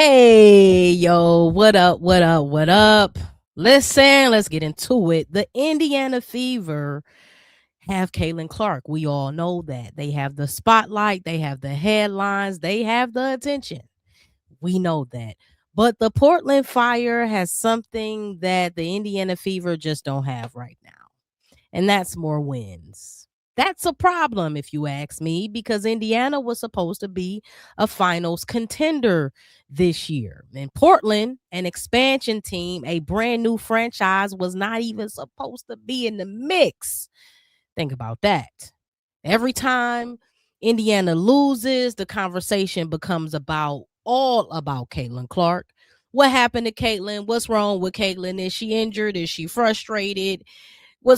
Hey, yo, what up, what up, what up? Listen, let's get into it. The Indiana Fever have Caitlin Clark. We all know that. They have the spotlight, they have the headlines, they have the attention. We know that. But the Portland Fire has something that the Indiana Fever just don't have right now, and that's more wins. That's a problem, if you ask me, because Indiana was supposed to be a finals contender this year. And Portland, an expansion team, a brand new franchise, was not even supposed to be in the mix. Think about that. Every time Indiana loses, the conversation becomes all about Caitlin Clark. What happened to Caitlin? What's wrong with Caitlin? Is she injured? Is she frustrated?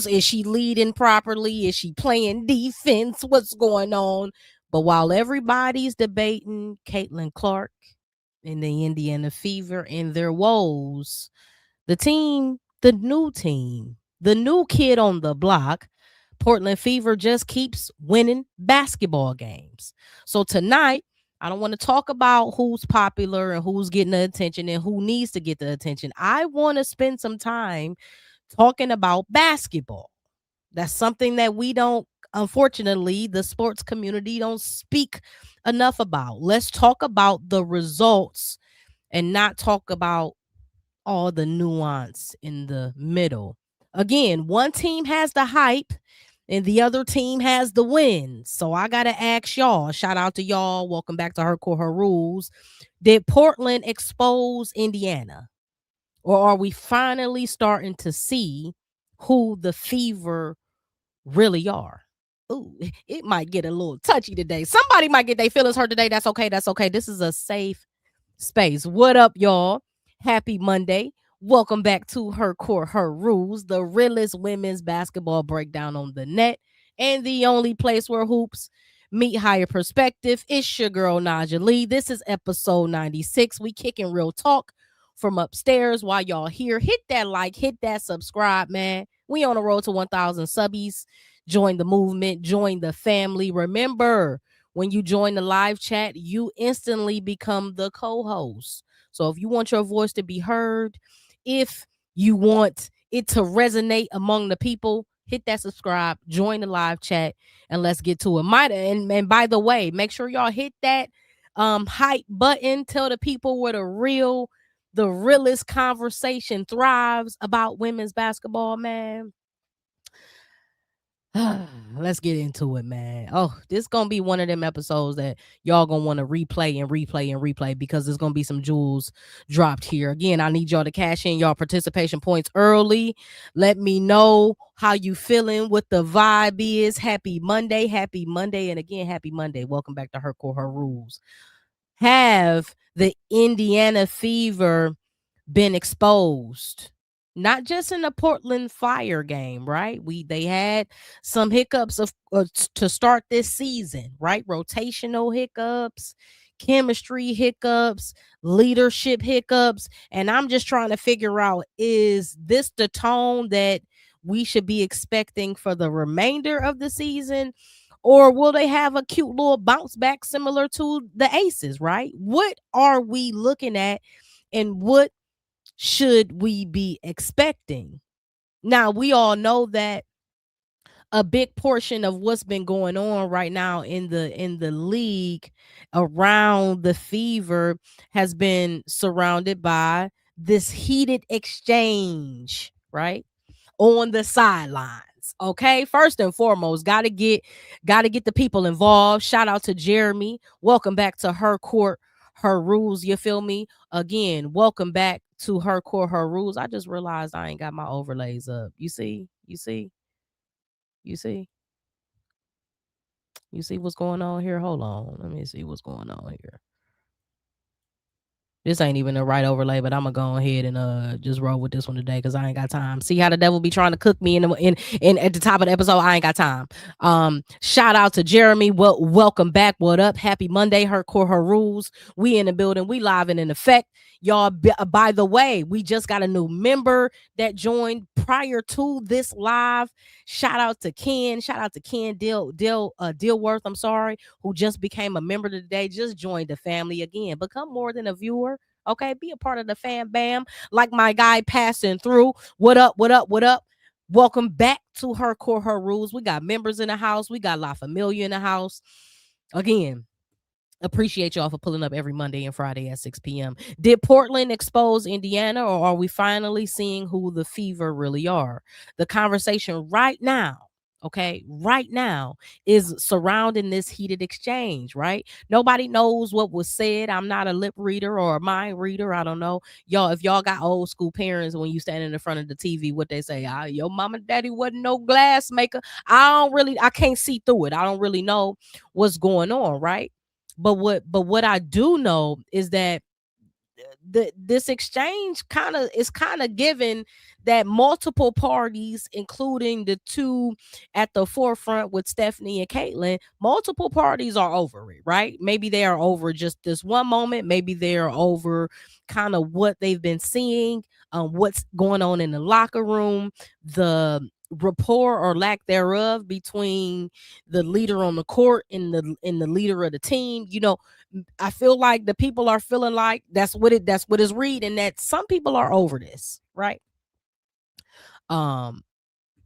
Is she leading properly? Is she playing defense? What's going on? But while everybody's debating Caitlin Clark and the Indiana Fever and their woes, the new team, the new kid on the block, Portland Fever just keeps winning basketball games. So tonight, I don't want to talk about who's popular and who's getting the attention and who needs to get the attention. I want to spend some time talking about basketball. That's something that we don't, unfortunately, the sports community don't speak enough about. Let's talk about the results and not talk about all the nuance in the middle. Again, one team has the hype and the other team has the win. So I got to ask y'all, shout out to y'all. Welcome back to Her Core, Her Rules. Did Portland expose Indiana? Or are we finally starting to see who the Fever really are? Ooh, it might get a little touchy today. Somebody might get their feelings hurt today. That's okay. That's okay. This is a safe space. What up, y'all? Happy Monday. Welcome back to Her Core, Her Rules, the realest women's basketball breakdown on the net, and the only place where hoops meet higher perspective. It's your girl, Naja Lee. This is episode 96. We kicking real talk from upstairs while y'all here. Hit that like, hit that subscribe, man. We on the road to 1,000 subbies. Join the movement, join the family. Remember, when you join the live chat, you instantly become the co-host. So if you want your voice to be heard, if you want it to resonate among the people, hit that subscribe, join the live chat, and let's get to it. And by the way, make sure y'all hit that hype button. Tell the people where the realest conversation thrives about women's basketball, man. Let's get into it, man. Oh, this gonna be one of them episodes that y'all gonna want to replay because there's gonna be some jewels dropped here. Again, I need y'all to cash in y'all participation points early. Let me know how you feeling, what the vibe is. Happy Monday, and again, happy Monday. Welcome back to Her Core, Her Rules. Have the Indiana Fever been exposed? Not just in the Portland Fire game, right? They had some hiccups to start this season, right? Rotational hiccups, chemistry hiccups, leadership hiccups, and I'm just trying to figure out, is this the tone that we should be expecting for the remainder of the season? Or will they have a cute little bounce back similar to the Aces, right? What are we looking at, and what should we be expecting? Now, we all know that a big portion of what's been going on right now in the league around the Fever has been surrounded by this heated exchange, right? On the sidelines. Okay, first and foremost, gotta get the people involved. Shout out to Jeremy. Welcome back to Her Court, Her Rules. You feel me? Again, welcome back to Her Core, Her Rules. I just realized I ain't got my overlays up. You see what's going on here? Hold on. Let me see what's going on here. This ain't even the right overlay, but I'm gonna go ahead and just roll with this one today because I ain't got time. See how the devil be trying to cook me in at the top of the episode? I ain't got time. Shout out to Jeremy. Welcome back. What up? Happy Monday. Her Core, Her Rules. We in the building. We live and in effect. Y'all, by the way, we just got a new member that joined prior to this live. Shout out to Ken. Shout out to Ken Dealworth, I'm sorry, who just became a member today, just joined the family again. Become more than a viewer, Okay, be a part of the fam bam. Like my guy passing through. What up? What up? What up? Welcome back to Her Core, Her Rules. We got members in the house. We got La Familia in the house. Again, appreciate y'all for pulling up every Monday and Friday at 6 p.m. Did Portland expose Indiana, or are we finally seeing who the Fever really are? The conversation right now, okay, right now is surrounding this heated exchange, right? Nobody knows what was said. I'm not a lip reader or a mind reader. I don't know. Y'all, if y'all got old school parents, when you stand in the front of the TV, what they say, your mom and daddy wasn't no glass maker. I can't see through it. I don't really know what's going on, right? But what I do know is that this exchange kind of given that multiple parties, including the two at the forefront with Stephanie and Caitlin, multiple parties are over it, right? Maybe they are over just this one moment. Maybe they are over kind of what they've been seeing, what's going on in the locker room, the rapport or lack thereof between the leader on the court and the leader of the team. I feel like the people are feeling like that's what it's reading, that some people are over this, right?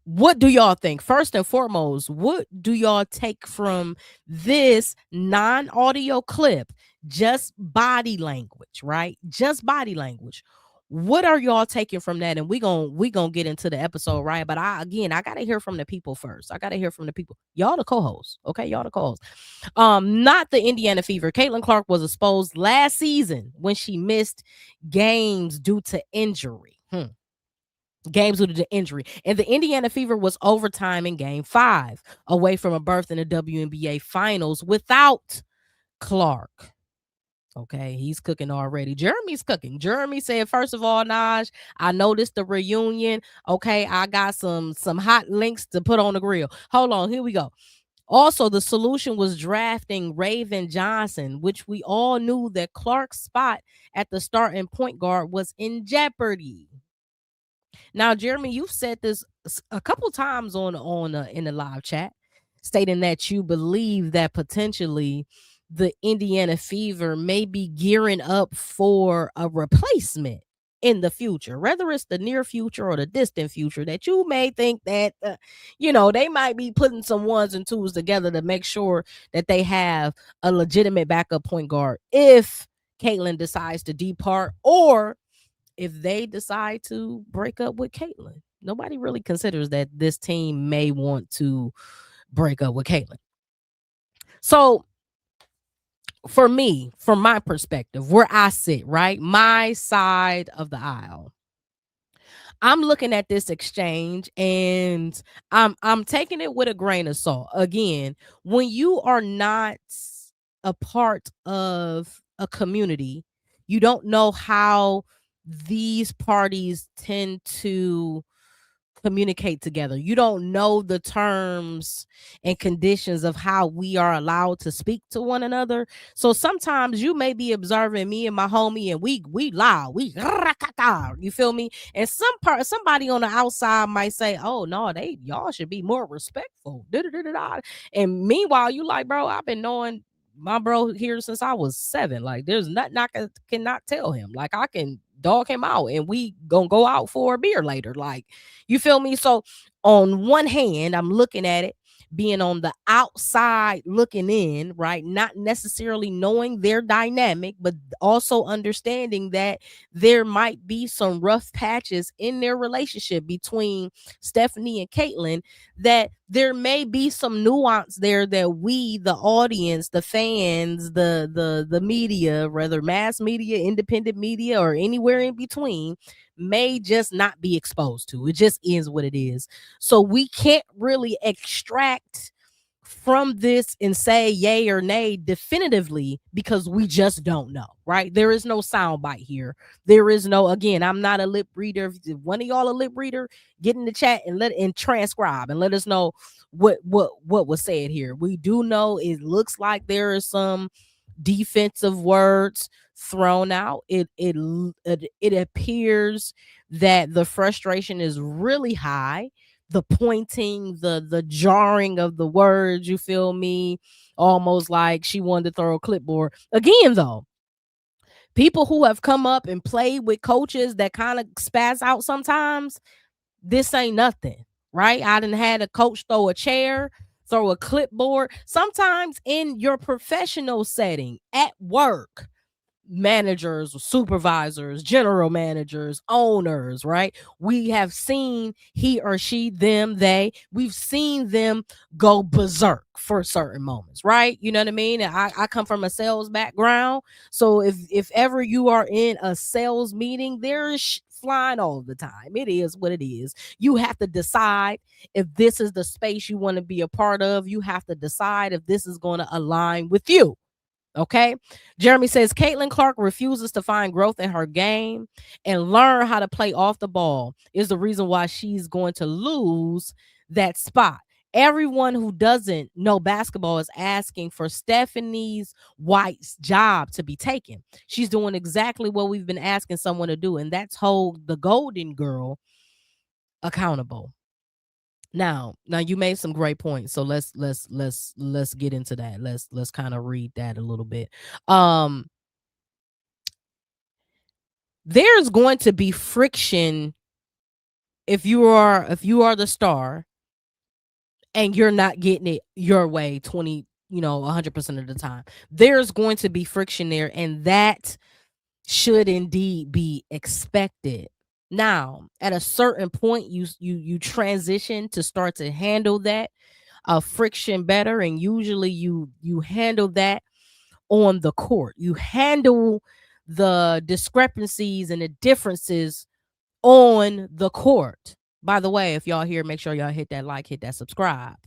What do y'all think? First and foremost, what do y'all take from this non-audio clip? Just body language, right? Just body language. What are y'all taking from that? And we gonna get into the episode, right? But I gotta hear from the people first. I gotta hear from the people. Y'all the co-hosts, okay? Y'all the co-hosts. Not the Indiana Fever. Caitlin Clark was exposed last season when she missed games due to injury. Games due to injury. And the Indiana Fever was overtime in game 5, away from a berth in the WNBA finals without Clark. Okay, he's cooking already. Jeremy's cooking. Jeremy said, first of all, Naj, I noticed the reunion. Okay, I got some hot links to put on the grill. Hold on, here we go. Also, the solution was drafting Raven Johnson, which we all knew that Clark's spot at the starting point guard was in jeopardy. Now, Jeremy, you've said this a couple times on in the live chat, stating that you believe that potentially the Indiana Fever may be gearing up for a replacement in the future, whether it's the near future or the distant future, that you may think that they might be putting some ones and twos together to make sure that they have a legitimate backup point guard if Caitlin decides to depart, or if they decide to break up with Caitlin. Nobody really considers that this team may want to break up with Caitlin. So for me, from my perspective, where I sit, right, my side of the aisle, I'm looking at this exchange and I'm taking it with a grain of salt. Again, when you are not a part of a community, you don't know how these parties tend to communicate together. You don't know the terms and conditions of how we are allowed to speak to one another. So sometimes you may be observing me and my homie, and we loud, you feel me? And somebody on the outside might say, "Oh no, y'all should be more respectful." And meanwhile, you like, bro, I've been knowing my bro here since I was 7. Like, there's nothing I cannot tell him. Like, I can dog him out and we gonna go out for a beer later. Like, you feel me? So on one hand, I'm looking at it being on the outside looking in, right? Not necessarily knowing their dynamic, but also understanding that there might be some rough patches in their relationship between Stephanie and Caitlin, that there may be some nuance there that we, the audience, the fans, the media, whether mass media, independent media, or anywhere in between, may just not be exposed to. It just is what it is. So we can't really extract from this and say yay or nay definitively, because we just don't know, right? There is no soundbite here. There is no, again, I'm not a lip reader. If one of y'all a lip reader, get in the chat and transcribe and let us know what was said here. We do know it looks like there is some defensive words thrown out. It appears that the frustration is really high. The pointing, the jarring of the words, you feel me? Almost like she wanted to throw a clipboard. Again, though, People who have come up and played with coaches that kind of spaz out sometimes, this ain't nothing, right? I done had a coach throw a chair, throw a clipboard. Sometimes in your professional setting at work, managers, supervisors, general managers, owners, right? We have seen he or she, them, they, we've seen them go berserk for certain moments, right? You know what I mean? And I come from a sales background. So if ever you are in a sales meeting, there's flying all the time. It is what it is. You have to decide if this is the space you want to be a part of. You have to decide if this is going to align with you. Okay. Jeremy says Caitlin Clark refuses to find growth in her game and learn how to play off the ball is the reason why she's going to lose that spot. Everyone who doesn't know basketball is asking for Stephanie's White's job to be taken. She's doing exactly what we've been asking someone to do, and that's hold the golden girl accountable. Now you made some great points. So let's get into that. Let's kind of read that a little bit. There's going to be friction if you are the star and you're not getting it your way 100% of the time. There's going to be friction there, and that should indeed be expected. Now, at a certain point, you transition to start to handle that friction better, and usually you handle that on the court. You handle the discrepancies and the differences on the court. By the way, if y'all here, make sure y'all hit that like, hit that subscribe.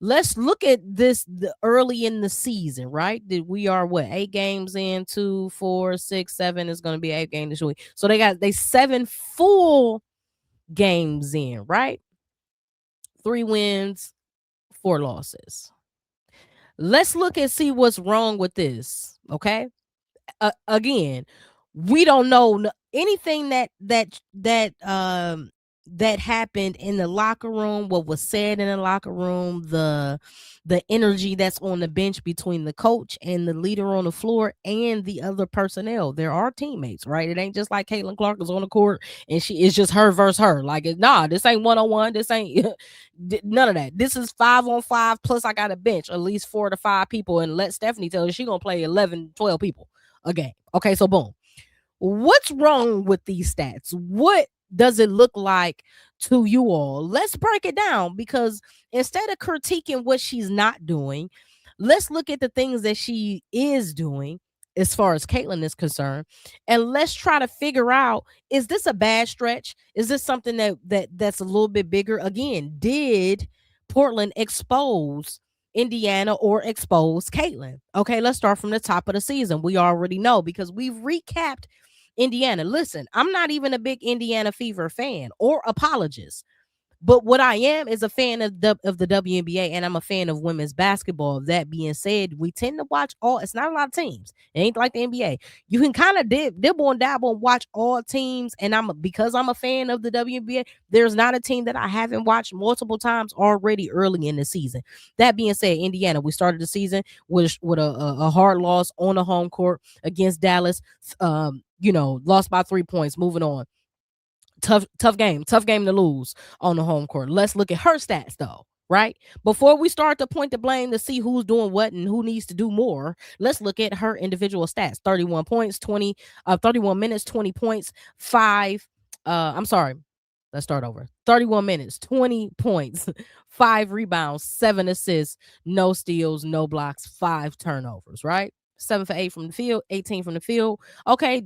Let's look at this early in the season, right? That we are 8 games in, 2, 4, 6, 7 is going to be 8 games this week. So they 7 full games in, right? 3 wins, 4 losses. Let's look and see what's wrong with this. Okay. Again, we don't know anything that happened in the locker room, what was said in the locker room, the energy that's on the bench between the coach and the leader on the floor and the other personnel. There are teammates, right? It ain't just like Caitlin Clark is on the court and it's just her versus her. Like, this ain't 1-on-1. This ain't none of that. This is 5-on-5 plus I got a bench, at least 4 to 5 people, and let Stephanie tell you she gonna play 11, 12 people a game. Okay, so boom. What's wrong with these stats? What does it look like to you all? Let's break it down, because instead of critiquing what she's not doing, let's look at the things that she is doing as far as Caitlin is concerned, and let's try to figure out, is this a bad stretch? Is this something that's a little bit bigger? Again, did Portland expose Indiana or expose Caitlin? Okay, let's start from the top of the season. We already know because we've recapped Indiana. Listen, I'm not even a big Indiana Fever fan or apologist, but what I am is a fan of the WNBA, and I'm a fan of women's basketball. That being said, we tend to watch all. It's not a lot of teams. It ain't like the NBA. You can kind of dibble and dabble and watch all teams, and because I'm a fan of the WNBA, there's not a team that I haven't watched multiple times already early in the season. That being said, Indiana, we started the season with a hard loss on the home court against Dallas. Lost by 3 points. Moving on. Tough game to lose on the home court. Let's look at her stats though, right? Before we start to point the blame to see who's doing what and who needs to do more, let's look at her individual stats. 31 points, 31 minutes, 20 points, 5 let's start over. 31 minutes, 20 points, 5 rebounds, 7 assists, no steals, no blocks, 5 turnovers, right? 7 for 8 from the field, 18 from the field. Okay,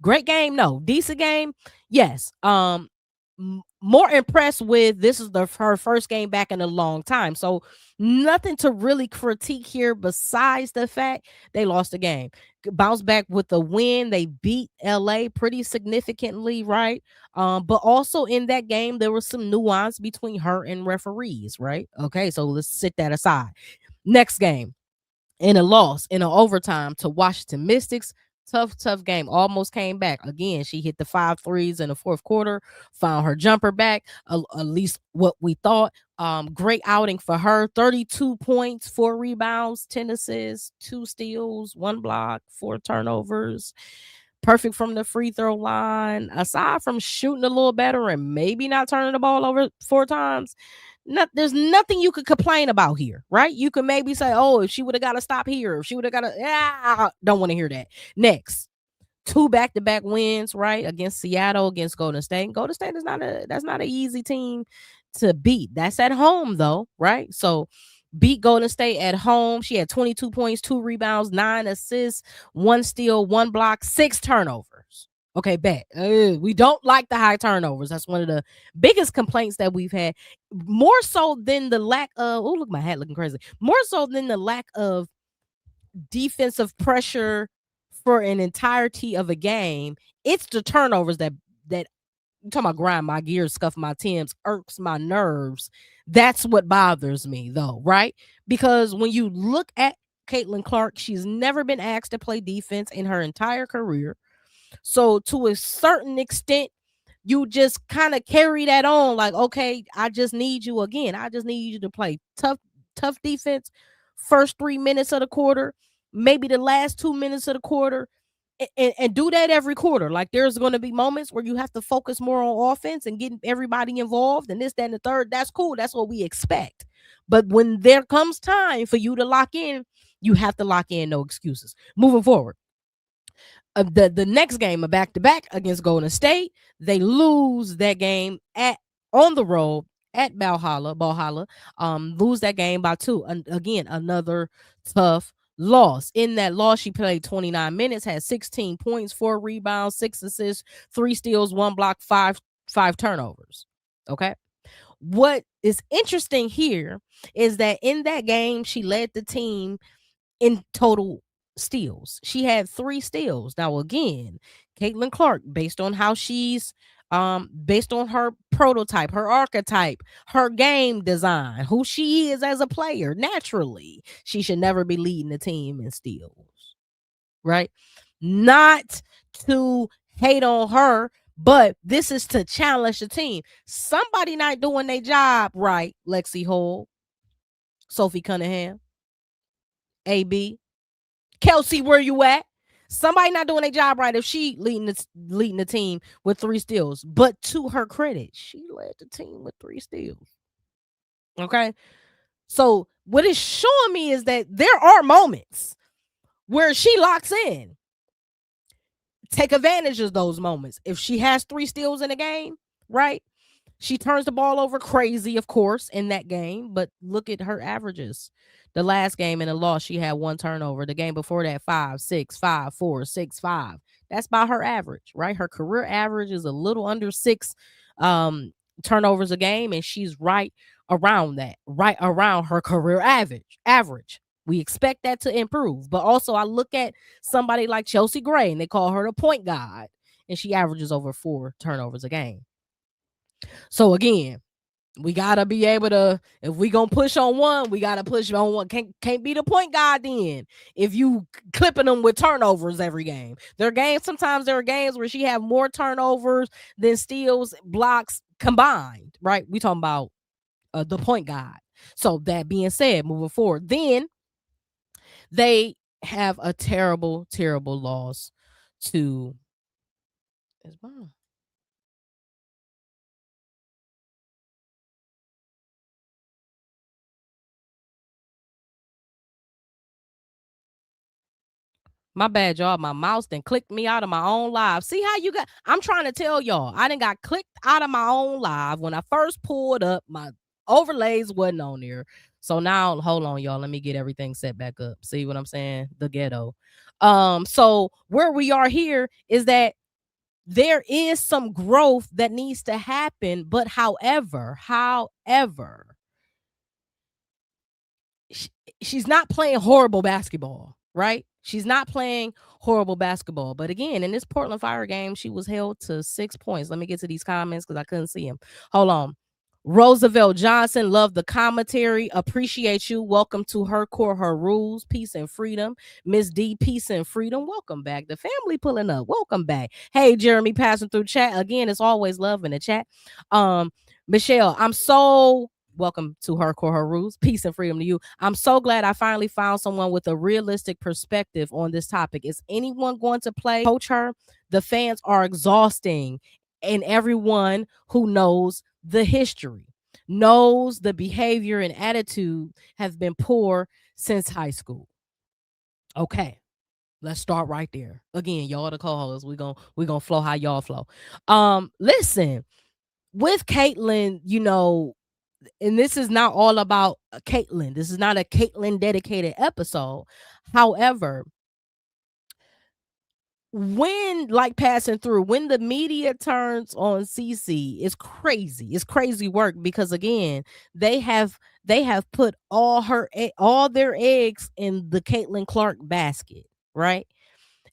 great game, no. Decent game, yes. More impressed with, this is her first game back in a long time, so nothing to really critique here besides the fact they lost the game. Bounced back with a win. They beat LA pretty significantly, right? But also in that game there was some nuance between her and referees, right? Okay, so let's set that aside. Next game, in a loss in an overtime to Washington Mystics. Tough game. Almost came back. Again, she hit the 5 threes in the fourth quarter, found her jumper back, at least what we thought. Great outing for her. 32 points, 4 rebounds, 10 assists, 2 steals, 1 block, 4 turnovers. Perfect from the free throw line. Aside from shooting a little better and maybe not turning the ball over 4 times, there's nothing you could complain about here, right? You can maybe say, oh, if she would have got to stop here, if she would have got to, don't want to hear that. Next. 2 back-to-back wins, right? Against Seattle, against Golden State. Golden State is that's not an easy team to beat. That's at home though, right? So beat Golden State at home. She had 22 points, 2 rebounds, 9 assists, 1 steal, 1 block, 6 turnovers. Okay, bet. We don't like the high turnovers. That's one of the biggest complaints that we've had. More so than the lack of, oh, look, my hat looking crazy. More so than the lack of defensive pressure for an entirety of a game. It's the turnovers that I'm talking about grind my gears, scuff my Timbs, irks my nerves. That's what bothers me though, right? Because when you look at Caitlin Clark, she's never been asked to play defense in her entire career. So to a certain extent, you just kind of carry that on like, okay, I just need you again. I just need you to play tough defense first 3 minutes of the quarter, maybe the last 2 minutes of the quarter, and do that every quarter. Like there's going to be moments where you have to focus more on offense and getting everybody involved and this, that, and the third. That's cool. That's what we expect. But when there comes time for you to lock in, you have to lock in, no excuses. Moving forward. The next game, a back-to-back against Golden State, they lose that game on the road at Valhalla, lose that game by 2. And again, another tough loss. In that loss, she played 29 minutes, had 16 points, 4 rebounds, 6 assists, 3 steals, 1 block, 5 turnovers. Okay. What is interesting here is that in that game, she led the team in total steals. She had 3 steals. Now, again, Caitlin Clark, based on how she's based on her prototype, her archetype, her game design, who she is as a player, naturally, she should never be leading the team in steals. Right? Not to hate on her, but this is to challenge the team. Somebody not doing their job right, Lexi Hull, Sophie Cunningham, AB, Kelsey, where you at? Somebody not doing their job right if she leading the team with 3 steals. But to her credit, she led the team with 3 steals. Okay. So what it's showing me is that there are moments where she locks in. Take advantage of those moments. If she has 3 steals in a game, right? She turns the ball over crazy, of course, in that game. But look at her averages. The last game in the loss, she had 1 turnover. The game before that, 5, 6, 5, 4, 6, 5. That's by her average, right? Her career average is a little under 6 turnovers a game, and she's right around that, right around her career average. We expect that to improve. But also, I look at somebody like Chelsea Gray, and they call her the point guard, and she averages over 4 turnovers a game. So again, we gotta be able to, if we gonna push on one, we gotta push on one. Can't be the point guard then if you clipping them with turnovers every game. Sometimes there are games where she have more turnovers than steals, blocks combined, right? We talking about the point guard. So that being said, moving forward, then they have a terrible loss to his mom. My bad, y'all. My mouse then clicked me out of my own live. See how you got? I'm trying to tell y'all. I done got clicked out of my own live. When I first pulled up, my overlays wasn't on there. So now, hold on, y'all. Let me get everything set back up. See what I'm saying? The ghetto. So where we are here is that there is some growth that needs to happen. But however, she's not playing horrible basketball, right? She's not playing horrible basketball. But again, in this Portland Fire game, she was held to 6 points. Let me get to these comments because I couldn't see them. Hold on. Roosevelt Johnson, love the commentary. Appreciate you. Welcome to Her Core, Her Rules. Peace and freedom. Miss D, peace and freedom. Welcome back. The family pulling up. Welcome back. Hey, Jeremy, passing through chat. Again, it's always love in the chat. Michelle, I'm so welcome to Her Core Her Rules. Peace and freedom to you. I'm so glad I finally found someone with a realistic perspective on this topic. Is anyone going to coach her? The fans are exhausting, and everyone who knows the history knows the behavior and attitude have been poor since high school. Okay. Let's start right there. Again, y'all the co-hosts. We're gonna flow how y'all flow. Listen, with Caitlyn, and this is not all about Caitlyn. This is not a Caitlyn dedicated episode. However, when passing through, when the media turns on CC, it's crazy. It's crazy work because again, they have put all their eggs in the Caitlyn Clark basket, right?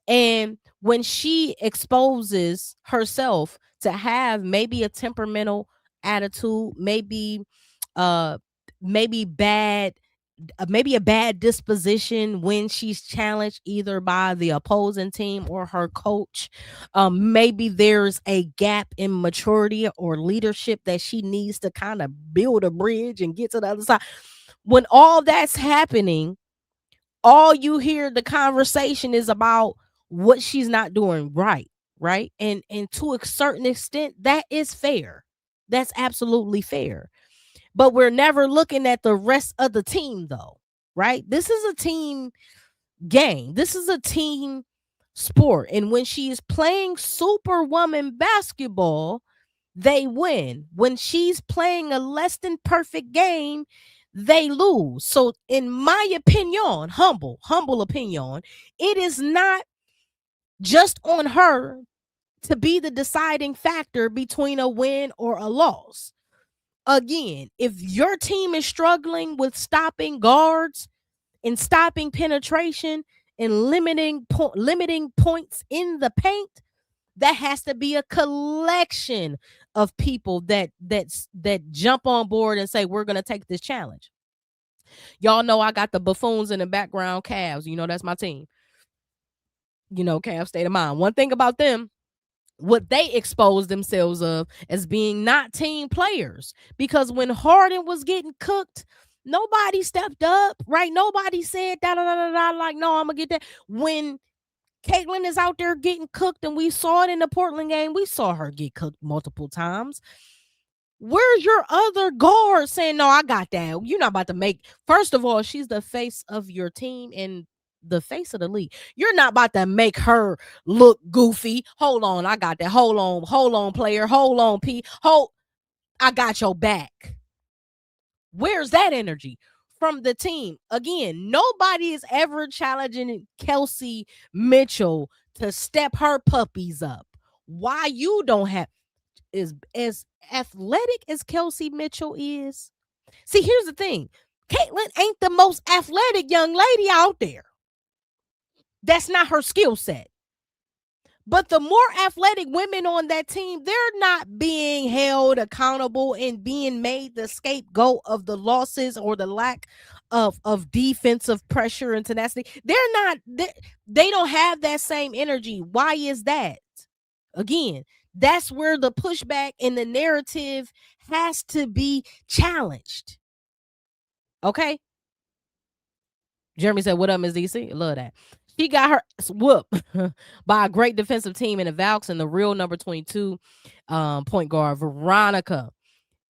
And when she exposes herself to have maybe a temperamental attitude, maybe bad maybe a bad disposition when she's challenged either by the opposing team or her coach. Maybe there's a gap in maturity or leadership that she needs to kind of build a bridge and get to the other side. When all that's happening, all you hear the conversation is about what she's not doing right? And to a certain extent, that is fair. That's absolutely fair. But we're never looking at the rest of the team, though, right? This is a team game. This is a team sport. And when she's playing Superwoman basketball, they win. When she's playing a less than perfect game, they lose. So, in my opinion, humble opinion, it is not just on her to be the deciding factor between a win or a loss. Again, if your team is struggling with stopping guards and stopping penetration and limiting points in the paint, that has to be a collection of people that jump on board and say, we're going to take this challenge. Y'all know I got the buffoons in the background, Cavs. That's my team. Cavs state of mind. One thing about them, what they exposed themselves of as being not team players, because when Harden was getting cooked, nobody stepped up, right? Nobody said da da da da, like, no, I'm gonna get that. When Caitlyn is out there getting cooked, and we saw it in the Portland game, we saw her get cooked multiple times. Where's your other guard saying, no, I got that? You're not about to make, first of all, she's the face of your team and the face of the league. You're not about to make her look goofy. Hold on, I got that. Hold on, player. Hold on, P. I got your back. Where's that energy from the team? Again, nobody is ever challenging Kelsey Mitchell to step her puppies up. Why you don't have is as athletic as Kelsey Mitchell is? See, here's the thing. Caitlyn ain't the most athletic young lady out there. That's not her skill set. But the more athletic women on that team, they're not being held accountable and being made the scapegoat of the losses or the lack of defensive pressure and tenacity. They don't have that same energy. Why is that? Again, that's where the pushback in the narrative has to be challenged. Okay? Jeremy said, what up, Ms. DC? I love that. She got her whooped by a great defensive team in the Valks and the real number 22 point guard, Veronica.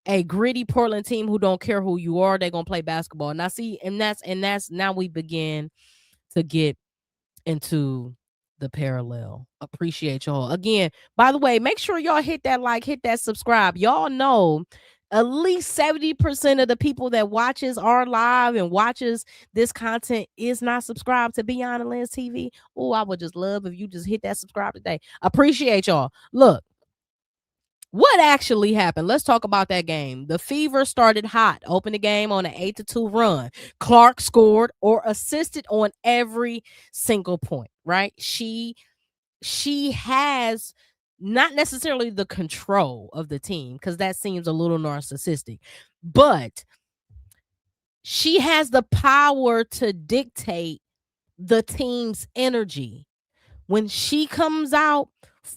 A gritty Portland team who don't care who you are. They're going to play basketball. And I see, and that's now we begin to get into the parallel. Appreciate y'all. Again, by the way, make sure y'all hit that like, hit that subscribe. Y'all know at least 70% of the people that watches our live and watches this content is not subscribed to Beyond the Lens TV. Oh, I would just love if you just hit that subscribe today. Appreciate y'all. Look, what actually happened? Let's talk about that game. The Fever started hot, opened the game on an 8-2 run. Clark scored or assisted on every single point, right? She has not necessarily the control of the team, because that seems a little narcissistic, but she has the power to dictate the team's energy. When she comes out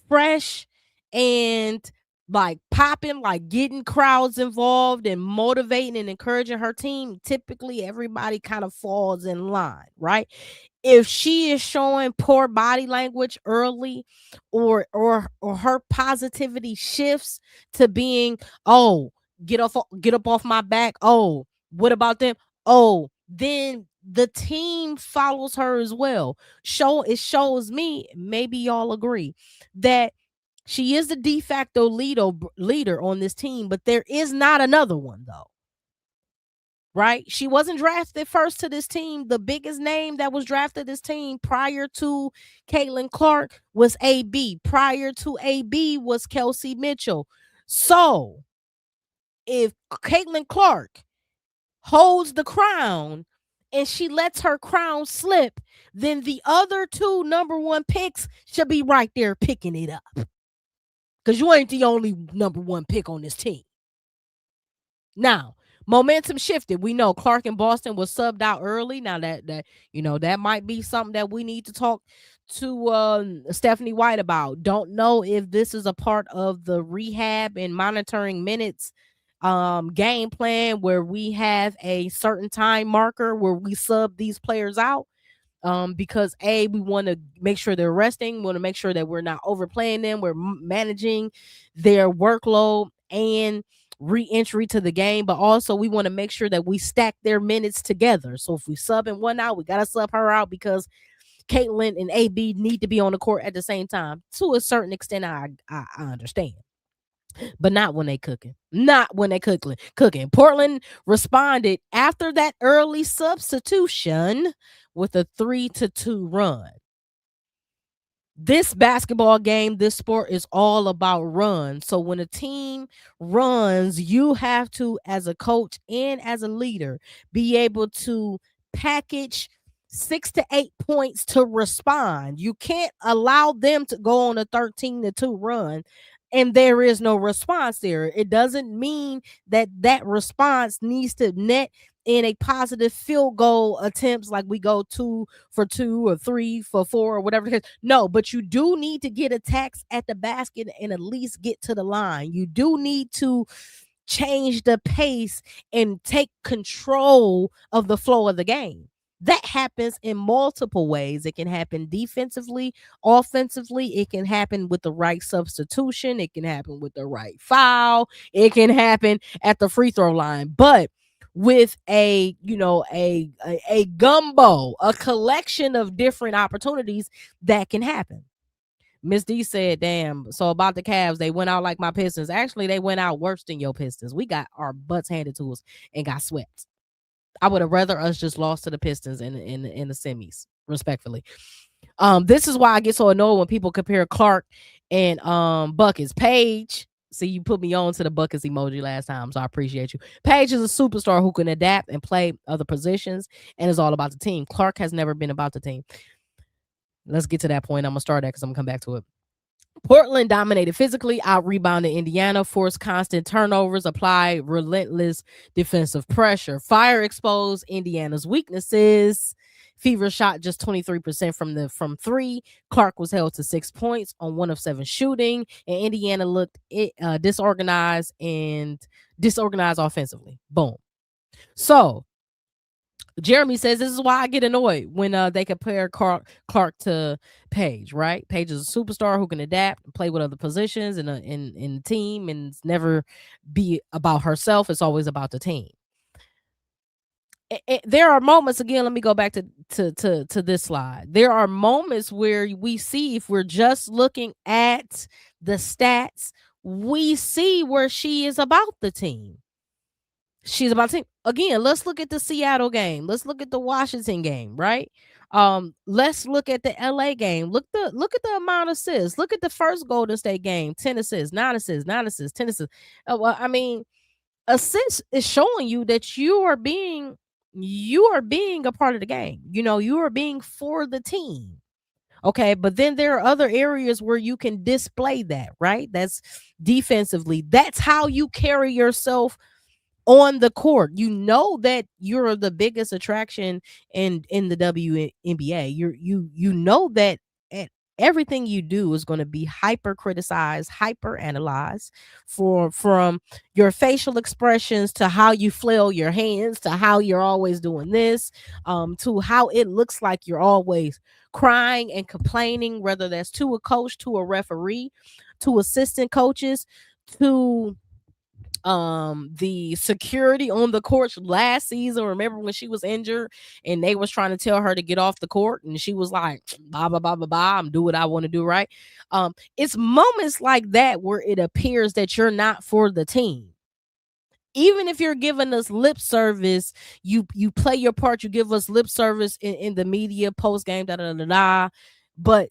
fresh and like popping, like getting crowds involved and motivating and encouraging her team, typically everybody kind of falls in line, right? If she is showing poor body language early, or her positivity shifts to being, oh, get up off my back, oh, what about them, oh, then the team follows her as well. It shows me, maybe y'all agree, that she is the de facto leader on this team, but there is not another one, though. Right? She wasn't drafted first to this team. The biggest name that was drafted this team prior to Caitlin Clark was AB. Prior to AB was Kelsey Mitchell. So if Caitlin Clark holds the crown and she lets her crown slip, then the other two number one picks should be right there picking it up. Because you ain't the only number one pick on this team. Now, momentum shifted. We know Clark and Boston was subbed out early. Now that might be something that we need to talk to Stephanie White about. Don't know if this is a part of the rehab and monitoring minutes game plan where we have a certain time marker where we sub these players out. Because we want to make sure they're resting, want to make sure that we're not overplaying them, we're managing their workload and re-entry to the game, but also we want to make sure that we stack their minutes together. So if we sub in one out, we got to sub her out because Caitlin and AB need to be on the court at the same time. To a certain extent, I understand. But not when they cooking. Not when they cooking. Portland responded after that early substitution with a 3-2 run. This basketball game, this sport is all about runs. So when a team runs, you have to, as a coach and as a leader, be able to package 6 to 8 points to respond. You can't allow them to go on a 13-2 run and there is no response there. It doesn't mean that response needs to net in a positive field goal attempts, like we go 2 for 2 or 3 for 4 or whatever it is. No, but you do need to get attacks at the basket and at least get to the line. You do need to change the pace and take control of the flow of the game. That happens in multiple ways. It can happen defensively, offensively. It can happen with the right substitution. It can happen with the right foul. It can happen at the free throw line. But with a gumbo, a collection of different opportunities that can happen. Miss D said, damn, so about the Cavs, they went out like my Pistons. Actually, they went out worse than your Pistons. We got our butts handed to us and got swept. I would have rather us just lost to the Pistons in the semis, respectfully. This is why I get so annoyed when people compare Clark and Buckets. Paige, see, you put me on to the Buckets emoji last time, so I appreciate you. Paige is a superstar who can adapt and play other positions and is all about the team. Clark has never been about the team. Let's get to that point. I'm going to start that because I'm going to come back to it. Portland dominated physically, out-rebounded Indiana, forced constant turnovers, applied relentless defensive pressure. Fire exposed Indiana's weaknesses. Fever shot just 23% from three. Clark was held to 6 points on 1 of 7 shooting, and Indiana looked disorganized offensively. Boom. So Jeremy says this is why I get annoyed when they compare Clark to Paige, right? Paige is a superstar who can adapt and play with other positions in the team, and it's never be about herself. It's always about the team. There are moments, again, let me go back to this slide. There are moments where we see, if we're just looking at the stats, we see where she is about the team. She's about to. Again, let's look at the Seattle game. Let's look at the Washington game, right? Let's look at the LA game. Look at the amount of assists. Look at the first Golden State game. 10 assists, 9 assists, 9 assists, 10 assists. Well, I mean, assists is showing you that you are being a part of the game. You are being for the team. Okay, but then there are other areas where you can display that, right? That's defensively. That's how you carry yourself on the court. You know that you're the biggest attraction in the WNBA. You know that everything you do is going to be hyper criticized, hyper analyzed, from your facial expressions to how you flail your hands to how you're always doing this, to how it looks like you're always crying and complaining, whether that's to a coach, to a referee, to assistant coaches, to the security on the court last season. Remember when she was injured and they was trying to tell her to get off the court and she was like, blah blah blah blah blah, I'm do what I want to do, right? It's moments like that where it appears that you're not for the team. Even if you're giving us lip service, you play your part, you give us lip service in the media post game, da da da da. But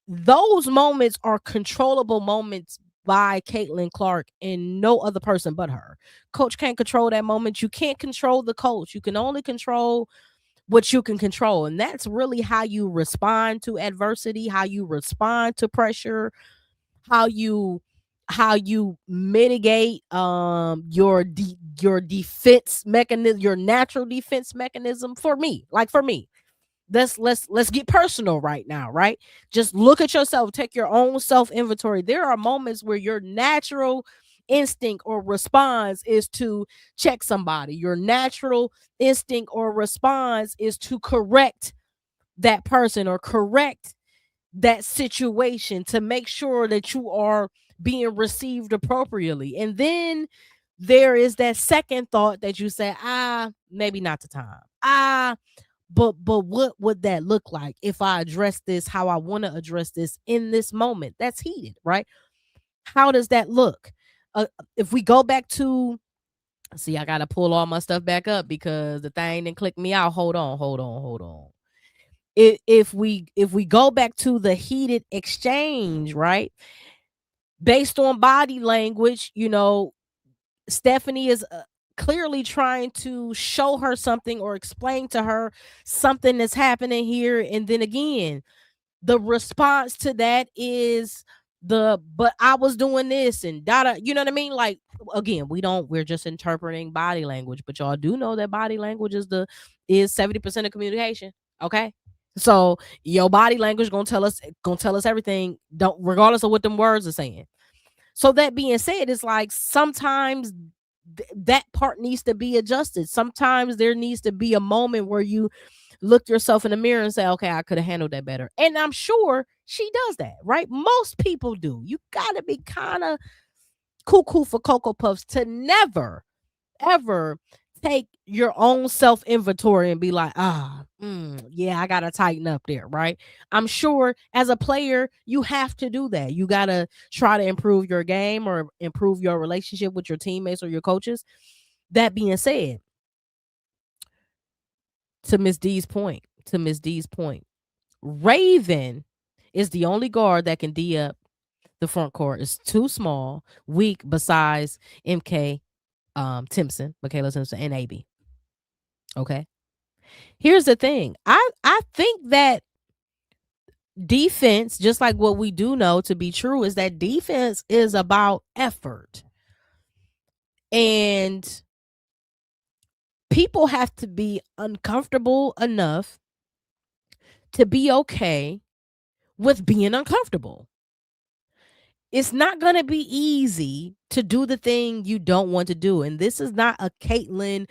those moments are controllable moments by Caitlin Clark and no other person but her. Coach can't control that moment. You can't control the coach. You can only control what you can control. And that's really how you respond to adversity, how you respond to pressure, how you mitigate your defense mechanism, your natural defense mechanism. For me, let's get personal right now, right? Just look at yourself, take your own self inventory. There are moments where your natural instinct or response is to check somebody. Your natural instinct or response is to correct that person or correct that situation to make sure that you are being received appropriately. And then there is that second thought that you say, maybe not the time. But what would that look like if I address this how I want to address this in this moment that's heated, right? How does that look? If we go back to, see, I gotta pull all my stuff back up because the thing didn't click me out. Hold on. If we go back to the heated exchange, right? Based on body language, Stephanie is clearly trying to show her something or explain to her something that's happening here. And then again, the response to that is but I was doing this and you know what I mean? Like, again, we're just interpreting body language, but y'all do know that body language is 70% of communication. Okay. So your body language gonna tell us everything, regardless of what them words are saying. So that being said, it's like sometimes that part needs to be adjusted. Sometimes there needs to be a moment where you look yourself in the mirror and say, okay, I could have handled that better. And I'm sure she does that, right? Most people do. You got to be kind of cuckoo for Cocoa Puffs to never, ever take your own self inventory and be like, yeah, I got to tighten up there, right? I'm sure as a player, you have to do that. You got to try to improve your game or improve your relationship with your teammates or your coaches. That being said, to Miss D's point, Raven is the only guard that can D up the front court. It's too small, weak, besides MK Timpson, Michaela Timpson, and AB. Okay. Here's the thing. I think that defense, just like what we do know to be true, is that defense is about effort. And people have to be uncomfortable enough to be okay with being uncomfortable. It's not going to be easy to do the thing you don't want to do. And this is not a Caitlin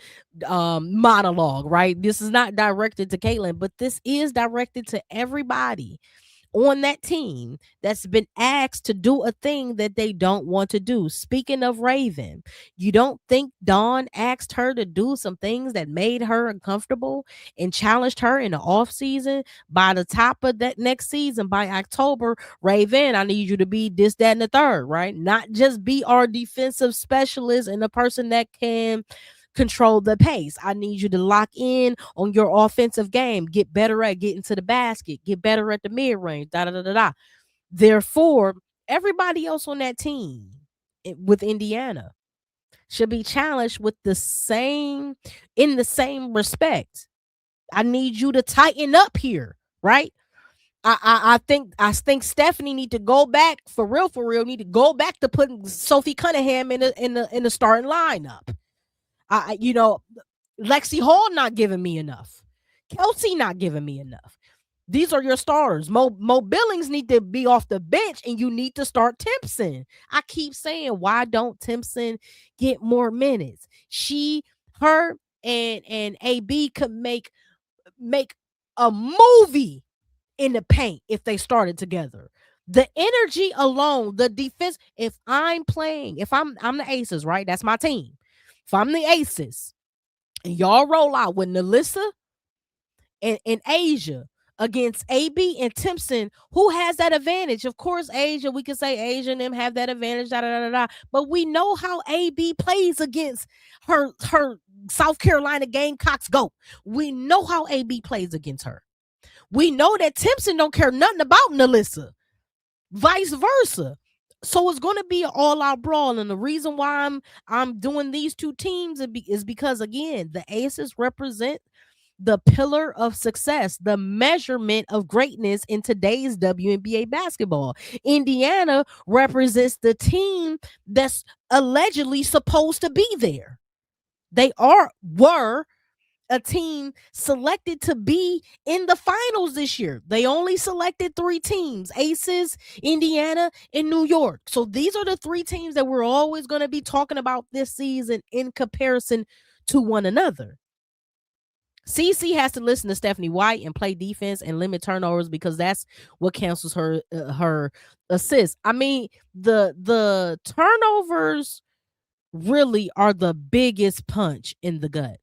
monologue, right? This is not directed to Caitlin, but this is directed to everybody on that team that's been asked to do a thing that they don't want to do. Speaking of Raven, you don't think Dawn asked her to do some things that made her uncomfortable and challenged her in the off season? By the top of that next season, by October, Raven, I need you to be this, that, and the third, right? Not just be our defensive specialist and the person that can control the pace. I need you to lock in on your offensive game, get better at getting to the basket, get better at the mid range, da da da da da. Therefore, everybody else on that team with Indiana should be challenged with in the same respect. I need you to tighten up here, right? I think Stephanie need to go back for real. Need to go back to putting Sophie Cunningham in the starting lineup. Lexi Hall not giving me enough. Kelsey not giving me enough. These are your starters. Mo Billings need to be off the bench, and you need to start Timpson. I keep saying, why don't Timpson get more minutes? Her, and AB could make a movie in the paint if they started together. The energy alone, the defense. If I'm the Aces, right? That's my team. If I'm the Aces, and y'all roll out with Nalissa and Asia against AB and Timpson, who has that advantage? Of course, Asia. We can say Asia and them have that advantage. Da, da, da, da, da. But we know how AB plays against her South Carolina Gamecocks GOAT. We know how AB plays against her. We know that Timpson don't care nothing about Nalissa. Vice versa. So it's going to be an all-out brawl, and the reason why I'm doing these two teams is because, again, the Aces represent the pillar of success, the measurement of greatness in today's WNBA basketball. Indiana represents the team that's allegedly supposed to be there. They were a team selected to be in the finals this year. They only selected 3 teams: Aces, Indiana, and New York. So these are the 3 teams that we're always going to be talking about this season in comparison to one another. CC has to listen to Stephanie White and play defense and limit turnovers, because that's what cancels her assists. I mean, the turnovers really are the biggest punch in the gut.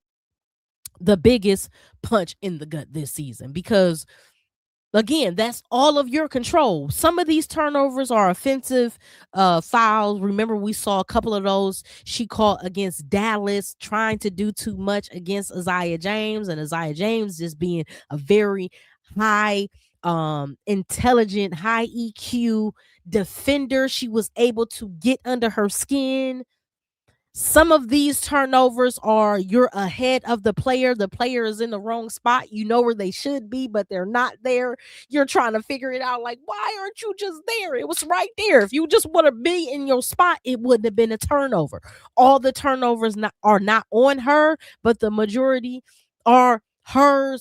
The biggest punch in the gut this season, because again, that's all of your control. Some of these turnovers are offensive fouls. Remember, we saw a couple of those she caught against Dallas, trying to do too much against Isaiah James, and Isaiah James just being a very high intelligent, high EQ defender. She was able to get under her skin. Some of these turnovers are you're ahead of the player. The player is in the wrong spot. You know where they should be, but they're not there. You're trying to figure it out. Like, why aren't you just there? It was right there. If you just want to be in your spot, it wouldn't have been a turnover. All the turnovers are not on her, but the majority are her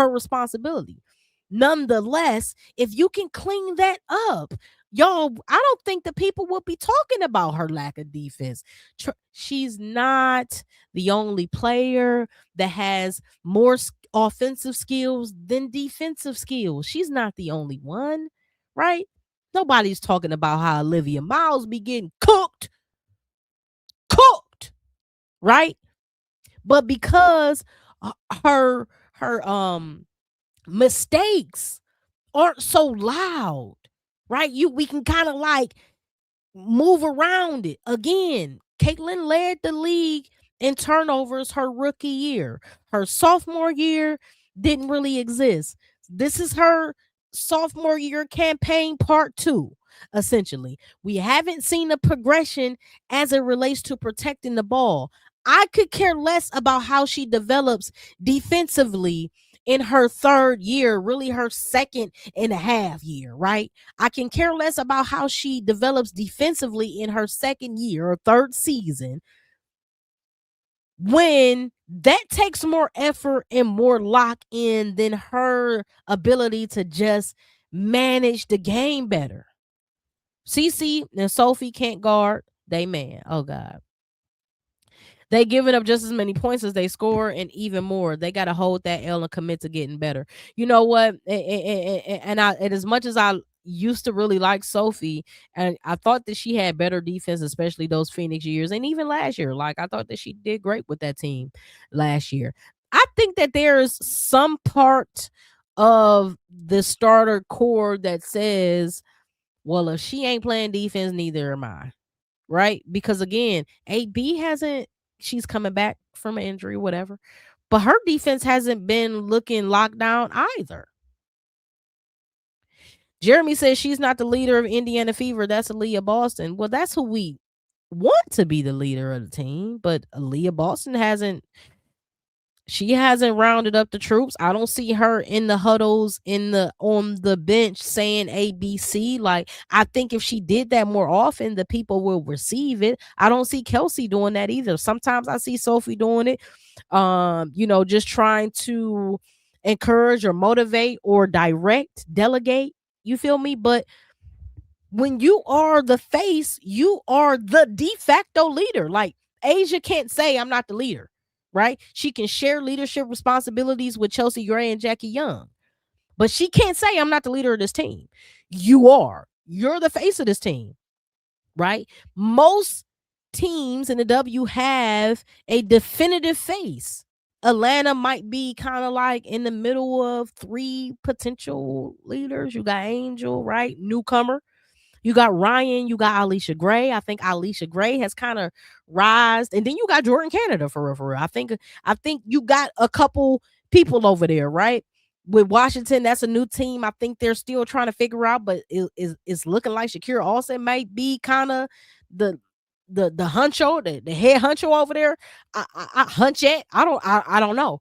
responsibility. Nonetheless, if you can clean that up, y'all, I don't think the people will be talking about her lack of defense. She's not the only player that has more offensive skills than defensive skills. She's not the only one, right? Nobody's talking about how Olivia Miles be getting cooked, right? But because her mistakes aren't so loud, right? We can kind of like move around it. Again, Caitlin led the league in turnovers her rookie year. Her sophomore year didn't really exist. This is her sophomore year campaign part 2, essentially. We haven't seen a progression as it relates to protecting the ball. I could care less about how she develops defensively in her 3rd year, really her 2.5 year, right? I can care less about how she develops defensively in her 2nd year or 3rd season, when that takes more effort and more lock in than her ability to just manage the game better. CC and Sophie can't guard they man. Oh God. They giving up just as many points as they score, and even more. They got to hold that L and commit to getting better. You know what? And as much as I used to really like Sophie, and I thought that she had better defense, especially those Phoenix years, and even last year. Like, I thought that she did great with that team last year. I think that there's some part of the starter core that says, well, if she ain't playing defense, neither am I. Right? Because again, AB hasn't, she's coming back from an injury, whatever, but her defense hasn't been looking locked down either. Jeremy says she's not the leader of Indiana Fever. That's Aaliyah Boston. Well, that's who we want to be the leader of the team, but Aaliyah Boston hasn't rounded up the troops. I don't see her in the huddles on the bench saying ABC. Like, I think if she did that more often, the people will receive it. I don't see Kelsey doing that either. Sometimes I see Sophie doing it. Just trying to encourage or motivate or direct, delegate. You feel me? But when you are the face, you are the de facto leader. Like Asia can't say I'm not the leader, right? She can share leadership responsibilities with Chelsea Gray and Jackie Young, but she can't say I'm not the leader of this team. You are. You're the face of this team, right? Most teams in the W have a definitive face. Atlanta might be kind of like in the middle of three potential leaders. You got Angel, right? Newcomer. You got Ryan, you got Alicia Gray. I think Alicia Gray has kind of rised. And then you got Jordan Canada for real, for real. I think you got a couple people over there, right? With Washington, that's a new team. I think they're still trying to figure out, but it's looking like Shakira Olsen might be kind of the huncho, the head huncho over there. I hunch it. I don't know.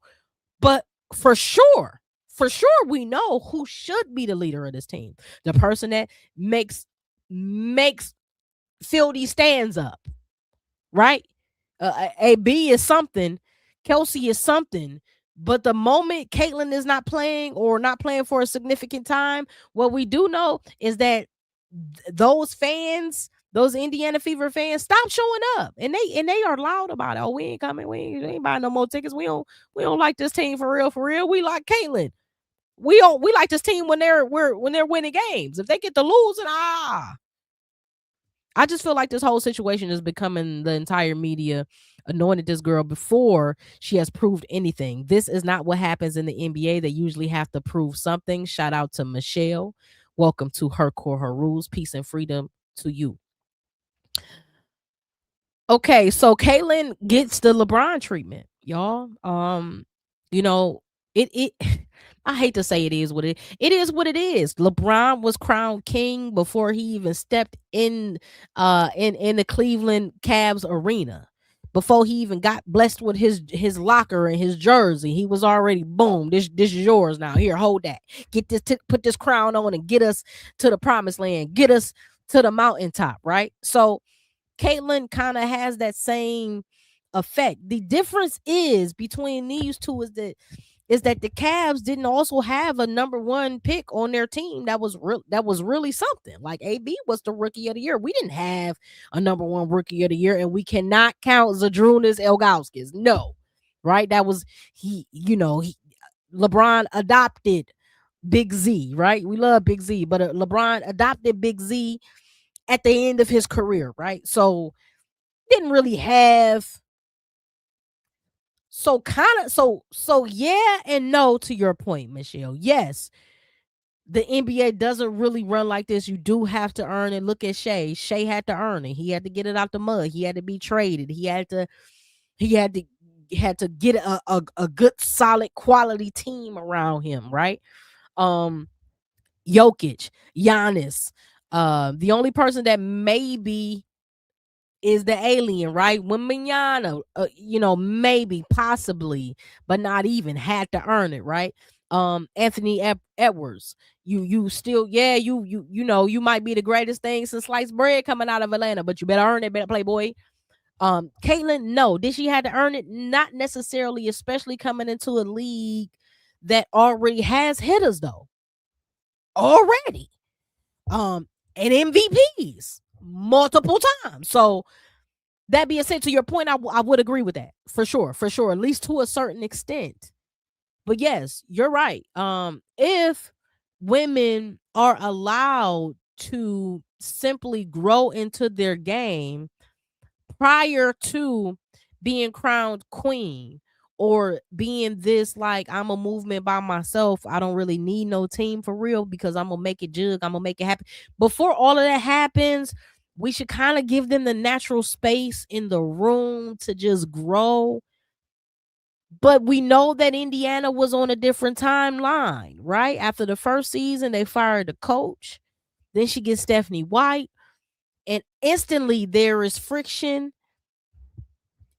But for sure, we know who should be the leader of this team. The person that makes Fieldy stands up, right? AB is something, Kelsey is something, but the moment Caitlin is not playing or not playing for a significant time, what we do know is that those fans, those Indiana Fever fans, stop showing up, and they are loud about it. Oh, we ain't coming, we ain't buying no more tickets. We don't like this team for real, for real. We like Caitlin. We like this team when they're winning games. If they get to losing, I just feel like this whole situation is becoming the entire media anointed this girl before she has proved anything. This is not what happens in the NBA. They usually have to prove something. Shout out to Michelle. Welcome to Her Core, Her Rules. Peace and freedom to you. Okay, so Caitlin gets the LeBron treatment, y'all. You know, it I hate to say it is what it is what it is. LeBron was crowned king before he even stepped in the Cleveland Cavs arena. Before he even got blessed with his locker and his jersey, he was already boom. This is yours now. Here, hold that. Get this, put this crown on and get us to the promised land. Get us to the mountaintop, right? So Caitlin kind of has that same effect. The difference is between these two is that the Cavs didn't also have a number one pick on their team that was really something. Like AB was the rookie of the year. We didn't have a number one rookie of the year, and we cannot count Zadrunas Ilgauskas. No, right? That was LeBron adopted Big Z, right? We love Big Z, but LeBron adopted Big Z at the end of his career, right? So didn't really have. So yeah and no to your point, Michelle. Yes, the NBA doesn't really run like this. You do have to earn it. Look at Shea. Shea had to earn it. He had to get it out the mud. He had to be traded. He had to get a good solid quality team around him, right? Jokic, Giannis. The only person that maybe is the alien, right? Wembanyama, maybe, possibly, but not even, had to earn it, right? Anthony Edwards, you still, yeah, you might be the greatest thing since sliced bread coming out of Atlanta, but you better earn it, better play, boy. Caitlin, no, did she have to earn it? Not necessarily, especially coming into a league that already has hitters, though. Already, and MVPs multiple times. So that being said, to your point, I would agree with that for sure, at least to a certain extent. But yes, you're right. If women are allowed to simply grow into their game prior to being crowned queen, or being this, like, I'm a movement by myself, I don't really need no team for real because I'm gonna make it jug, I'm gonna make it happen. Before all of that happens, we should kind of give them the natural space in the room to just grow. But we know that Indiana was on a different timeline, right? After the first season, they fired the coach. Then she gets Stephanie White, and instantly there is friction.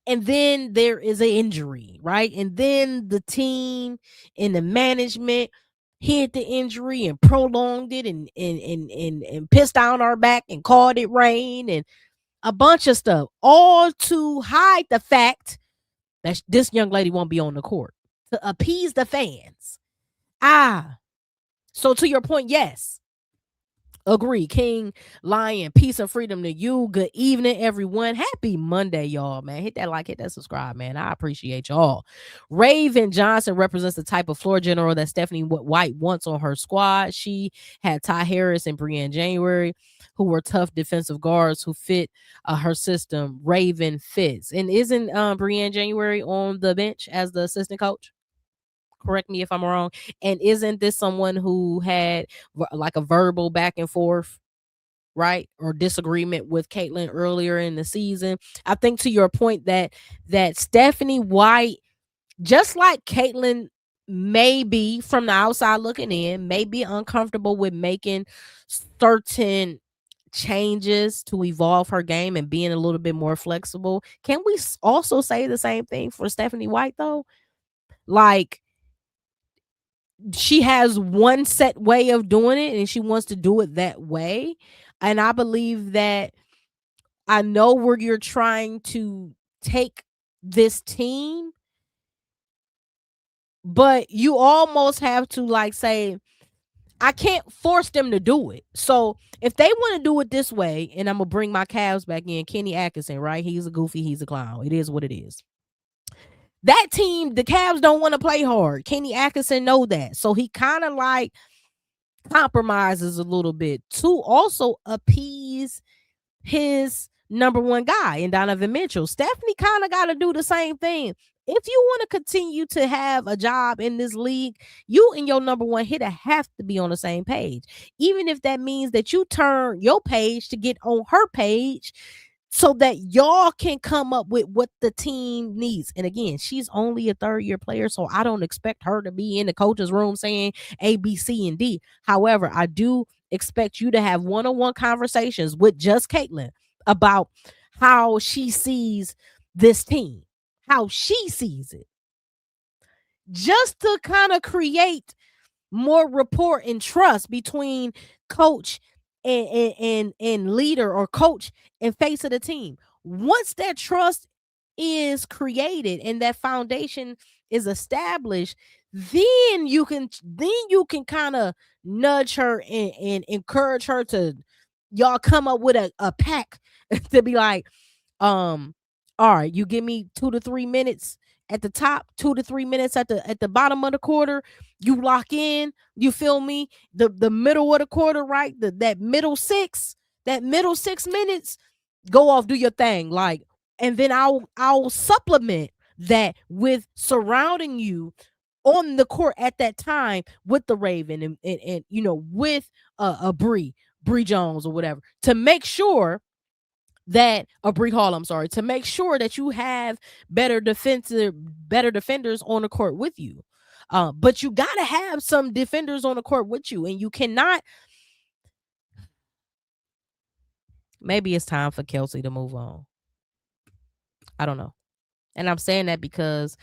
And then there is an injury, right? And then the team and the management hid the injury and prolonged it and pissed down our back and called it rain and a bunch of stuff, all to hide the fact that this young lady won't be on the court, to appease the fans. So to your point, yes. Agree. King, Lion, peace and freedom to you. Good evening, everyone. Happy Monday, y'all, man. Hit that like, hit that subscribe, man. I appreciate y'all. Raven Johnson represents the type of floor general that Stephanie White wants on her squad. She had Ty Harris and Brianne January, who were tough defensive guards who fit her system. Raven fits. And isn't Brianne January on the bench as the assistant coach? Correct me if I'm wrong. And isn't this someone who had like a verbal back and forth, right, or disagreement with Caitlin earlier in the season? I think to your point that Stephanie White, just like Caitlin, may be from the outside looking in, may be uncomfortable with making certain changes to evolve her game and being a little bit more flexible. Can we also say the same thing for Stephanie White though? Like, she has one set way of doing it and she wants to do it that way. And I believe that I know where you're trying to take this team, but you almost have to like say, I can't force them to do it. So if they want to do it this way, and I'm gonna bring my Cavs back in, Kenny Atkinson, right? He's a goofy, he's a clown. It is what it is. That team, the Cavs don't want to play hard. Kenny Atkinson know that. So he kind of like compromises a little bit to also appease his number one guy in Donovan Mitchell. Stephanie kind of got to do the same thing. If you want to continue to have a job in this league, you and your number one hitter have to be on the same page. Even if that means that you turn your page to get on her page so that y'all can come up with what the team needs. And again, she's only a third-year player, so I don't expect her to be in the coach's room saying A, B, C, and D. However, I do expect you to have one-on-one conversations with just Caitlin about how she sees this team, how she sees it, just to kind of create more rapport and trust between coach and leader, or coach and face of the team. Once that trust is created and that foundation is established, then you can kind of nudge her and encourage her to y'all come up with a pack to be like, all right, you give me 2 to 3 minutes at the top, 2 to 3 minutes at the bottom of the quarter. You lock in, you feel me? The middle of the quarter, right? That middle 6 minutes, go off, do your thing. Like, and then I'll supplement that with surrounding you on the court at that time with the Raven and you know, with a Bree Jones or whatever, to make sure that, or Bree Hall, I'm sorry, to make sure that you have better defenders on the court with you. But you gotta have some defenders on the court with you, and you cannot. Maybe it's time for Kelsey to move on. I don't know, and I'm saying that because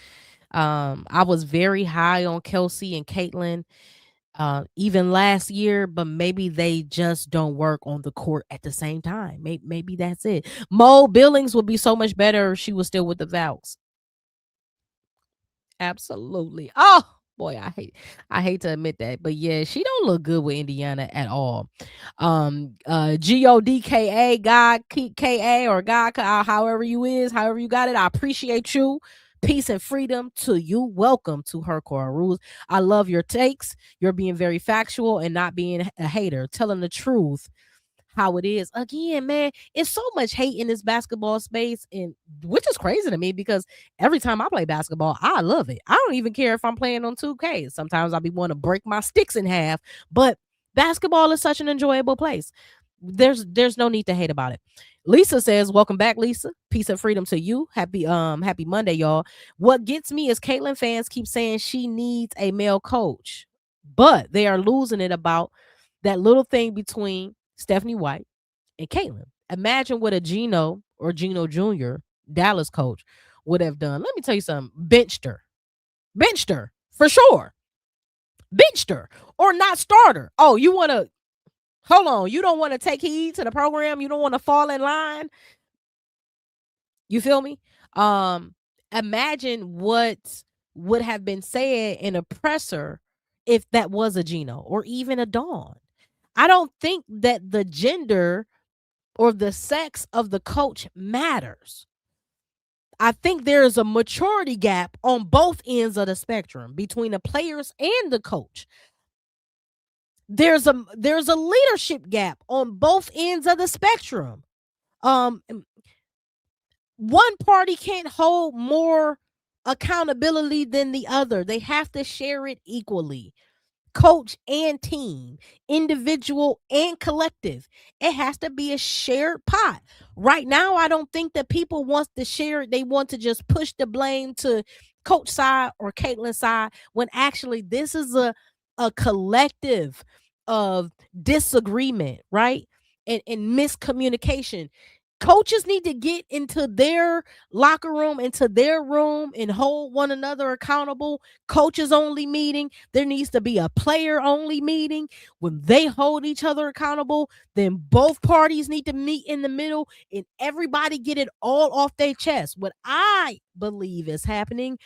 I was very high on Kelsey and Caitlin even last year, but maybe they just don't work on the court at the same time. Maybe that's it. Mo Billings would be so much better if she was still with the Valks. Absolutely. Oh boy, I hate to admit that, but yeah, she don't look good with Indiana at all. GODKA, God KA, or God, however you got it. I appreciate you. Peace and freedom to you. Welcome to Her Core Rules. I love your takes. You're being very factual and not being a hater, telling the truth how it is. Again, man, it's so much hate in this basketball space, and which is crazy to me because every time I play basketball, I love it. I don't even care if I'm playing on 2K. Sometimes I'll be wanting to break my sticks in half, but basketball is such an enjoyable place. There's no need to hate about it. Lisa says, welcome back, Lisa. Peace and freedom to you. Happy Monday, y'all. What gets me is Caitlin fans keep saying she needs a male coach, but they are losing it about that little thing between Stephanie White and Caitlin. Imagine what a Gino or Gino Jr., Dallas coach, would have done. Let me tell you something. Benched her for sure. Benched her or not starter. Oh, you want to hold on. You don't want to take heed to the program. You don't want to fall in line. You feel me? Imagine what would have been said in a presser if that was a Gino or even a Dawn. I don't think that the gender or the sex of the coach matters. I think there is a maturity gap on both ends of the spectrum between the players and the coach. There's a leadership gap on both ends of the spectrum. Um One party can't hold more accountability than the other. They have to share it equally. Coach and team, individual and collective. It has to be a shared pot. Right now, I don't think that people want to share it. They want to just push the blame to coach side or Caitlin's side when actually this is a collective of disagreement, right? And miscommunication. Coaches need to get into their locker room, into their room, and hold one another accountable. Coaches only meeting. There needs to be a player only meeting. When they hold each other accountable, then both parties need to meet in the middle and everybody get it all off their chest. What I believe is happening,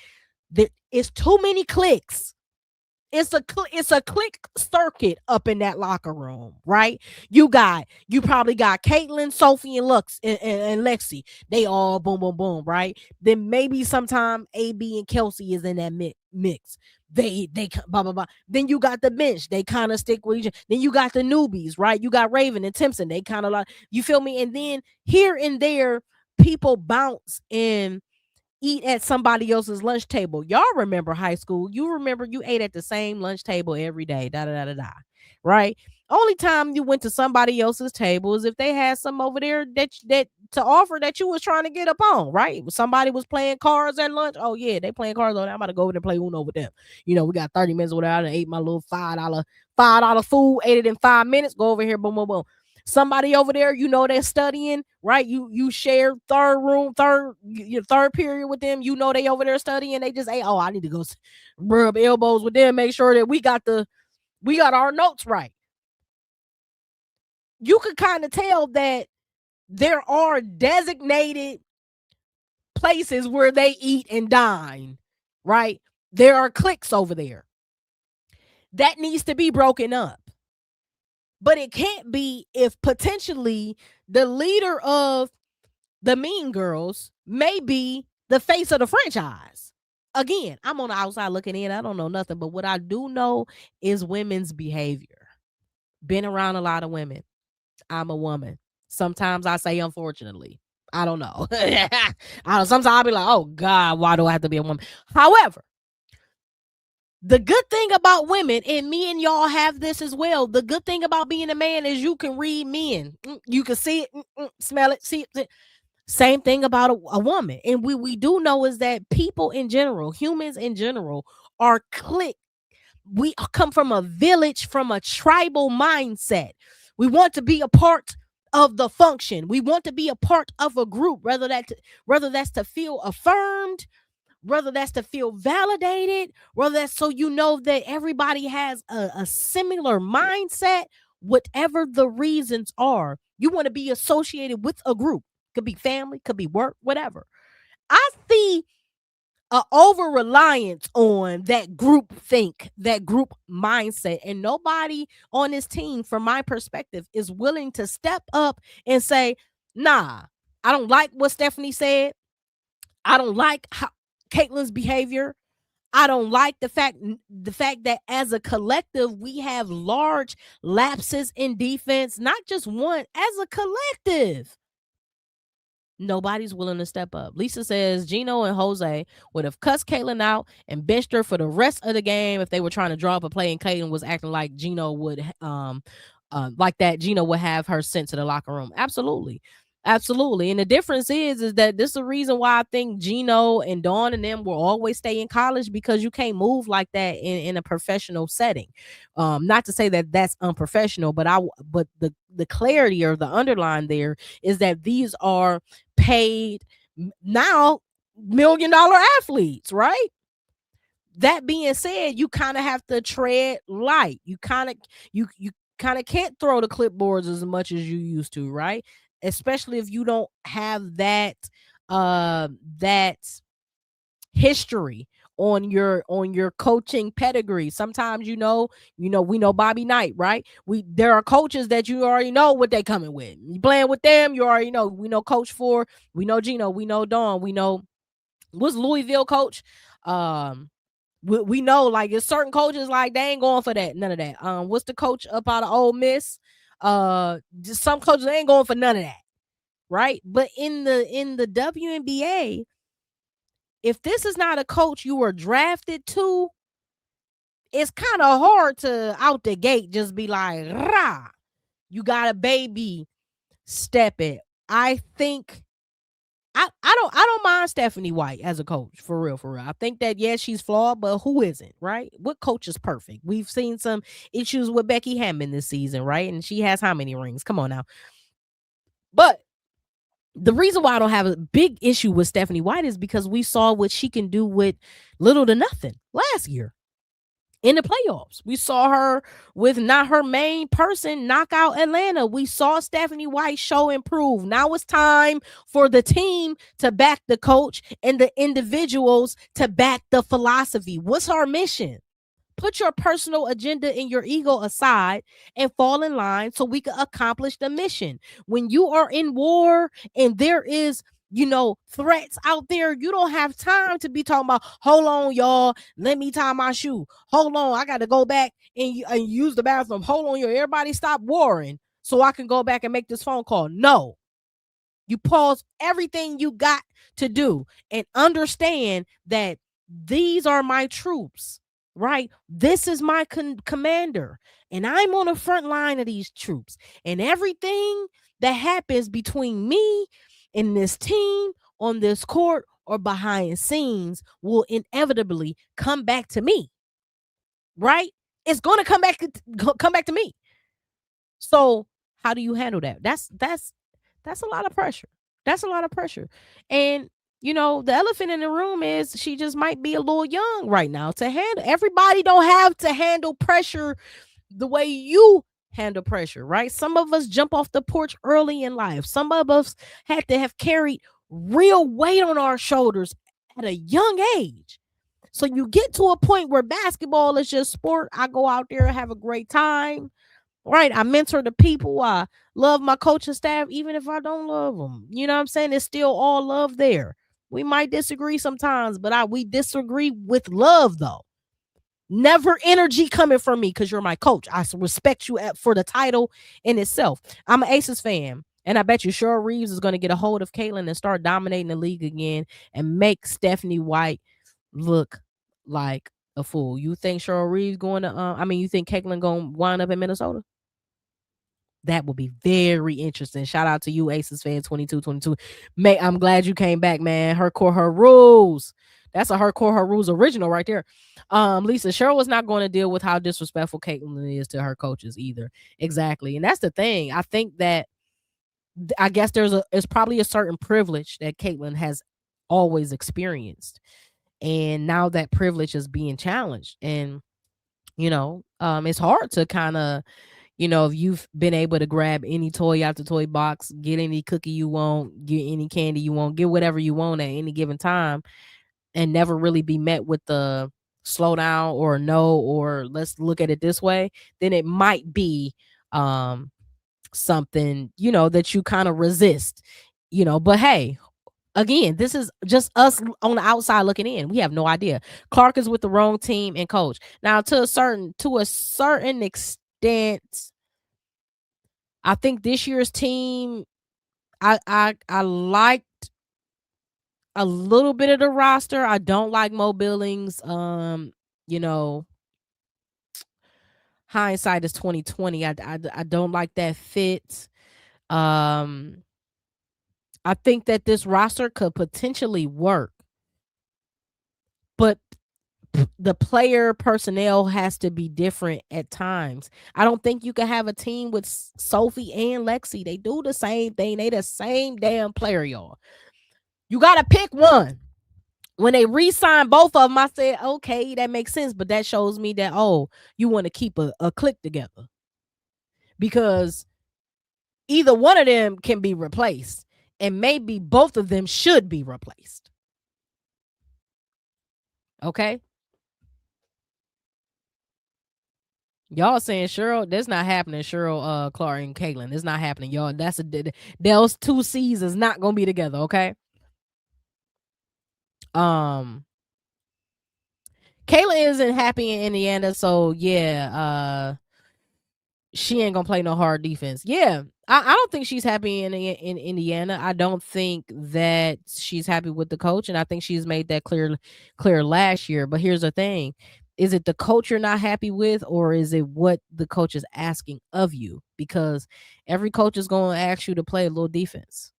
there is too many clicks. It's a click circuit up in that locker room, right? You probably got Caitlin, Sophie, and Lux and Lexi. They all boom, boom, boom, right? Then maybe sometime AB and Kelsey is in that mix. They blah blah blah. Then you got the bench. They kind of stick with each other. Then you got the newbies, right? You got Raven and Timpson. They kind of like, you feel me? And then here and there, people bounce and eat at somebody else's lunch table. Y'all remember high school. You remember you ate at the same lunch table every day. Da da da da da. Right? Only time you went to somebody else's table is if they had some over there that to offer that you was trying to get up on, right? Somebody was playing cards at lunch. Oh yeah, they playing cards on. I'm about to go over there and play Uno with them. We got 30 minutes without and ate my little $5 food, ate it in 5 minutes. Go over here, boom, boom, boom. Somebody over there, they're studying, right? You share your third period with them. They over there studying. They just, hey, oh, I need to go rub elbows with them, make sure that we got our notes right. You could kind of tell that there are designated places where they eat and dine, right? There are cliques over there. That needs to be broken up. But it can't be if potentially the leader of the Mean Girls may be the face of the franchise. Again, I'm on the outside looking in. I don't know nothing. But what I do know is women's behavior. Been around a lot of women. I'm a woman. Sometimes I say, unfortunately. I don't know. Sometimes I'll be like, oh, God, why do I have to be a woman? However, the good thing about women, and me and y'all have this as well, the good thing about being a man is you can read men. You can see it, smell it, see it. Same thing about a woman. And we do know is that people in general, humans in general, are clique. We come from a village, from a tribal mindset. We want to be a part of the function. We want to be a part of a group, whether that's to feel affirmed, whether that's to feel validated, whether that's so that everybody has a similar mindset, whatever the reasons are. You want to be associated with a group. Could be family, could be work, whatever. I see a over reliance on that group think, that group mindset, and nobody on this team, from my perspective, is willing to step up and say, nah, I don't like what Stephanie said. I don't like how Caitlin's behavior. I don't like the fact that as a collective we have large lapses in defense, not just one, as a collective. Nobody's willing to step up. Lisa says Gino and Jose would have cussed Caitlin out and benched her for the rest of the game if they were trying to draw up a play and Caitlin was acting like Gino would Gino would have her sent to the locker room. Absolutely. Absolutely. And the difference is that this is the reason why I think Gino and Dawn and them will always stay in college, because you can't move like that in a professional setting. Not to say that that's unprofessional, but the clarity or the underline there is that these are paid now $1 million athletes, right? That being said, you kind of have to tread light. You kind of can't throw the clipboards as much as you used to, right? Especially if you don't have that history on your coaching pedigree. Sometimes we know Bobby Knight, right? There are coaches that you already know what they coming with. You playing with them, you already know. We know Coach Four, we know Gino, we know Dawn, we know what's Louisville coach. We know like there's certain coaches like they ain't going for that, none of that. What's the coach up out of Ole Miss? Just some coaches they ain't going for none of that, right? But in the WNBA, if this is not a coach you were drafted to, it's kind of hard to out the gate just be like, rah, you got a baby step it. I think I don't mind Stephanie White as a coach, for real, for real. I think that yes, she's flawed, but who isn't, right? What coach is perfect? We've seen some issues with Becky Hammond this season, right? And she has how many rings? Come on now. But the reason why I don't have a big issue with Stephanie White is because we saw what she can do with little to nothing last year in the playoffs. We saw her with not her main person knock out Atlanta. We saw Stephanie White show improve. Now it's time for the team to back the coach and the individuals to back the philosophy. What's our mission? Put your personal agenda and your ego aside and fall in line so we can accomplish the mission. When you are in war and there is threats out there, you don't have time to be talking about, hold on, y'all, let me tie my shoe. Hold on, I got to go back and use the bathroom. Hold on, yo, everybody stop warring so I can go back and make this phone call. No. You pause everything you got to do and understand that these are my troops, right? This is my commander, and I'm on the front line of these troops. And everything that happens between me and this team on this court or behind scenes will inevitably come back to me, right? It's going to come back to me. So how do you handle that? That's a lot of pressure. That's a lot of pressure. And the elephant in the room is she just might be a little young right now to handle. Everybody don't have to handle pressure the way you handle pressure, right? Some of us jump off the porch early in life. Some of us had to have carried real weight on our shoulders at a young age. So you get to a point where basketball is just sport. I go out there and have a great time. Right. I mentor the people. I love my coaching staff, even if I don't love them. You know what I'm saying? It's still all love there. We might disagree sometimes, but we disagree with love, though. Never energy coming from me because you're my coach. I respect you for the title in itself. I'm an Aces fan, and I bet you Cheryl Reeves is going to get a hold of Caitlin and start dominating the league again and make Stephanie White look like a fool. You think Cheryl Reeves going to, you think Caitlin going to wind up in Minnesota? That will be very interesting. Shout out to you, Aces fan 2222. May I'm glad you came back, man. Her core, her rules. That's a her core, her rules original right there. Lisa, Cheryl was not going to deal with how disrespectful Caitlin is to her coaches either. Exactly. And that's the thing. I think that I guess there's probably a certain privilege that Caitlin has always experienced. And now that privilege is being challenged. And it's hard to kind of if you've been able to grab any toy out the toy box, get any cookie you want, get any candy you want, get whatever you want at any given time, and never really be met with the slow down or no, or let's look at it this way, then it might be something, that you kind of resist, but hey, again, this is just us on the outside looking in. We have no idea. Clark is with the wrong team and coach. Now, to a certain extent, I think this year's team, I liked a little bit of the roster. I don't like Mo Billings. Hindsight is 2020. I don't like that fit. I think that this roster could potentially work, but the player personnel has to be different at times. I don't think you can have a team with Sophie and Lexi. They do the same thing. They the same damn player, y'all. You got to pick one. When they re-signed both of them, I said, okay, that makes sense. But that shows me that, you want to keep a clique together. Because either one of them can be replaced. And maybe both of them should be replaced. Okay. Y'all saying Cheryl, that's not happening. Cheryl, Clark, and Caitlin, it's not happening, y'all. Those two seasons not gonna be together. Okay. Um, Caitlin isn't happy in Indiana, so yeah. She ain't gonna play no hard defense. Yeah, I don't think she's happy in Indiana. I don't think that she's happy with the coach, and I think she's made that clear last year. But here's the thing: is it the coach you're not happy with, or is it what the coach is asking of you? Because every coach is gonna ask you to play a little defense.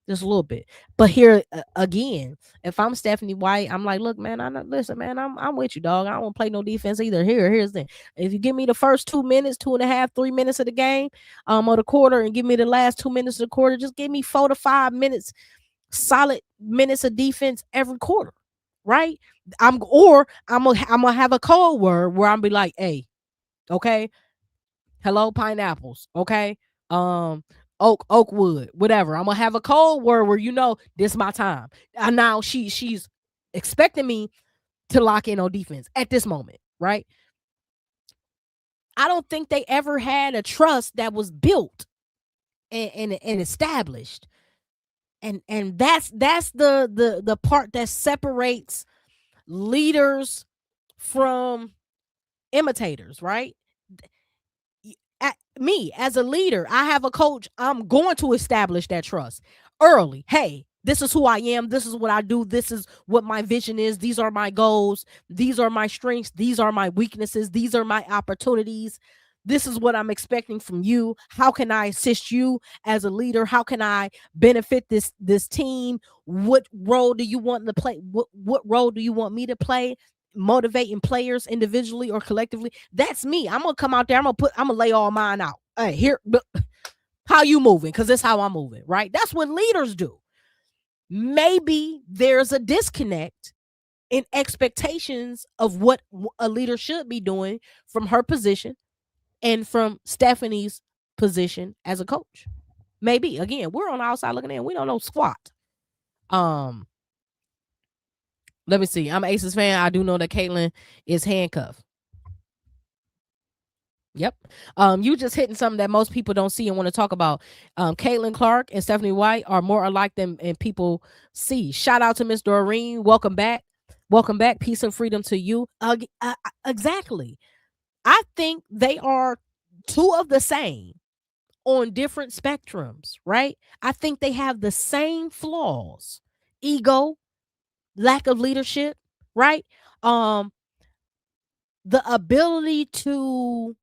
Just a little bit. But here again, if I'm Stephanie White, I'm like, look, man, listen, man, I'm with you, dog. I don't want to play no defense either. Here's the if you give me the first 2 minutes, 2.5, 3 minutes of the game, or the quarter, and give me the last 2 minutes of the quarter, just give me 4 to 5 minutes, solid minutes of defense every quarter, right? I'm gonna have a code word where I'm be like, hey, okay, hello pineapples, okay, um oakwood, whatever. I'm gonna have a code word where this my time. And now she's expecting me to lock in on defense at this moment, right? I don't think they ever had a trust that was built and established, and that's the part that separates leaders from imitators, right? Me as a leader, I have a coach. I'm going to establish that trust early. Hey, this is who I am. This is what I do. This is what my vision is. These are my goals. These are my strengths. These are my weaknesses. These are my opportunities. This is what I'm expecting from you. How can I assist you as a leader? How can I benefit this team? What role do you want to play? What role do you want me to play? Motivating players individually or collectively. That's me. I'm gonna come out there. I'm gonna lay all mine out. Hey, here, how you moving? Because that's how I'm moving, right? That's what leaders do. Maybe there's a disconnect in expectations of what a leader should be doing from her position and from Stephanie's position as a coach. Maybe again, we're on the outside looking in. We don't know squat. Let me see. I'm an Aces fan. I do know that Caitlin is handcuffed. Yep. You just hitting something that most people don't see and want to talk about. Caitlin Clark and Stephanie White are more alike than and people see. Shout out to Miss Doreen. Welcome back. Welcome back. Peace and freedom to you. Exactly. I think they are two of the same on different spectrums, right? I think they have the same flaws. Ego, lack of leadership, right? The ability to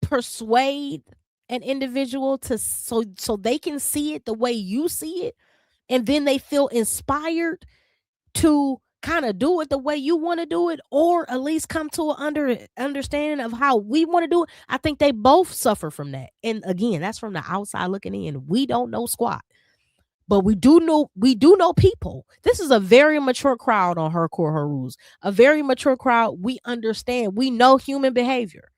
persuade an individual to so they can see it the way you see it, and then they feel inspired to kind of do it the way you want to do it, or at least come to an understanding of how we want to do it. I think they both suffer from that. And again, that's from the outside looking in. We don't know squat. But we do know people. This is a very mature crowd on Her Core, Her Rules. A very mature crowd. We understand. We know human behavior.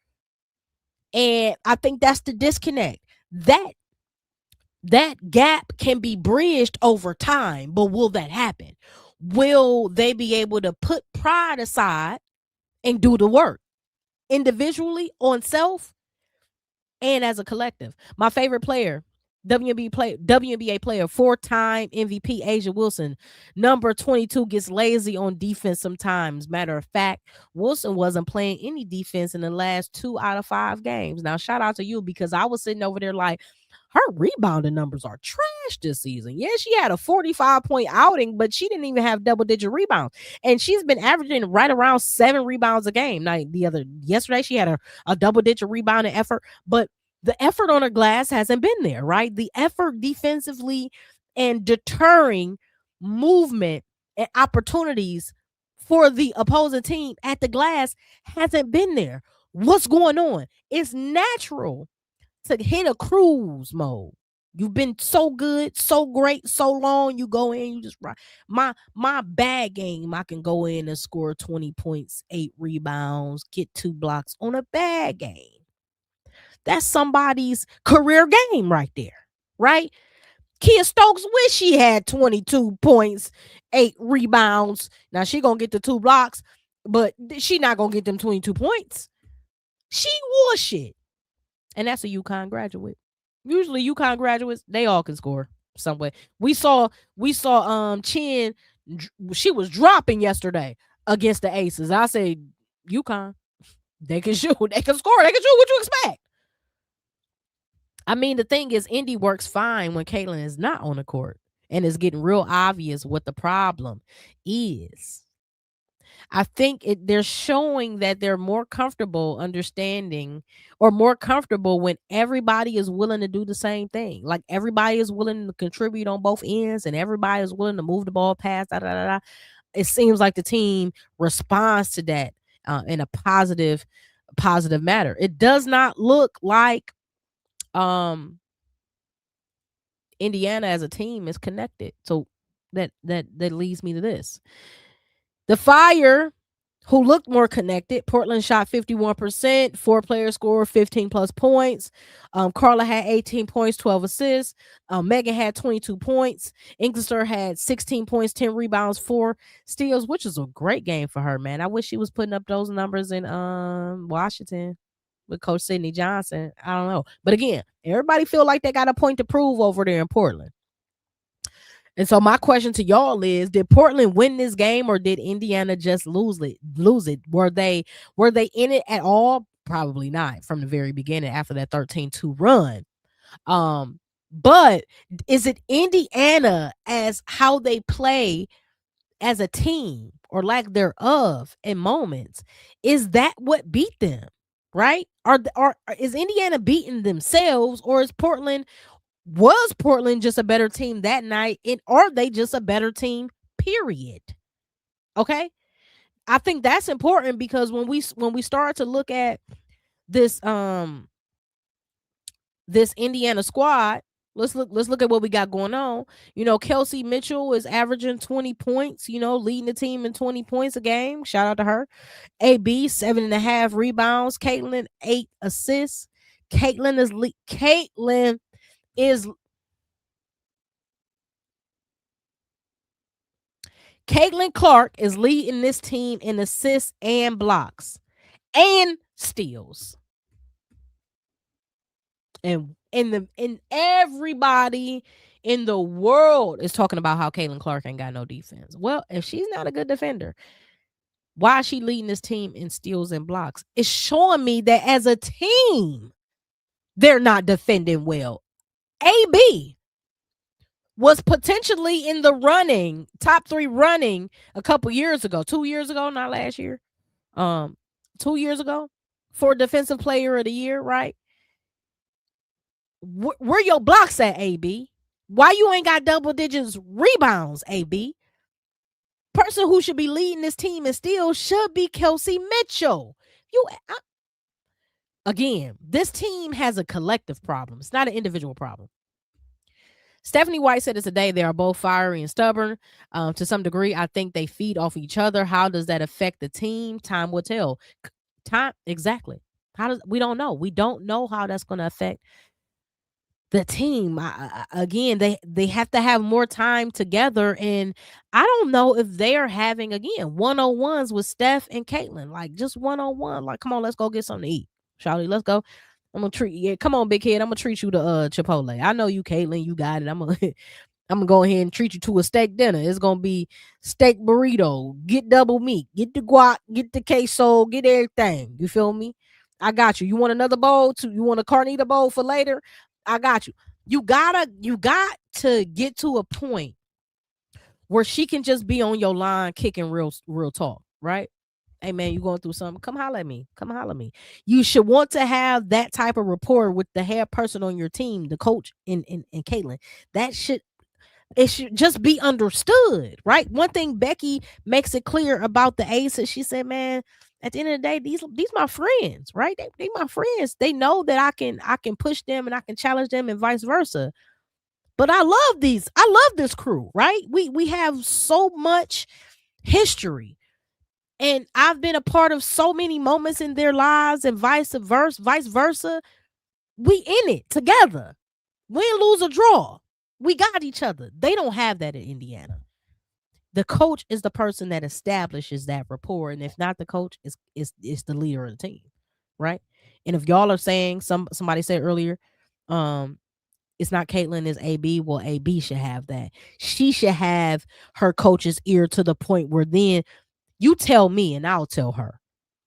And I think that's the disconnect. That gap can be bridged over time, but will that happen? Will they be able to put pride aside and do the work individually on self and as a collective? My favorite player, WNBA player, 4-time MVP Asia Wilson, number 22, gets lazy on defense sometimes. Matter of fact, Wilson wasn't playing any defense in the last 2 out of 5 games. Now, shout out to you, because I was sitting over there like, her rebounding numbers are trash this season. Yeah, she had a 45-point outing, but she didn't even have double-digit rebounds. And she's been averaging right around 7 rebounds a game. Now, yesterday, she had a double-digit rebounding effort, but the effort on her glass hasn't been there, right? The effort defensively and deterring movement and opportunities for the opposing team at the glass hasn't been there. What's going on? It's natural to hit a cruise mode. You've been so good, so great, so long. You go in, you just ride. My bad game, I can go in and score 20 points, 8 rebounds, get 2 blocks on a bad game. That's somebody's career game right there, right? Kia Stokes wish she had 22 points, 8 rebounds. Now she gonna get the 2 blocks, but she not gonna get them 22 points. She was shit. And that's a UConn graduate. Usually UConn graduates, they all can score some way. We saw Chin, she was dropping yesterday against the Aces. I say UConn, they can shoot, they can score, they can shoot. What you expect? I mean, the thing is, Indy works fine when Caitlin is not on the court, and it's getting real obvious what the problem is. I think they're showing that they're more comfortable understanding, or more comfortable when everybody is willing to do the same thing. Like everybody is willing to contribute on both ends, and everybody is willing to move the ball past. It seems like the team responds to that in a positive manner. It does not look like Indiana as a team is connected. So that leads me to this. The Fire, who looked more connected, Portland shot 51%, 4 players scored 15 plus points. Carla had 18 points, 12 assists. Megan had 22 points. Inkster had 16 points, 10 rebounds, 4 steals, which is a great game for her, man. I wish she was putting up those numbers in Washington with Coach Sidney Johnson. I don't know. But again, everybody feel like they got a point to prove over there in Portland. And so my question to y'all is, did Portland win this game, or did Indiana just lose it? Were they in it at all? Probably not from the very beginning after that 13-2 run. But is it Indiana as how they play as a team, or lack thereof in moments? Is that what beat them? Right? Or is Indiana beating themselves, or was Portland just a better team that night, and are they just a better team, period? Okay? I think that's important, because when we start to look at this Indiana squad, let's look at what we got going on. Kelsey Mitchell is averaging 20 points, leading the team in 20 points a game. Shout out to her. AB 7.5 rebounds. Caitlin 8 assists. Caitlin Clark is leading this team in assists and blocks and steals. And everybody in the world is talking about how Caitlin Clark ain't got no defense. Well, if she's not a good defender, why is she leading this team in steals and blocks? It's showing me that as a team, they're not defending well. AB was potentially in the running, top 3 running a couple years ago, 2 years ago, not last year. 2 years ago for Defensive Player of the Year, right? Where your blocks at, AB? Why you ain't got double digits rebounds, AB? Person who should be leading this team and still should be Kelsey Mitchell. Again, this team has a collective problem. It's not an individual problem. Stephanie White said it today. They are both fiery and stubborn. To some degree, I think they feed off each other. How does that affect the team? Time will tell. Exactly. We don't know. We don't know how that's going to affect the team. Again, they have to have more time together, and I don't know if they are having, again, 1-on-1s with Steph and Caitlin, like just 1-on-1. Like, come on, let's go get something to eat, Charlie. Let's go. I'm gonna treat you. Come on, big kid. I'm gonna treat you to Chipotle. I know you, Caitlin. You got it. I'm gonna go ahead and treat you to a steak dinner. It's gonna be steak burrito. Get double meat. Get the guac. Get the queso. Get everything. You feel me? I got you. You want another bowl? You want a carnita bowl for later? I got you. You got to get to a point where she can just be on your line kicking real talk, right? Hey man, you going through something? Come holler at me. Come holler at me. You should want to have that type of rapport with the head person on your team, the coach and Caitlin. It should just be understood, right? One thing Becky makes it clear about the Aces, she said, man, at the end of the day, these my friends, right? They my friends. They know that I can push them and I can challenge them and vice versa. But I love this crew, right? We have so much history. And I've been a part of so many moments in their lives, and vice versa. We in it together. Win, lose, or draw. We got each other. They don't have that in Indiana. The coach is the person that establishes that rapport, and if not the coach, is the leader of the team, right? And if y'all are saying somebody said earlier, um, it's not Caitlin, it's AB. Well, AB should have that. She should have her coach's ear to the point where then you tell me and I'll tell her.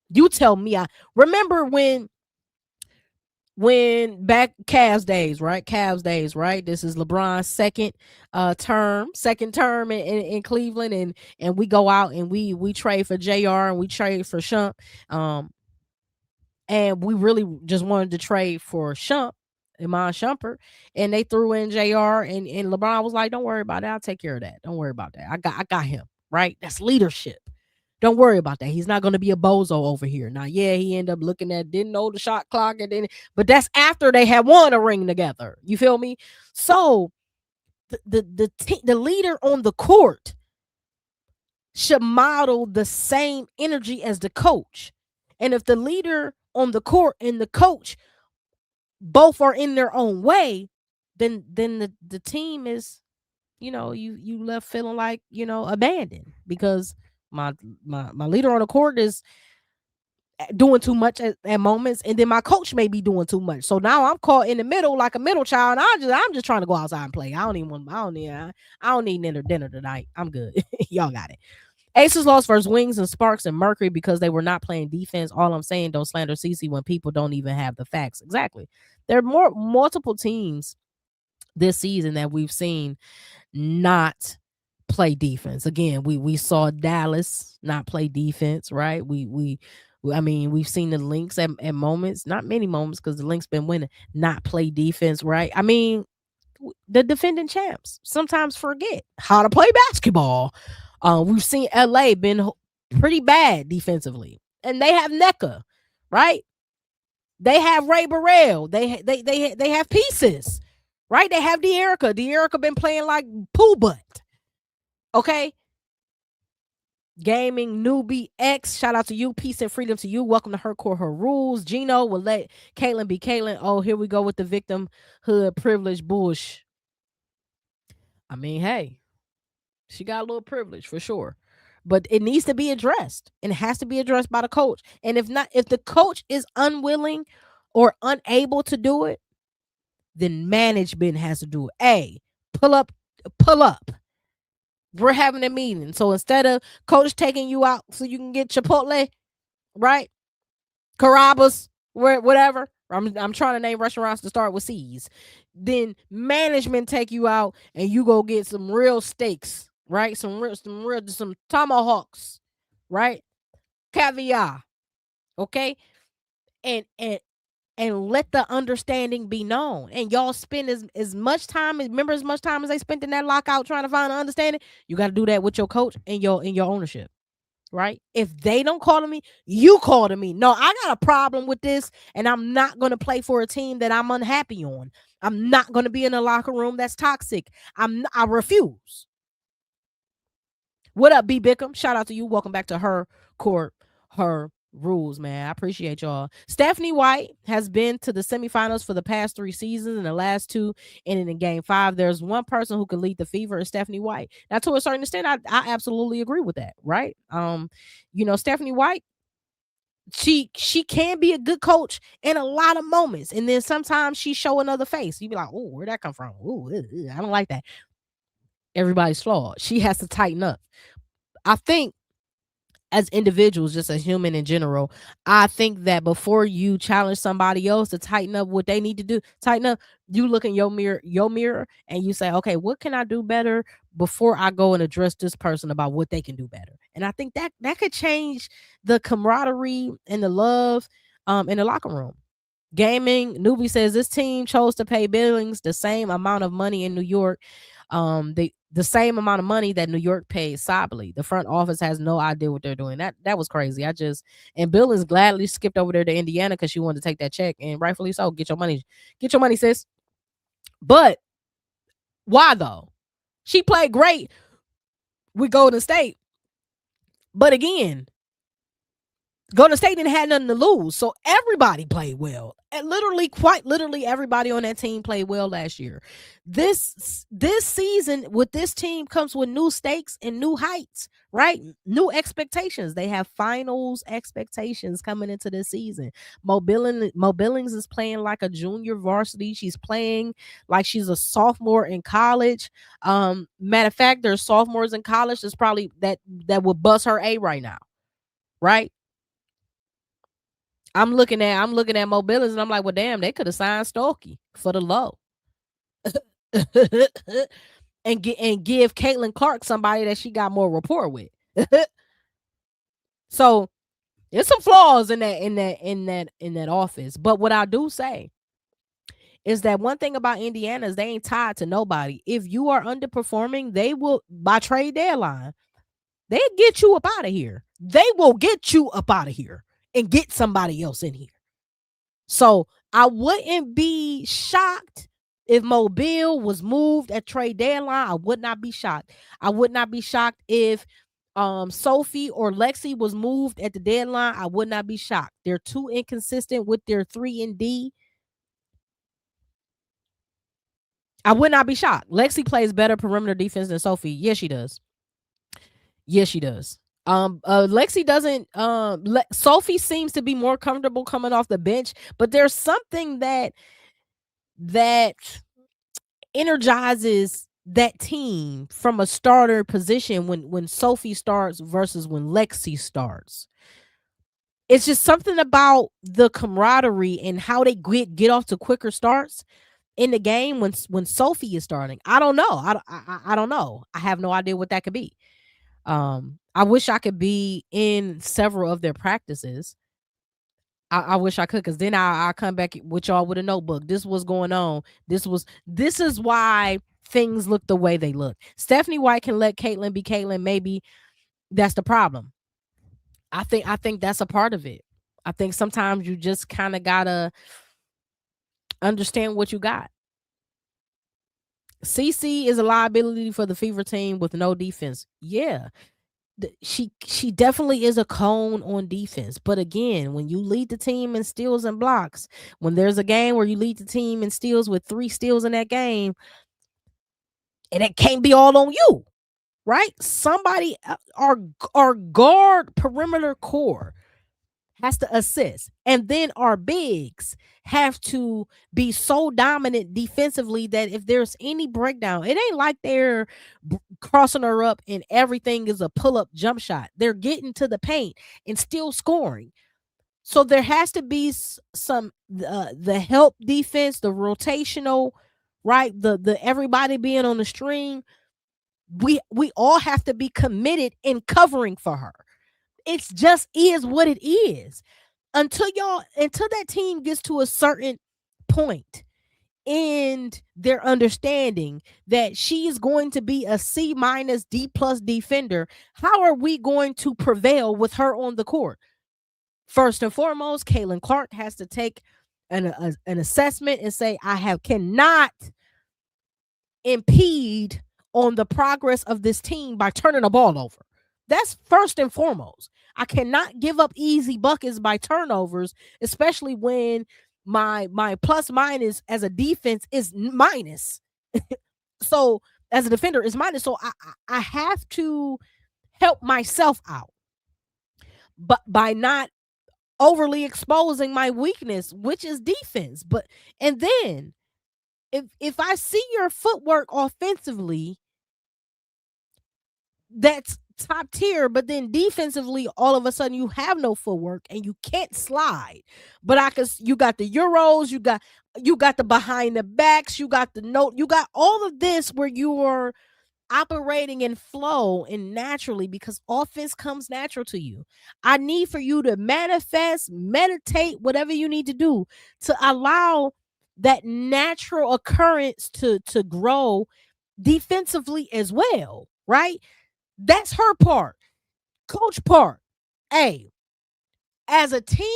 You tell me. I remember when back Cavs days, right? Cavs days, right? This is LeBron's second term in Cleveland, and we go out and we trade for JR and we trade for Shump. And we really just wanted to trade for Shump, Iman Shumpert, and they threw in JR and LeBron was like, "Don't worry about it. I'll take care of that. Don't worry about that. I got him." Right? That's leadership. Don't worry about that. He's not going to be a bozo over here. Now, yeah, he ended up didn't know the shot clock, but that's after they had won a ring together. You feel me? So the leader on the court should model the same energy as the coach. And if the leader on the court and the coach both are in their own way, then the team is, you left feeling like, abandoned, because my leader on the court is doing too much at moments, and then my coach may be doing too much. So now I'm caught in the middle like a middle child. And I'm just trying to go outside and play. I don't need dinner tonight. I'm good. Y'all got it. Aces lost versus Wings and Sparks and Mercury because they were not playing defense. All I'm saying, don't slander CC when people don't even have the facts. Exactly. There are multiple teams this season that we've seen not play defense. Again, we saw Dallas not play defense, right? We've seen the Lynx at moments, not many moments because the Lynx been winning, not play defense, right? I mean, the defending champs sometimes forget how to play basketball. We've seen LA been pretty bad defensively, and they have NECA, right? They have Ray Burrell. They have pieces, right? They have De'Erica. De'Erica been playing like poo butt. Okay. Gaming Newbie X, shout out to you. Peace and freedom to you. Welcome to Her Court, Her Rules. Gino will let Caitlin be Caitlin. Oh, here we go with the victimhood privilege bush. I mean, hey, she got a little privilege for sure, but it needs to be addressed, and it has to be addressed by the coach. And if the coach is unwilling or unable to do it, then management has to do it. Hey, pull up. We're having a meeting. So instead of coach taking you out so you can get Chipotle, right? Carrabba's, whatever. I'm trying to name restaurants to start with C's. Then management take you out and you go get some real steaks, right? Some tomahawks, right? Caviar, okay? And let the understanding be known. And y'all spend as much time as they spent in that lockout trying to find an understanding. You got to do that with your coach and your ownership, right? If they don't call to me, you call to me. No, I got a problem with this, and I'm not going to play for a team that I'm unhappy on. I'm not going to be in a locker room that's toxic. I refuse. What up, B Bickham? Shout out to you. Welcome back to Her Court, Her Rules, man. I appreciate y'all. Stephanie White has been to the semifinals for the past 3 seasons, and the last 2 ended in game 5. There's one person who could lead the Fever, and Stephanie White. Now, to a certain extent, I absolutely agree with that, right? Stephanie White, she can be a good coach in a lot of moments, and then sometimes she show another face. You be like, oh, where'd that come from? Oh, I don't like that. Everybody's flawed. She has to tighten up. I think as individuals, just as human in general, I think that before you challenge somebody else to tighten up what they need to do, tighten up, you look in your mirror and you say, okay, what can I do better before I go and address this person about what they can do better? And I think that could change the camaraderie and the love in the locker room. Gaming Newbie says this team chose to pay Billings the same amount of money in New York. The same amount of money that New York pays Sibley. The front office has no idea what they're doing. That was crazy. And Billings gladly skipped over there to Indiana because she wanted to take that check, and rightfully so. Get your money, sis. But why though? She played great with Golden State. But again, Golden State didn't have nothing to lose, so everybody played well. And literally, quite literally, everybody on that team played well last year. This season with this team comes with new stakes and new heights, right? New expectations. They have finals expectations coming into this season. Mo Billings is playing like a junior varsity. She's playing like she's a sophomore in college. Matter of fact, there's sophomores in college that's probably that would bust her A right now, right? I'm looking at Mo Billings and I'm like, well, damn, they could have signed Stokey for the low. and give Caitlin Clark somebody that she got more rapport with. So there's some flaws in that office. But what I do say is that one thing about Indiana is they ain't tied to nobody. If you are underperforming, they will, by trade deadline, they get you up out of here. They will get you up out of here and get somebody else in here. So I wouldn't be shocked if Mobile was moved at trade deadline. I would not be shocked. I would not be shocked if Sophie or Lexi was moved at the deadline. I would not be shocked. They're too inconsistent with their 3 and D. I would not be shocked. Lexi plays better perimeter defense than Sophie. Yes, she does. Yes, she does. Lexi doesn't. Sophie seems to be more comfortable coming off the bench, but there's something that energizes that team from a starter position when Sophie starts versus when Lexi starts. It's just something about the camaraderie and how they get off to quicker starts in the game when Sophie is starting. I don't know. I don't know. I have no idea what that could be. I wish I could be in several of their practices. I wish I could, because then I'll come back with y'all with a notebook. This was going on. This is why things look the way they look. Stephanie White can let Caitlin be Caitlin. Maybe that's the problem. I think that's a part of it. I think sometimes you just kind of gotta understand what you got. CC is a liability for the Fever team with no defense. Yeah. She definitely is a cone on defense. But again, when you lead the team in steals and blocks, when there's a game where you lead the team in steals with 3 steals in that game, and it can't be all on you, right? Somebody, our guard perimeter core has to assist, and then our bigs have to be so dominant defensively that if there's any breakdown, it ain't like they're crossing her up and everything is a pull-up jump shot. They're getting to the paint and still scoring. So there has to be some the help defense, the rotational, right? The everybody being on the string. We all have to be committed in covering for her. It's just is what it is. Until that team gets to a certain point in their understanding that she is going to be a C- D+ defender, how are we going to prevail with her on the court? First and foremost, Caitlin Clark has to take an assessment and say, cannot impede on the progress of this team by turning the ball over. That's first and foremost. I cannot give up easy buckets by turnovers, especially when my plus minus as a defense is minus. So as a defender is minus. So I have to help myself out, but by not overly exposing my weakness, which is defense. But and then if I see your footwork offensively, that's top tier, but then defensively, all of a sudden you have no footwork and you can't slide. But you got the Euros, you got the behind the backs, you got the note, you got all of this where you are operating in flow and naturally, because offense comes natural to you. I need for you to manifest, meditate, whatever you need to do to allow that natural occurrence to grow defensively as well, right? That's her part. Coach part. Hey, as a team,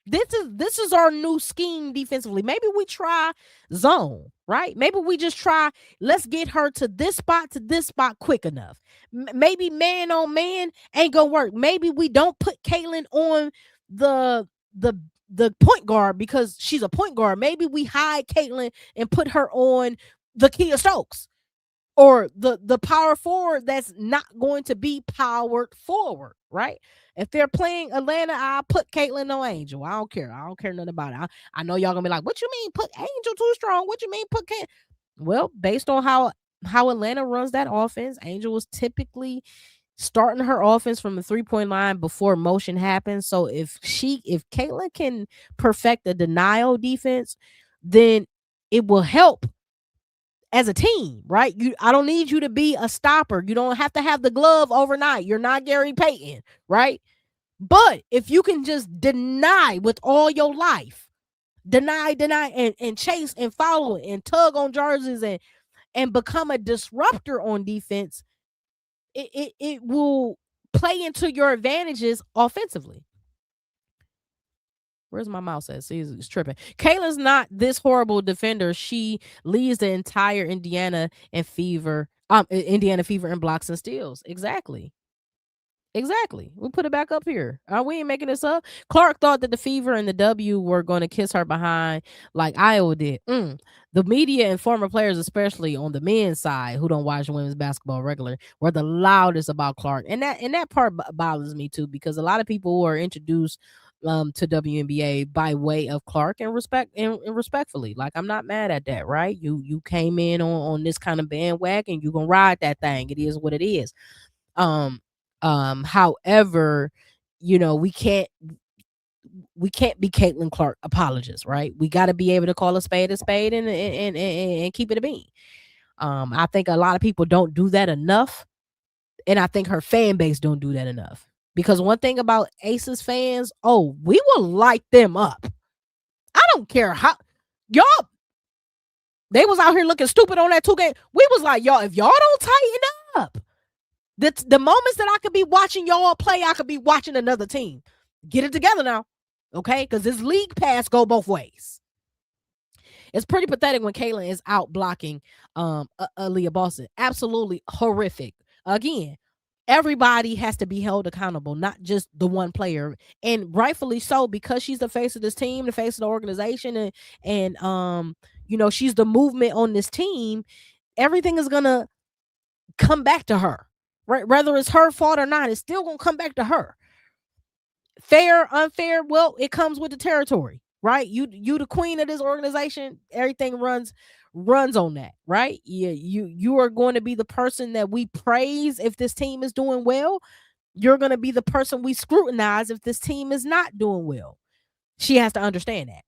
This is our new scheme defensively. Maybe we try zone, right? Maybe we just try, let's get her to this spot quick enough. Maybe man on man ain't gonna work. Maybe we don't put Caitlin on the the the point guard because she's a point guard. Maybe we hide Caitlin and put her on the Kia Stokes or the power forward that's not going to be powered forward, right? If they're playing Atlanta, I'll put Caitlin on Angel. I don't care. I don't care nothing about it. I know y'all gonna be like, what you mean put Angel too strong? What you mean put Caitlin? Well, based on how Atlanta runs that offense, Angel was typically starting her offense from the 3-point line before motion happens. So if Caitlin can perfect the denial defense, then it will help as a team, right? I don't need you to be a stopper. You don't have to have the glove overnight. You're not Gary Payton, right? But if you can just deny with all your life, deny, and chase and follow and tug on jerseys and become a disruptor on defense, it will play into your advantages offensively. Where's my mouse at? See, it's tripping. Kayla's not this horrible defender. She leads the entire Indiana Fever in blocks and steals. Exactly. We'll put it back up here. We ain't making this up. Clark thought that the Fever and the W were going to kiss her behind like Iowa did. The media and former players, especially on the men's side who don't watch women's basketball regularly, were the loudest about Clark. And that part bothers me too, because a lot of people who are introduced to WNBA by way of Clark and respectfully. Like, I'm not mad at that, right? You came in on this kind of bandwagon, you gonna ride that thing. It is what it is. However, we can't be Caitlin Clark apologists, right? We got to be able to call a spade and keep it a bean. I think a lot of people don't do that enough, and I think her fan base don't do that enough. Because one thing about Aces fans, we will light them up. I don't care how y'all. They was out here looking stupid on that 2 game. We was like, y'all, if y'all don't tighten up, the moments that I could be watching y'all play, I could be watching another team. Get it together now, okay? Because this league pass go both ways. It's pretty pathetic when Caitlin is out blocking Aaliyah Boston. Absolutely horrific. Again, everybody has to be held accountable, not just the one player, and rightfully so, because she's the face of this team, the face of the organization, and she's the movement on this team. Everything is gonna come back to her, right? Whether it's her fault or not, it's still gonna come back to her. Fair, unfair, well, it comes with the territory, right? You the queen of this organization. Everything runs on that, right? You are going to be the person that we praise if this team is doing well. You're going to be the person we scrutinize if this team is not doing well. She has to understand that.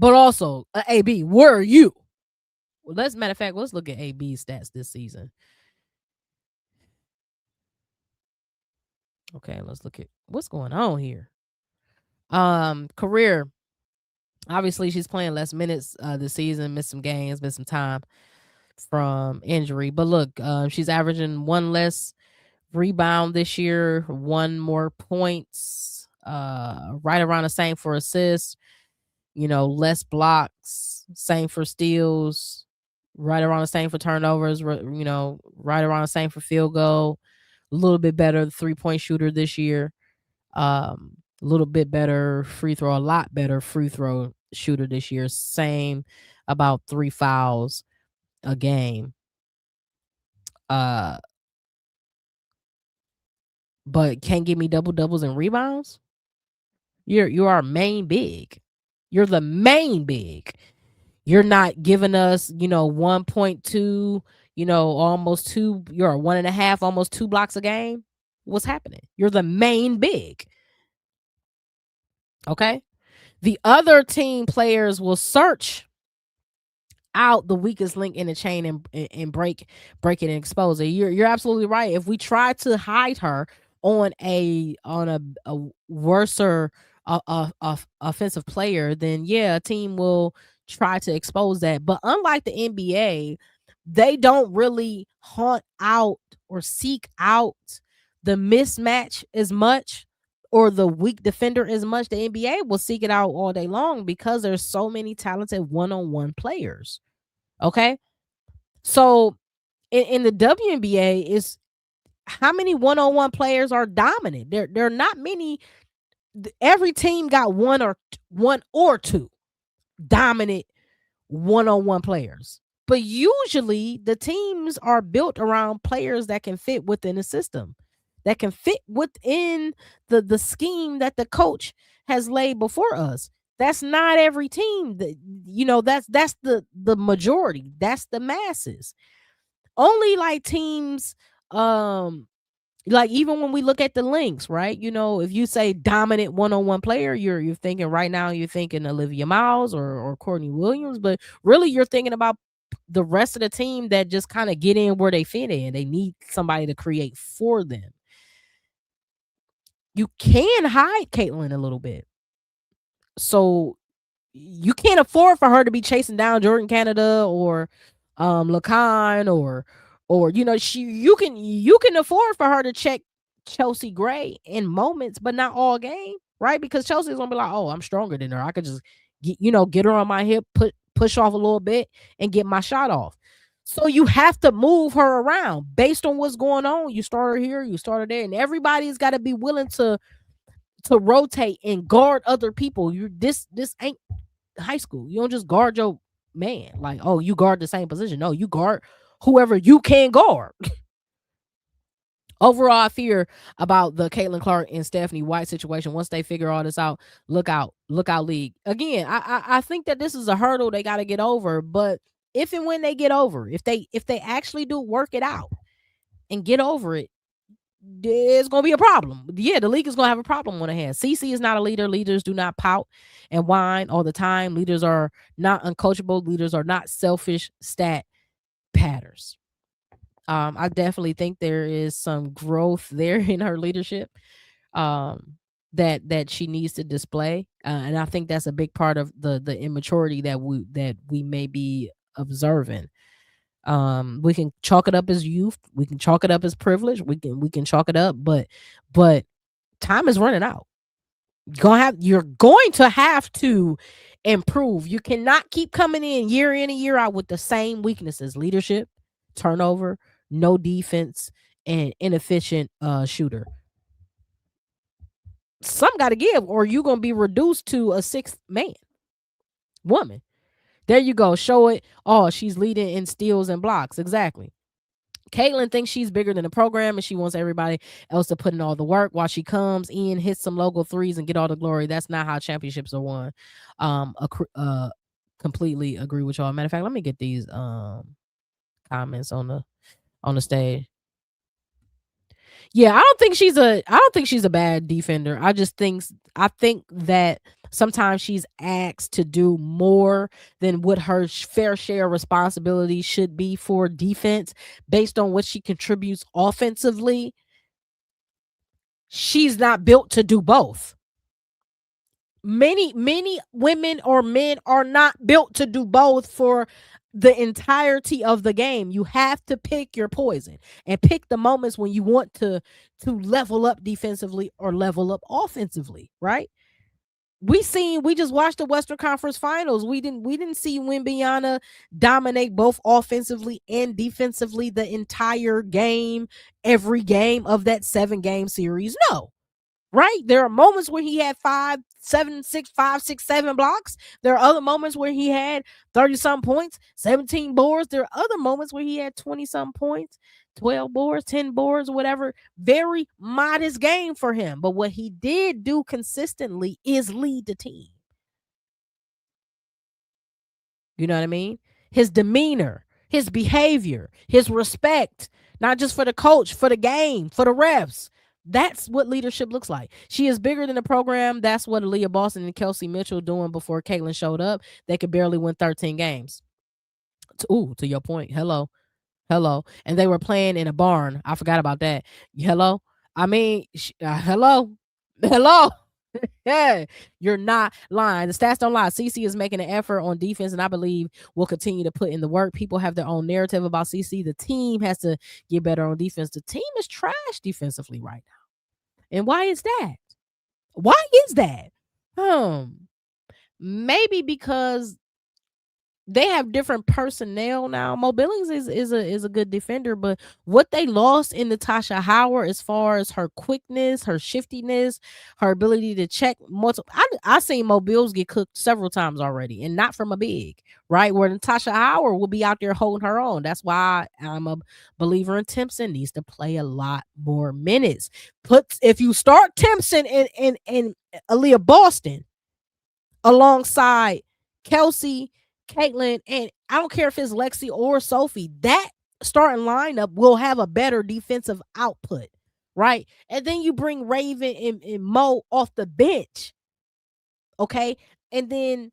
But also, AB, where are you? Well, matter of fact, let's look at AB's stats this season. Okay, let's look at what's going on here. Career. Obviously, she's playing less minutes this season, missed some games, missed some time from injury. But look, she's averaging 1 less rebound this year, 1 more points, right around the same for assists, less blocks, same for steals, right around the same for turnovers, right around the same for field goal, a little bit better 3-point shooter this year. A little bit better free throw, a lot better free throw shooter this year. Same, about 3 fouls a game. But can't give me double doubles and rebounds. You're our main big. You're the main big. You're not giving us, 1.2, almost 2. You're 1.5, almost 2 blocks a game. What's happening? You're the main big. Okay. The other team players will search out the weakest link in the chain and break it and expose it. You're absolutely right. If we try to hide her on a worser offensive player, then a team will try to expose that. But unlike the NBA, they don't really hunt out or seek out the mismatch as much. or the weak defender as much. The NBA will seek it out all day long because there's so many talented one-on-one players. Okay. So in the WNBA is how many one-on-one players are dominant? There are not many. Every team got one or two dominant one-on-one players. But usually the teams are built around players that can fit within the system, that can fit within the scheme that the coach has laid before us. That's not every team. That's the majority. That's the masses. Only like teams, like even when we look at the links, right? If you say dominant one-on-one player, you're thinking right now, you're thinking Olivia Miles or Courtney Williams, but really you're thinking about the rest of the team that just kind of get in where they fit in. They need somebody to create for them. You can hide Caitlin a little bit. So you can't afford for her to be chasing down Jordan Canada or Lacan or you can afford for her to check Chelsea Gray in moments, but not all game, right? Because Chelsea's gonna be like, oh, I'm stronger than her. I could just get her on my hip, push off a little bit, and get my shot off. So you have to move her around based on what's going on. You start her here, you start her there, and everybody's got to be willing to rotate and guard other people. This ain't high school. You don't just guard your man. Like, oh, you guard the same position. No, you guard whoever you can guard. Overall, I fear about the Caitlin Clark and Stephanie White situation. Once they figure all this out, look out, league. Again, I think that this is a hurdle they got to get over. But if and when they get over, if they actually do work it out and get over it, it's gonna be a problem. Yeah, the league is gonna have a problem on their hands. CC is not a leader. Leaders do not pout and whine all the time. Leaders are not uncoachable. Leaders are not selfish stat patters. I definitely think there is some growth there in her leadership that she needs to display, and I think that's a big part of the immaturity that we may be observing. We can chalk it up as youth, we can chalk it up as privilege, we can chalk it up, but time is running out. You're going to have to improve. You cannot keep coming in and year out with the same weaknesses: leadership, turnover, no defense, and inefficient shooter. Some got to give, or you're gonna be reduced to a sixth man woman. There you go. Show it. Oh, she's leading in steals and blocks. Exactly. Caitlin thinks she's bigger than the program, and she wants everybody else to put in all the work while she comes in, hits some logo threes, and get all the glory. That's not how championships are won. Completely agree with y'all. Matter of fact, let me get these comments on the stage. Yeah, I don't think she's a bad defender. I think that sometimes she's asked to do more than what her fair share of responsibility should be for defense based on what she contributes offensively. She's not built to do both. Many women or men are not built to do both for the entirety of the game. You have to pick your poison and pick the moments when you want to level up defensively or level up offensively, right? We just watched the Western Conference Finals. We didn't see Wembanyama dominate both offensively and defensively the entire game, every game of that 7-game series. No. Right? There are moments where he had 5, 7, 6, 5, 6, 7 blocks. There are other moments where he had 30-some points, 17 boards. There are other moments where he had 20-some points, 12 boards, 10 boards, whatever. Very modest game for him. But what he did do consistently is lead the team. You know what I mean? His demeanor, his behavior, his respect, not just for the coach, for the game, for the refs. That's what leadership looks like. She is bigger than the program. That's what Aaliyah Boston and Kelsey Mitchell doing before Caitlin showed up. They could barely win 13 games. To your point. Hello. And they were playing in a barn. I forgot about that. Hello. I mean, hello. Yeah, you're not lying. The stats don't lie. CC is making an effort on defense, and I believe will continue to put in the work. People have their own narrative about CC. The team has to get better on defense. The team is trash defensively right now. And why is that? Why is that? Maybe because they have different personnel now. Mo Billings is a good defender, but what they lost in Natasha Howard as far as her quickness, her shiftiness, her ability to check multiple. I seen Mo Bills get cooked several times already, and not from a big, right? Where Natasha Howard will be out there holding her own. That's why I'm a believer in Timpson needs to play a lot more minutes. If you start Timpson and Aaliyah Boston alongside Kelsey, Caitlin, and I don't care if it's Lexi or Sophie, that starting lineup will have a better defensive output, right? And then you bring Raven and Mo off the bench, okay? And then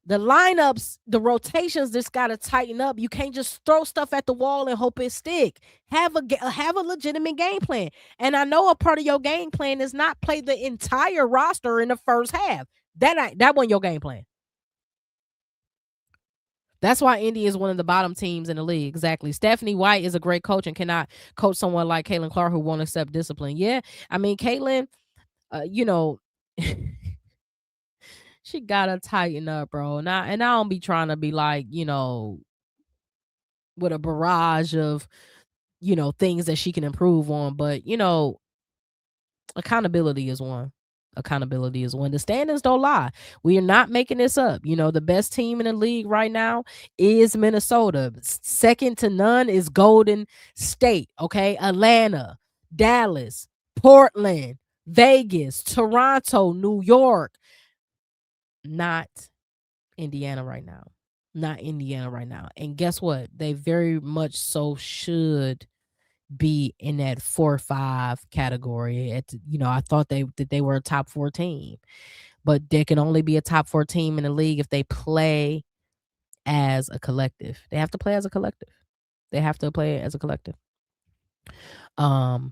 the lineups, the rotations just got to tighten up. You can't just throw stuff at the wall and hope it stick. Have a legitimate game plan. And I know a part of your game plan is not play the entire roster in the first half. That wasn't your game plan. That's why Indy is one of the bottom teams in the league. Exactly. Stephanie White is a great coach and cannot coach someone like Caitlin Clark who won't accept discipline. Yeah, I mean Caitlin, you know, she gotta tighten up, bro. And I don't be trying to be like, with a barrage of, things that she can improve on, but accountability is one. Accountability is one. The standings don't lie. We are not making this up. The best team in the league right now is Minnesota. Second to none is Golden State. Okay. Atlanta, Dallas, Portland, Vegas, Toronto, New York. Not Indiana right now. Not Indiana right now. And guess what? They very much so should be in that 4 or 5 category. I thought that they were a top 4 team, but they can only be a top 4 team in the league if they play as a collective. They have to play as a collective. They have to play as a collective. I'm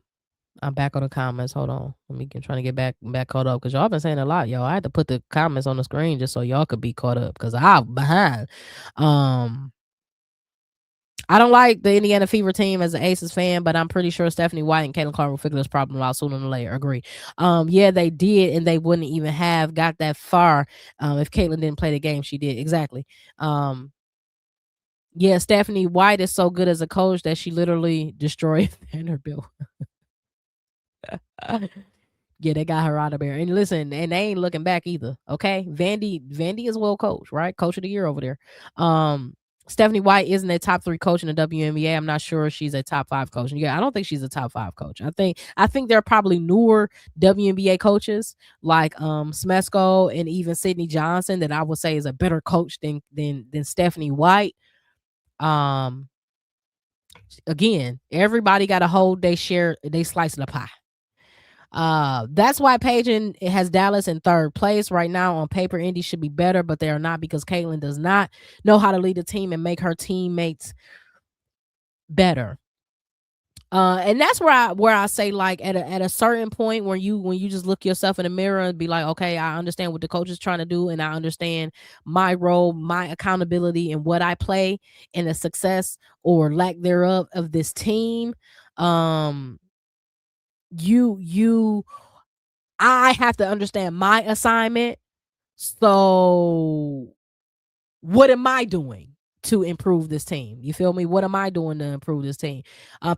back on the comments. Hold on. Let me trying to get back caught up because y'all been saying a lot, y'all. I had to put the comments on the screen just so y'all could be caught up because I'm behind. I don't like the Indiana Fever team as an Aces fan, but I'm pretty sure Stephanie White and Caitlin Clark will figure this problem out sooner than later. Agree. Yeah, they did, and they wouldn't even have got that far if Caitlin didn't play the game she did. Exactly. Yeah, Stephanie White is so good as a coach that she literally destroyed Vanderbilt. Yeah, they got her out of there. And listen, and they ain't looking back either. Okay. Vandy is well coached, right? Coach of the year over there. Stephanie White isn't a top 3 coach in the WNBA. I'm not sure she's a top 5 coach. Yeah, I don't think she's a top 5 coach. I think there are probably newer WNBA coaches like Smesko and even Sydney Johnson that I would say is a better coach than Stephanie White. Again, everybody got to hold they slice of the pie. That's why Paige has Dallas in 3rd place right now. On paper, Indy should be better, but they are not because Caitlin does not know how to lead a team and make her teammates better. And that's where I say, like, at a certain point when you just look yourself in the mirror and be like, okay, I understand what the coach is trying to do, and I understand my role, my accountability, and what I play in the success or lack thereof of this team. I have to understand my assignment. So what am I doing to improve this team? You feel me? What am I doing to improve this team?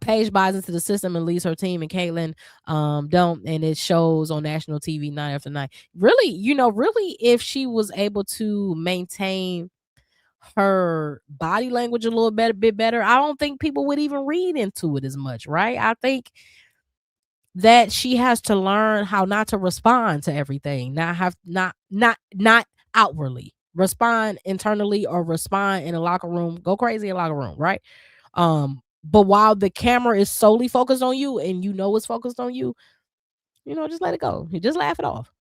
Paige buys into the system and leads her team, and Caitlin don't, and it shows on national TV night after night. Really, really, if she was able to maintain her body language a little bit better, I don't think people would even read into it as much, right? I think that she has to learn how not to respond to everything, not outwardly respond internally or respond in a locker room, go crazy in a locker room, right? But while the camera is solely focused on you and it's focused on you, just let it go. You just laugh it off.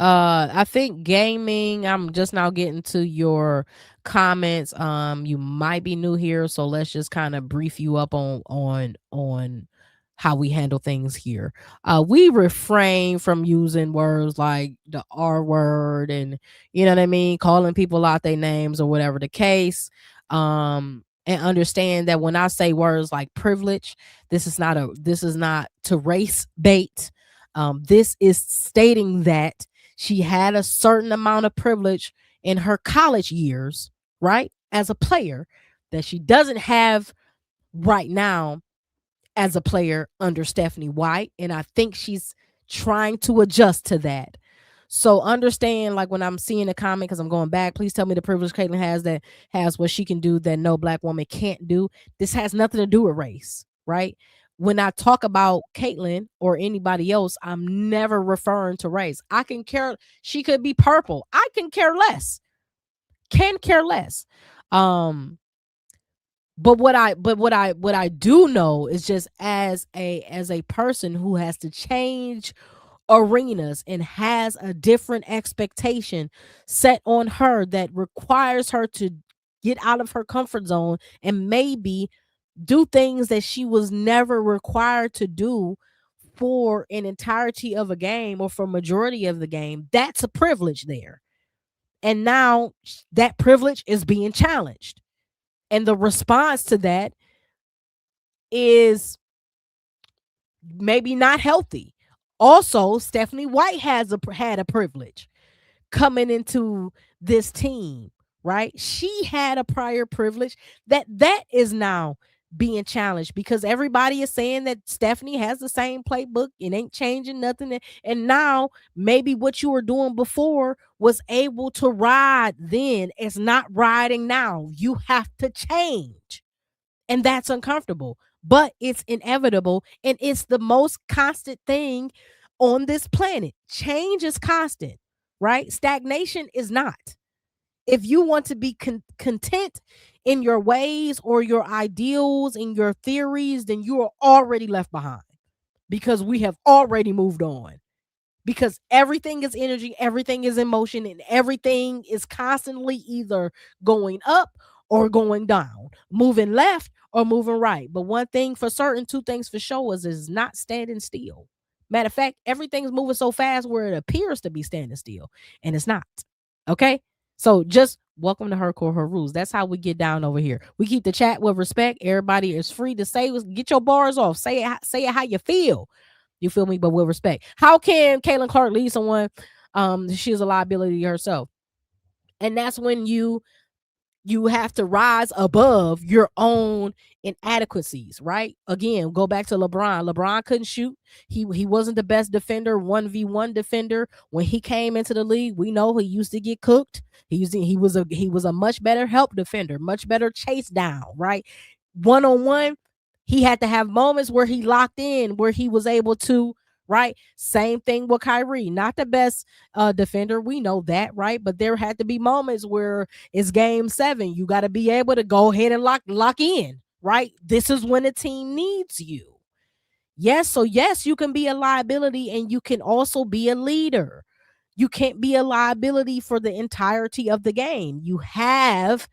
I think gaming, I'm just now getting to your comments. You might be new here, so let's just kind of brief you up on how we handle things here. We refrain from using words like the R word and you know what I mean, calling people out their names or whatever the case. and understand that when I say words like privilege, this is not to race bait. This is stating that she had a certain amount of privilege in her college years, right, as a player, that she doesn't have right now as a player under Stephanie White. And I think she's trying to adjust to that. So understand, like when I'm seeing a comment, because I'm going back, please tell me the privilege Caitlin has that has what she can do that no Black woman can't do. This has nothing to do with race, right? When I talk about Caitlin or anybody else, I'm never referring to race. I can care. She could be purple. I can care less. Can care less. But what I do know is, just as a person who has to change arenas and has a different expectation set on her that requires her to get out of her comfort zone and maybe do things that she was never required to do for an entirety of a game or for majority of the game. That's a privilege there. And now that privilege is being challenged. And the response to that is maybe not healthy. Also, Stephanie White had a privilege coming into this team, right? She had a prior privilege that is now being challenged because everybody is saying that Stephanie has the same playbook. It ain't changing nothing. And now maybe what you were doing before was able to ride then. It's not riding now. You have to change. And that's uncomfortable, but it's inevitable. And it's the most constant thing on this planet. Change is constant, right? Stagnation is not. If you want to be content in your ways or your ideals and your theories, then you are already left behind because we have already moved on. Because everything is energy, everything is emotion, and everything is constantly either going up or going down, moving left or moving right. But one thing for certain, two things for sure is not standing still. Matter of fact, everything's moving so fast where it appears to be standing still, and it's not. Okay? So just welcome to Her Core, Her Rules. That's how we get down over here. We keep the chat with respect. Everybody is free to say, get your bars off. Say it how you feel. You feel me? But with respect. How can Caitlin Clark lead someone? She's a liability herself. And that's when you have to rise above your own inadequacies, right? Again, go back to LeBron. LeBron couldn't shoot. He wasn't the best defender, 1v1 defender. When he came into the league, we know he used to get cooked. He was a much better help defender, much better chase down, right? One-on-one, he had to have moments where he locked in, where he was able to, right? Same thing with Kyrie. Not the best defender. We know that, right? But there had to be moments where it's game 7. You got to be able to go ahead and lock in, right? This is when the team needs you. Yes, so yes, you can be a liability and you can also be a leader. You can't be a liability for the entirety of the game. You have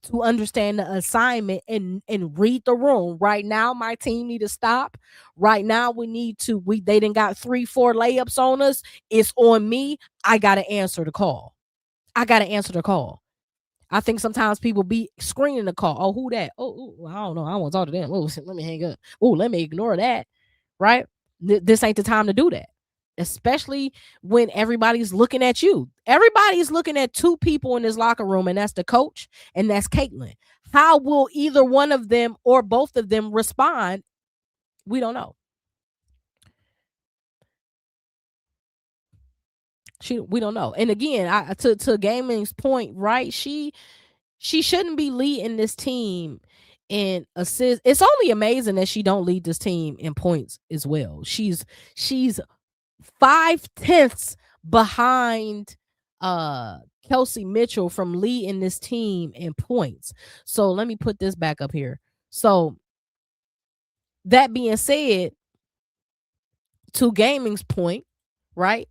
to understand the assignment and read the room. Right now, my team need to stop. Right now, they done got 3-4 layups on us. It's on me. I gotta answer the call. I think sometimes people be screening the call. Oh, who that? Oh, I don't know. I don't want to talk to them. Oh, let me hang up. Oh, let me ignore that. Right? This ain't the time to do that. Especially when everybody's looking at you. Everybody's looking at two people in this locker room, and that's the coach and that's Caitlin. How will either one of them or both of them respond? We don't know. We don't know. And again, to Gaming's point, right? She shouldn't be leading this team in assists. It's only amazing that she don't lead this team in points as well. She's 5/10 behind Kelsey Mitchell from leading this team in points. So let me put this back up here. So that being said, to Gaming's point, right?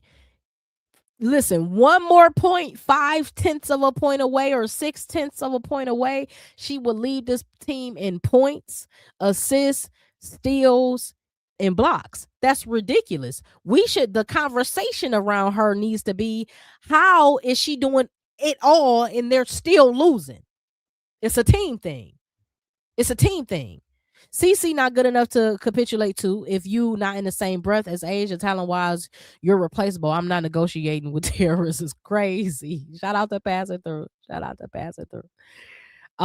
Listen, one more point, 5/10 of a point away or 6/10 of a point away, she will lead this team in points, assists, steals, and blocks. That's ridiculous. The conversation around her needs to be, how is she doing it all and they're still losing? It's a team thing. It's a team thing. CC not good enough to capitulate to. If you not in the same breath as Asia, talent wise, you're replaceable. I'm not negotiating with terrorists. It's crazy. Shout out to passing through. Shout out to passing through.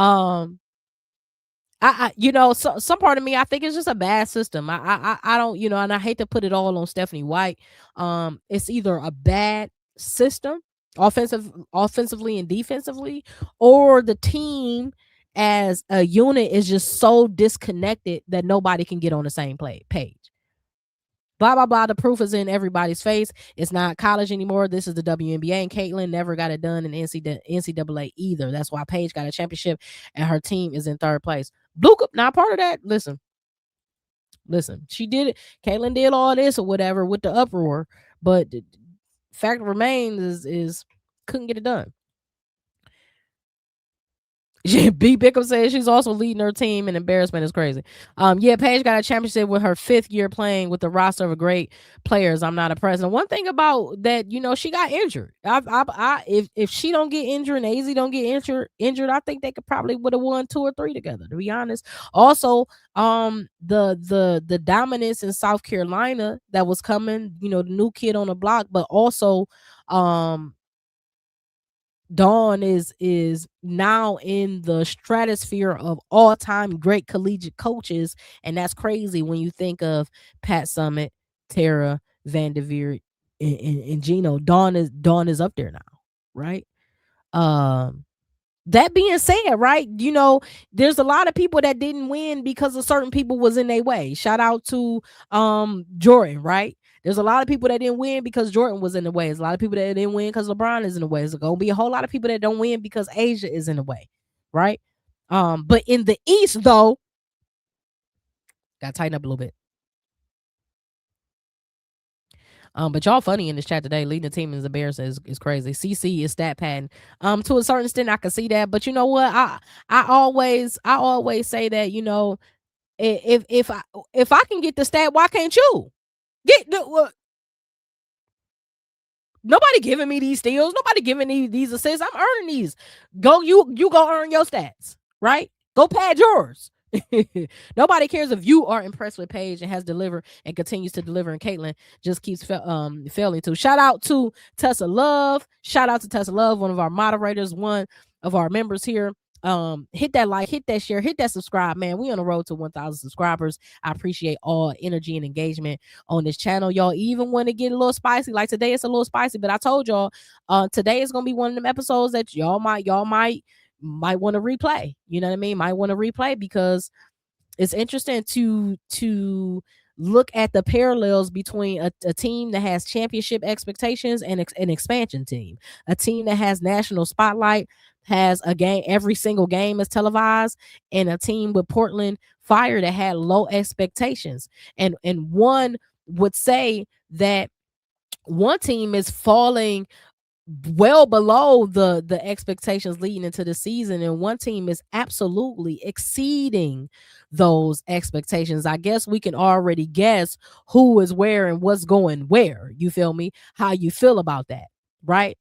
Um, some part of me, I think it's just a bad system. I don't, and I hate to put it all on Stephanie White. It's either a bad system, offensively and defensively, or the team as a unit is just so disconnected that nobody can get on the same page. Blah blah blah. The proof is in everybody's face. It's not college anymore. This is the WNBA, and Caitlin never got it done in NCAA either. That's why Paige got a championship, and her team is in third place. Blue Cup not part of that. Listen. She did it. Caitlin did all this or whatever with the uproar, but the fact remains is couldn't get it done. B. Bickham says she's also leading her team, and embarrassment is crazy. Paige got a championship with her 5th year playing with the roster of great players. I'm not a president. One thing about that, she got injured. If she don't get injured and AZ don't get injured, I think they could probably would have won 2 or 3 together, to be honest. Also, the dominance in South Carolina that was coming, the new kid on the block, but also Dawn is now in the stratosphere of all-time great collegiate coaches, and that's crazy when you think of Pat Summitt, Tara Vanderveer, and Gino. Dawn is up there now, right? That being said, right, there's a lot of people that didn't win because of certain people was in their way. Shout out to Jordan, right? There's a lot of people that didn't win because Jordan was in the way. There's a lot of people that didn't win because LeBron is in the way. There's going to be a whole lot of people that don't win because Asia is in the way, right? But in the East, though, got to tighten up a little bit. But y'all funny in this chat today. Leading the team is embarrassing is crazy. CC is stat pattern. To a certain extent, I can see that. But you know what? I always say that, if I can get the stat, why can't you? Nobody giving me these steals. Nobody giving me these assists. I'm earning these. You go earn your stats, right? Go pad yours. Nobody cares if you are impressed with Paige and has delivered and continues to deliver, and Caitlin just keeps failing to. Shout out to Tessa Love. Shout out to Tessa Love, one of our moderators, one of our members here. Hit that like, hit that share, hit that subscribe, man. We on the road to 1,000 subscribers. I appreciate all energy and engagement on this channel, y'all. Even when it get a little spicy, like today it's a little spicy, but I told y'all today is gonna be one of them episodes that y'all might want to replay. You know what I mean? Might want to replay because it's interesting to look at the parallels between a team that has championship expectations and an expansion team, a team that has national spotlight, has a game, every single game is televised, and a team with Portland Fire that had low expectations. And one would say that one team is falling well below the expectations leading into the season, and one team is absolutely exceeding those expectations. I guess we can already guess who is where and what's going where. You feel me? How you feel about that, right?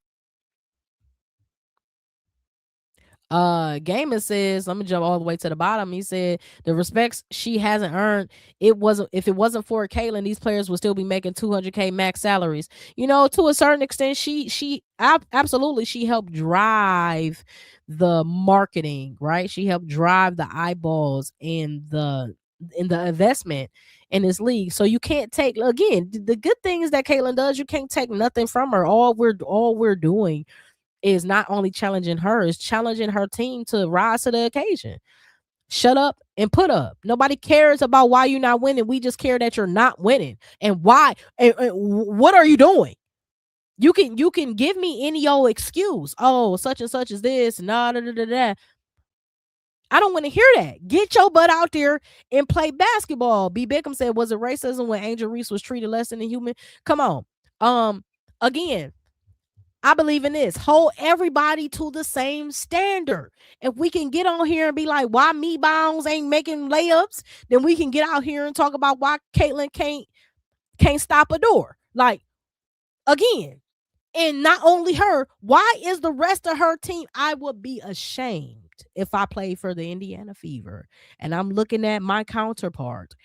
Gaiman says, let me jump all the way to the bottom. He said the respects she hasn't earned, if it wasn't for Caitlin, these players would still be making 200K max salaries. To a certain extent, she absolutely, she helped drive the marketing, right? She helped drive the eyeballs and the investment in this league. So you can't take, again, the good things that Caitlin does, you can't take nothing from her. All we're doing is not only challenging her, is challenging her team to rise to the occasion. Shut up and put up. Nobody cares about why you're not winning. We just care that you're not winning. And why, and what are you doing? You can give me any old excuse. Oh, such and such is this. Nah, da, da, da, da. I don't want to hear that. Get your butt out there and play basketball. B. Bickham said, was it racism when Angel Reese was treated less than a human? Come on. Again, I believe in this. Hold everybody to the same standard. If we can get on here and be like, why me Bounds ain't making layups, then we can get out here and talk about why Caitlin can't stop a door. Like, again, and not only her, why is the rest of her team? I would be ashamed if I played for the Indiana Fever and I'm looking at my counterpart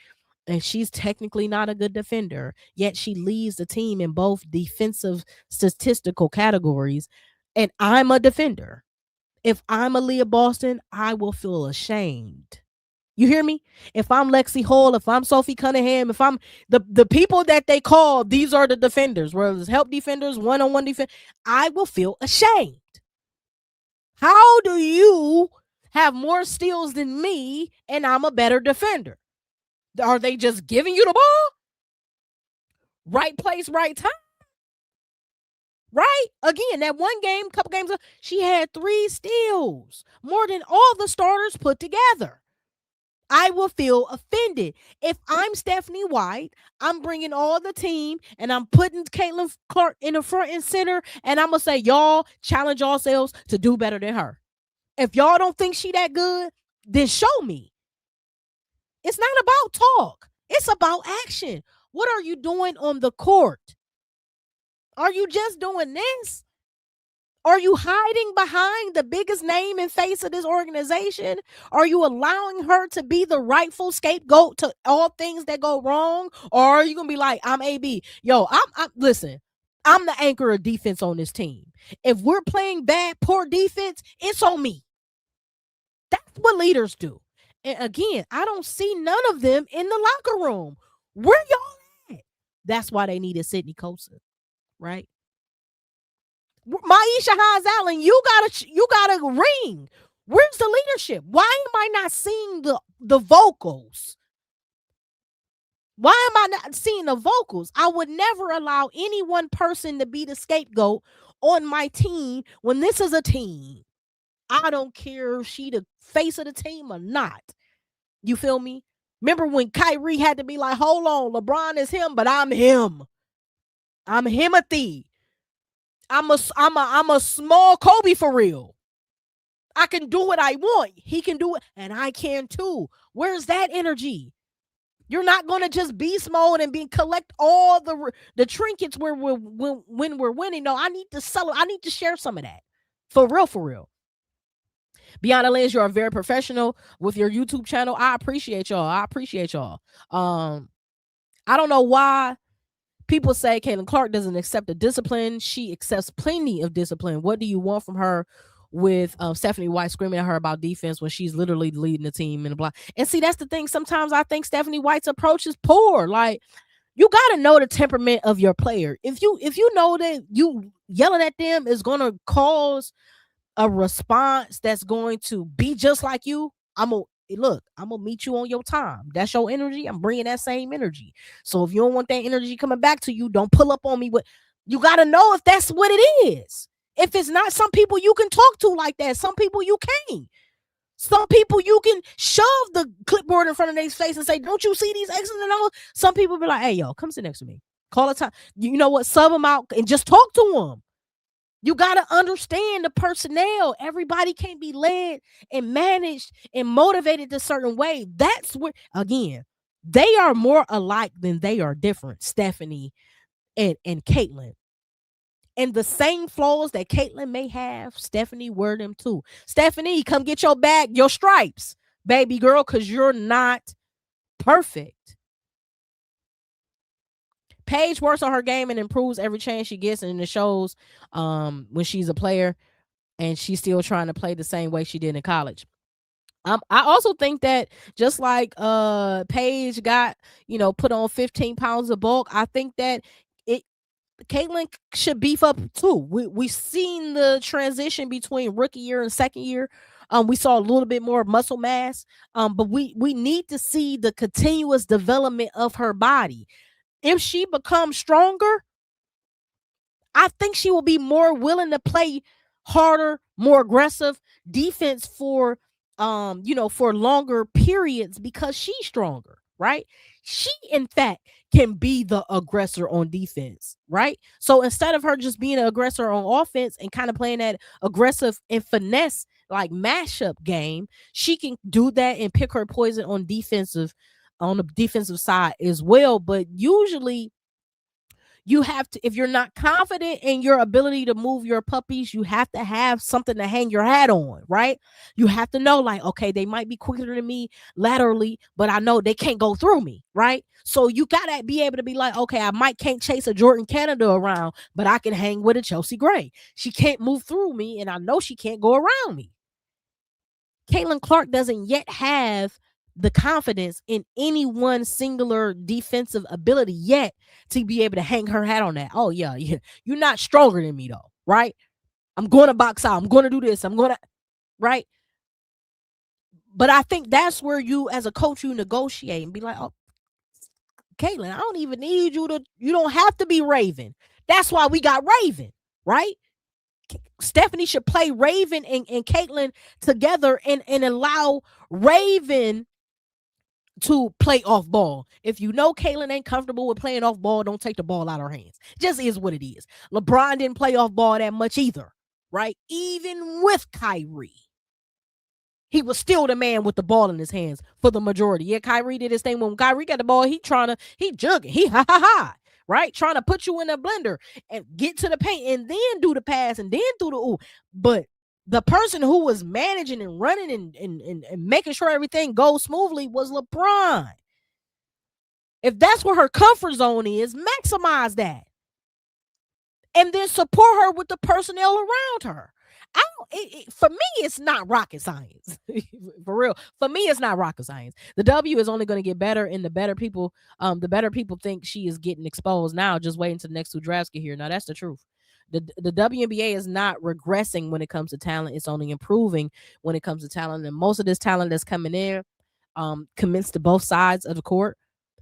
and she's technically not a good defender, yet she leads the team in both defensive statistical categories, and I'm a defender. If I'm a Leah Boston, I will feel ashamed. You hear me? If I'm Lexi Hall, if I'm Sophie Cunningham, if I'm the people that they call, these are the defenders, whether it's help defenders, one-on-one defense, I will feel ashamed. How do you have more steals than me and I'm a better defender? Are they just giving you the ball? Right place, right time? Right? Again, that one game, couple games ago, she had 3 steals, more than all the starters put together. I will feel offended. If I'm Stephanie White, I'm bringing all the team and I'm putting Caitlin Clark in the front and center, and I'm going to say, y'all challenge yourselves to do better than her. If y'all don't think she that good, then show me. It's not about talk. It's about action. What are you doing on the court? Are you just doing this? Are you hiding behind the biggest name and face of this organization? Are you allowing her to be the rightful scapegoat to all things that go wrong? Or are you going to be like, I'm AB? Yo, listen, I'm the anchor of defense on this team. If we're playing bad, poor defense, it's on me. That's what leaders do. And again, I don't see none of them in the locker room. Where y'all at? That's why they needed Sydney Kosa, right? Maisha Hines Allen, you got a ring. Where's the leadership? Why am I not seeing the vocals? Why am I not seeing the vocals? I would never allow any one person to be the scapegoat on my team when this is a team. I don't care if she the face of the team or not. You feel me? Remember when Kyrie had to be like, hold on, LeBron is him, but I'm him. I'm Himothy. I'm a small Kobe for real. I can do what I want. He can do it, and I can too. Where's that energy? You're not gonna just beast mode and collect all the trinkets when we're winning. No, I need to sell it. I need to share some of that. For real, for real. Beyond the Lens, you are very professional with your YouTube channel. I appreciate y'all. I don't know why people say Caitlin Clark doesn't accept the discipline. She accepts plenty of discipline. What do you want from her with Stephanie White screaming at her about defense when she's literally leading the team in the block? And see, that's the thing. Sometimes I think Stephanie White's approach is poor. Like, you got to know the temperament of your player. If you know that you yelling at them is going to cause a response that's going to be just like you, I'm gonna meet you on your time. That's your energy. I'm bringing that same energy. So if you don't want that energy coming back to you, don't pull up on me. You got to know if that's what it is. If it's not, some people you can talk to like that. Some people you can't. Some people you can shove the clipboard in front of their face and say, don't you see these X's and O's? Some people be like, hey, yo, come sit next to me. Call a time. You know what? Sub them out and just talk to them. You got to understand the personnel. Everybody can't be led and managed and motivated a certain way. That's where, again, they are more alike than they are different, Stephanie and Caitlin. And the same flaws that Caitlin may have, Stephanie wear them too. Stephanie, come get your bag, your stripes, baby girl, because you're not perfect. Paige works on her game and improves every chance she gets, and it shows when she's a player and she's still trying to play the same way she did in college. I also think that just like Paige got, put on 15 pounds of bulk, I think that Caitlin should beef up too. We've seen the transition between rookie year and second year. We saw a little bit more muscle mass, but we need to see the continuous development of her body. If she becomes stronger, I think she will be more willing to play harder, more aggressive defense for longer periods because she's stronger, right? She, in fact, can be the aggressor on defense, right? So instead of her just being an aggressor on offense and kind of playing that aggressive and finesse like mashup game, she can do that and pick her poison on the defensive side as well. But usually You have to, if you're not confident in your ability to move your puppies, you have to have something to hang your hat on, right? You have to know, like, okay, they might be quicker than me laterally, but I know they can't go through me, right? So you gotta be able to be like, okay, I might can't chase a Jordan Canada around, but I can hang with a Chelsea Gray. She can't move through me, and I know she can't go around me. Caitlin Clark doesn't yet have the confidence in any one singular defensive ability yet to be able to hang her hat on that. Oh, yeah. You're not stronger than me, though, right? I'm going to box out. I'm going to do this. I'm going to, right? But I think that's where you, as a coach, you negotiate and be like, oh, Caitlin, I don't even need you to, you don't have to be Raven. That's why we got Raven, right? Stephanie should play Raven and Caitlin together and allow Raven to play off ball. If you know Caitlin ain't comfortable with playing off ball, don't take the ball out of her hands. Just is what it is. LeBron didn't play off ball that much either, right? Even with Kyrie, he was still the man with the ball in his hands for the majority. Yeah, Kyrie did his thing. When Kyrie got the ball, he jugging. He ha ha ha. Right? Trying to put you in a blender and get to the paint and then do the pass and then do the ooh. But the person who was managing and running and making sure everything goes smoothly was LeBron. If that's where her comfort zone is, maximize that. And then support her with the personnel around her. For me, it's not rocket science. For real. For me, it's not rocket science. The W is only going to get better, and the better people think she is getting exposed now. Just wait until the next two drafts get here. Now, that's the truth. The WNBA is not regressing when it comes to talent. It's only improving when it comes to talent. And most of this talent that's coming in commits to both sides of the court.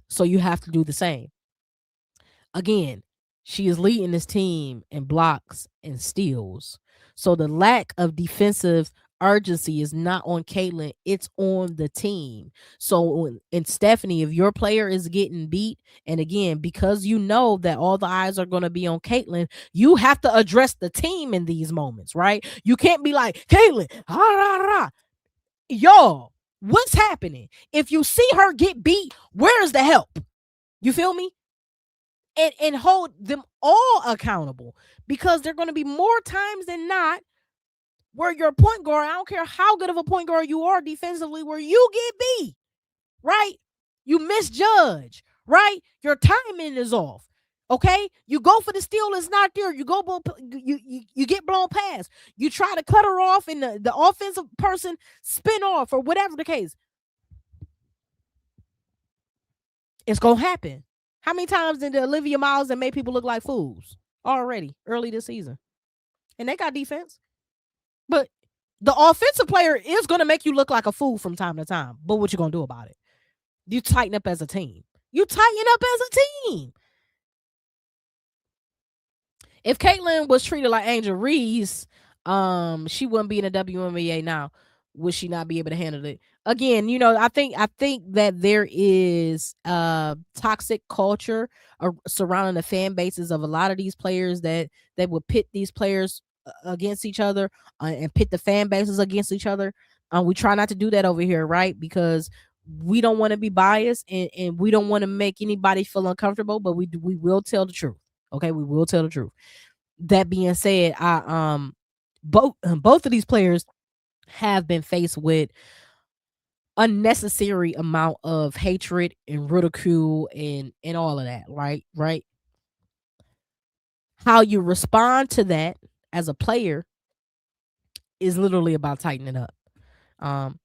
So you have to do the same. Again, she is leading this team in blocks and steals. So the lack of defensive urgency is not on Caitlin, it's on the team. So and Stephanie, if your player is getting beat, and again, because you know that all the eyes are going to be on Caitlin, you have to address the team in these moments, right? You can't be like, Caitlin, y'all, what's happening? If you see her get beat, where's the help? You feel me? And hold them all accountable, because there are going to be more times than not where your point guard, I don't care how good of a point guard you are defensively, where you get beat, right? You misjudge, right? Your timing is off. Okay, you go for the steal, it's not there. You go, you get blown past. You try to cut her off, and the offensive person spin off, or whatever the case. It's gonna happen. How many times did Olivia Miles that made people look like fools already early this season? And they got defense. But the offensive player is going to make you look like a fool from time to time. But what you going to do about it? You tighten up as a team. You tighten up as a team. If Caitlin was treated like Angel Reese, she wouldn't be in the WNBA now. Would she not be able to handle it? Again, I think that there is toxic culture surrounding the fan bases of a lot of these players that would pit these players against each other and pit the fan bases against each other. We try not to do that over here, right? Because we don't want to be biased and we don't want to make anybody feel uncomfortable, but we will tell the truth. Okay, we will tell the truth. That being said, both of these players have been faced with unnecessary amount of hatred and ridicule and all of that, right? How you respond to that as a player is literally about tightening up.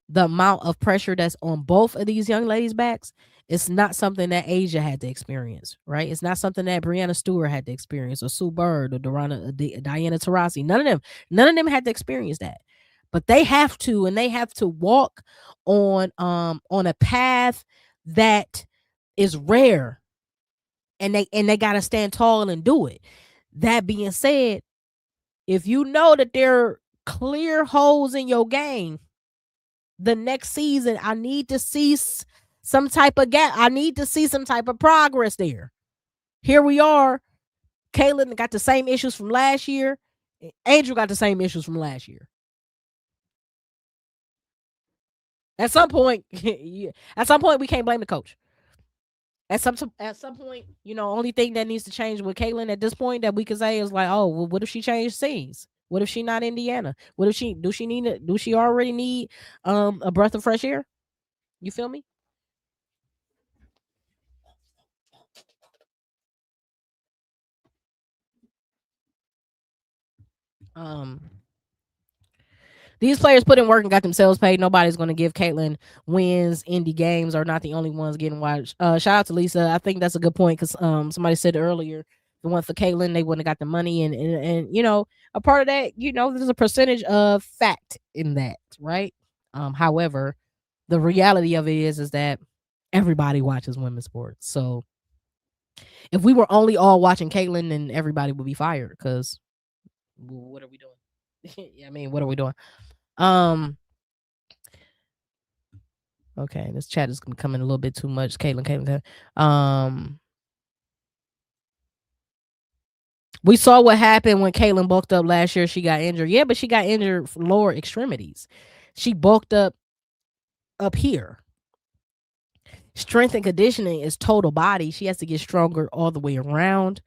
The amount of pressure that's on both of these young ladies' backs, it's not something that Asia had to experience, right? It's not something that Brianna Stewart had to experience, or Sue Bird, or Diana Taurasi. None of them had to experience that. But they have to, and they have to walk on a path that is rare, and they got to stand tall and do it. That being said, if you know that there are clear holes in your game, the next season, I need to see some type of gap. I need to see some type of progress there. Here we are. Caitlin got the same issues from last year. Angel got the same issues from last year. At some point, we can't blame the coach. At some point, only thing that needs to change with Caitlyn at this point that we could say is like, oh, well, what if she changed scenes? What if she not Indiana? What if do she already need a breath of fresh air? You feel me? Um these players put in work and got themselves paid. Nobody's going to give Caitlyn wins. Indie games are not the only ones getting watched. Shout out to Lisa. I think that's a good point because somebody said earlier the one for Caitlyn they wouldn't have got the money and a part of that there's a percentage of fact in that, right? However, the reality of it is that everybody watches women's sports. So if we were only all watching Caitlyn, then everybody would be fired because what are we doing? I mean, what are we doing? Um, okay, this chat is becoming a little bit too much. Caitlyn. We saw what happened when Caitlyn bulked up last year. She got injured. Yeah, but she got injured for lower extremities. She bulked up here. Strength and conditioning is total body. She has to get stronger all the way around.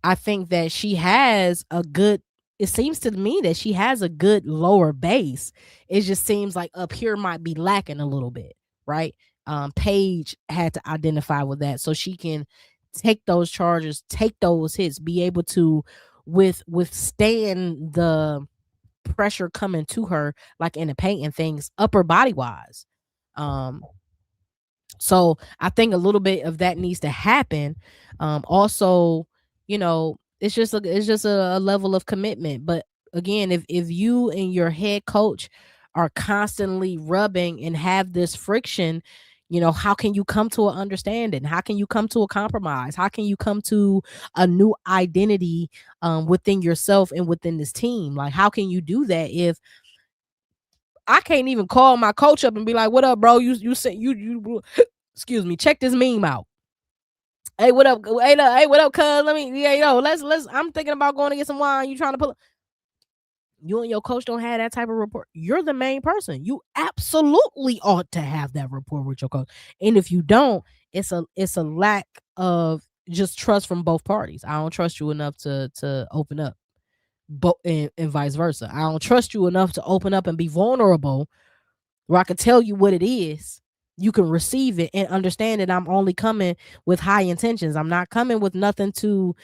I think that she has a good, it seems to me that she has a good lower base. It just seems like up here might be lacking a little bit, right? Paige had to identify with that so she can take those charges, take those hits, be able to withstand the pressure coming to her, like in the paint and things, upper body wise. So I think a little bit of that needs to happen. Also, it's just a level of commitment. But again, if you and your head coach are constantly rubbing and have this friction, how can you come to an understanding? How can you come to a compromise? How can you come to a new identity within yourself and within this team? Like, how can you do that if I can't even call my coach up and be like, "What up, bro? You said you excuse me, check this meme out. Hey, what up? Hey, what up, cuz? Let me, yeah, let's. I'm thinking about going to get some wine. You trying to pull? You and your coach don't have that type of rapport. You're the main person. You absolutely ought to have that rapport with your coach. And if you don't, it's a lack of just trust from both parties. I don't trust you enough to open up, but and vice versa. I don't trust you enough to open up and be vulnerable where I can tell you what it is. You can receive it and understand that I'm only coming with high intentions. I'm not coming with nothing to,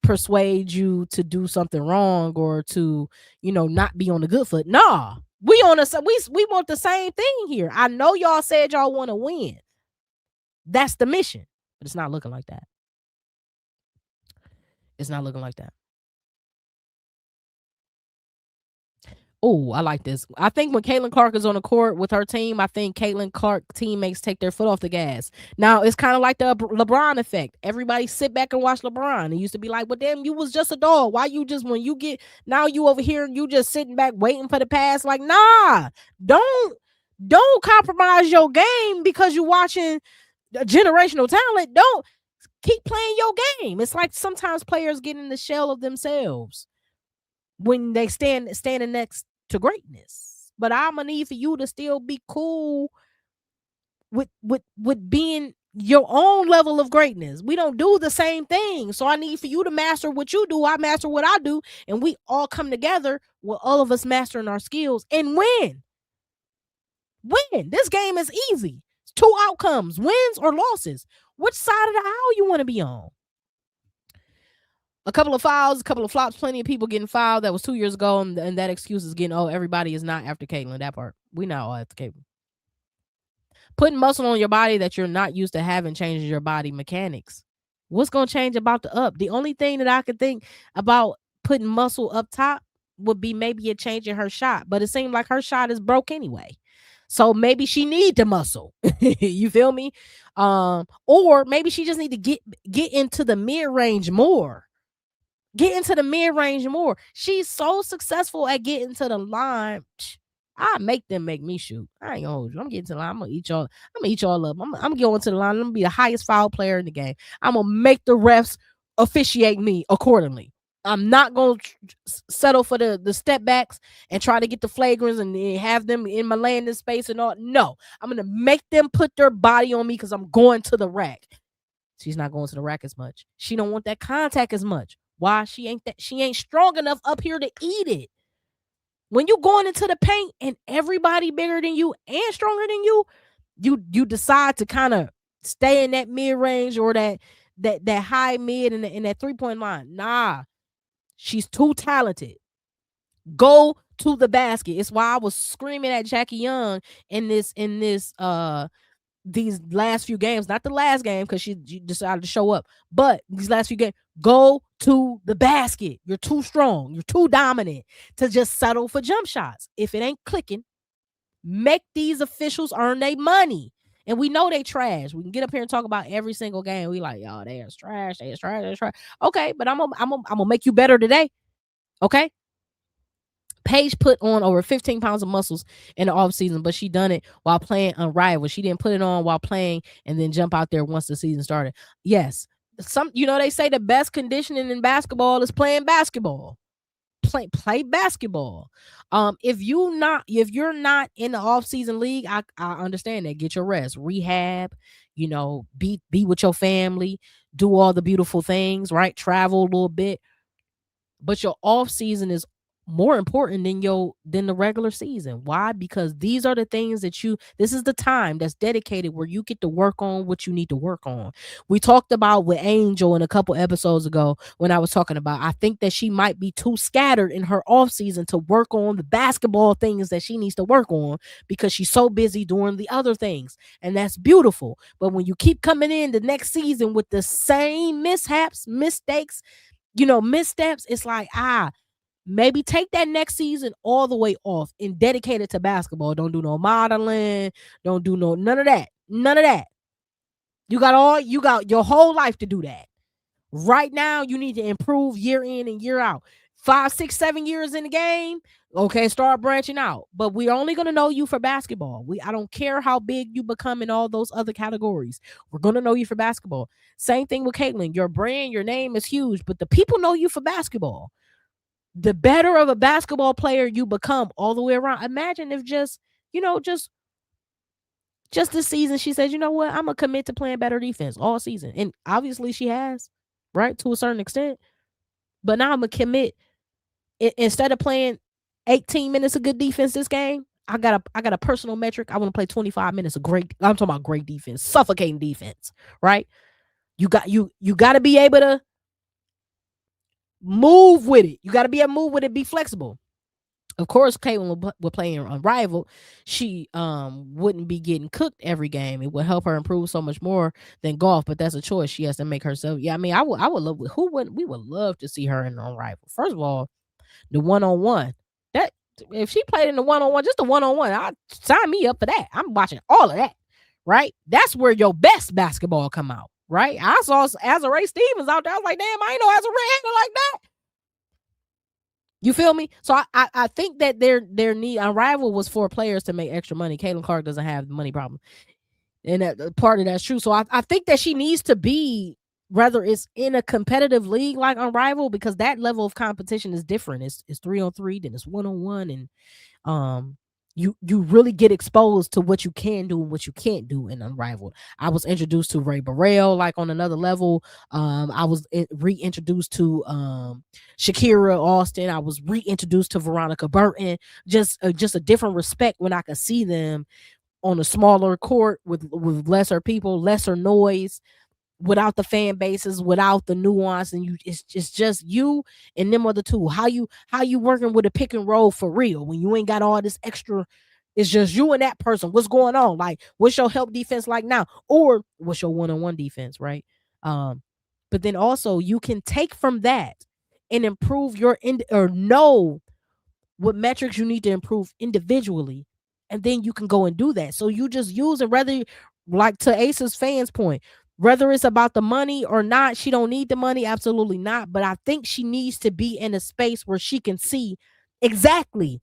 persuade you to do something wrong or to, not be on the good foot. Nah, we on a we want the same thing here. I know y'all said y'all want to win. That's the mission, but it's not looking like that. It's not looking like that. Oh, I like this. I think when Caitlin Clark is on the court with her team, I think Caitlin Clark teammates take their foot off the gas. Now, it's kind of like the LeBron effect. Everybody sit back and watch LeBron. It used to be like, well, damn, you was just a dog. Why you just, when you get, now you over here and you just sitting back waiting for the pass? Like, nah, don't compromise your game because you're watching generational talent. Don't keep playing your game. It's like sometimes players get in the shell of themselves when they standing next to greatness. But I'm gonna need for you to still be cool with being your own level of greatness. We don't do the same thing. So I need for you to master what you do. I master what I do. And we all come together with all of us mastering our skills and win. Win. This game is easy. It's two outcomes, wins or losses. Which side of the aisle you want to be on? A couple of fouls, a couple of flops, plenty of people getting fouled. That was 2 years ago, and that excuse is getting, everybody is not after Caitlyn. That part. We not all after Caitlyn. Putting muscle on your body that you're not used to having changes your body mechanics. What's going to change about the up? The only thing that I could think about putting muscle up top would be maybe a change in her shot, but it seemed like her shot is broke anyway. So maybe she need the muscle. You feel me? Or maybe she just need to get into the mid-range more. Get into the mid-range more. She's so successful at getting to the line. I make them make me shoot. I ain't gonna hold you. I'm getting to the line. I'm gonna eat y'all. I'm gonna eat y'all up. I'm going to the line. I'm gonna be the highest foul player in the game. I'm gonna make the refs officiate me accordingly. I'm not going to settle for the step backs and try to get the flagrants and have them in my landing space and all. No, I'm going to make them put their body on me because I'm going to the rack. She's not going to the rack as much. She don't want that contact as much. Why? She ain't strong enough up here to eat it. When you going into the paint and everybody bigger than you and stronger than you, you decide to kind of stay in that mid range or that high mid in that 3-point line. Nah, she's too talented. Go to the basket. It's why I was screaming at Jackie Young in this these last few games, not the last game because she decided to show up, but these last few games, go to the basket. You're too strong. You're too dominant to just settle for jump shots. If it ain't clicking, make these officials earn their money. And we know they trash. We can get up here and talk about every single game. We like, y'all, they is trash. They is trash. They is trash. Okay, but I'm gonna make you better today. Okay. Paige put on over 15 pounds of muscles in the offseason, but she done it while playing Unrivaled. She didn't put it on while playing and then jump out there once the season started. Yes, they say the best conditioning in basketball is playing basketball. Play basketball. If you're not in the offseason league, I understand that. Get your rest, rehab. Be with your family, do all the beautiful things, right? Travel a little bit. But your off season is more important than the regular season. Why? Because these are the things this is the time that's dedicated where you get to work on what you need to work on. We talked about with Angel in a couple episodes ago when I was talking about, I think that she might be too scattered in her off season to work on the basketball things that she needs to work on because she's so busy doing the other things. And that's beautiful. But when you keep coming in the next season with the same mishaps, mistakes, missteps, it's like, maybe take that next season all the way off and dedicate it to basketball. Don't do no modeling. Don't do none of that. None of that. You got your whole life to do that. Right now, you need to improve year in and year out. 5, 6, 7 years in the game. Okay, start branching out. But we're only going to know you for basketball. I don't care how big you become in all those other categories. We're going to know you for basketball. Same thing with Caitlin. Your brand, your name is huge, but the people know you for basketball. The better of a basketball player you become all the way around. Imagine if just this season she says, you know what, I'm going to commit to playing better defense all season. And obviously she has, right, to a certain extent. But now I'm going to commit. Instead of playing 18 minutes of good defense this game, I got a personal metric. I want to play 25 minutes of great. I'm talking about great defense, suffocating defense, right? You got to be able to move with it. You got to be able to move with it, be flexible. Of course, Caitlin would play in Unrivaled. She wouldn't be getting cooked every game. It would help her improve so much more than golf, but that's a choice she has to make herself. Yeah, I mean, I would love. We would love to see her in Unrivaled. First of all, the 1-on-1. That if she played in the 1-on-1, just the 1-on-1, I'd sign me up for that. I'm watching all of that. Right? That's where your best basketball come out. Right? I saw Azurá Stevens out there. I was like, damn, I ain't know Azurá handle like that. You feel me? So I think that their need Unrivaled was for players to make extra money. Caitlin Clark doesn't have the money problem, and that part of that's true. So I think that she needs to be, whether it's in a competitive league like Unrivaled, because that level of competition is different. It's 3-on-3, then it's 1-on-1, and you really get exposed to what you can do and what you can't do in Unrivaled. I was introduced to Ray Burrell like on another level. I was reintroduced to Shakira Austin. I was reintroduced to Veronica Burton. Just a different respect when I could see them on a smaller court with lesser people, lesser noise, without the fan bases, without the nuance, and it's just you and them other two. How you working with a pick and roll for real when you ain't got all this extra? It's just you and that person. What's going on? Like, what's your help defense like now, or what's your 1-on-1 defense, right? But then also you can take from that and improve your or know what metrics you need to improve individually, and then you can go and do that. So you just use it, rather, like to Ace's fans' point, whether it's about the money or not. She don't need the money, absolutely not. But I think she needs to be in a space where she can see exactly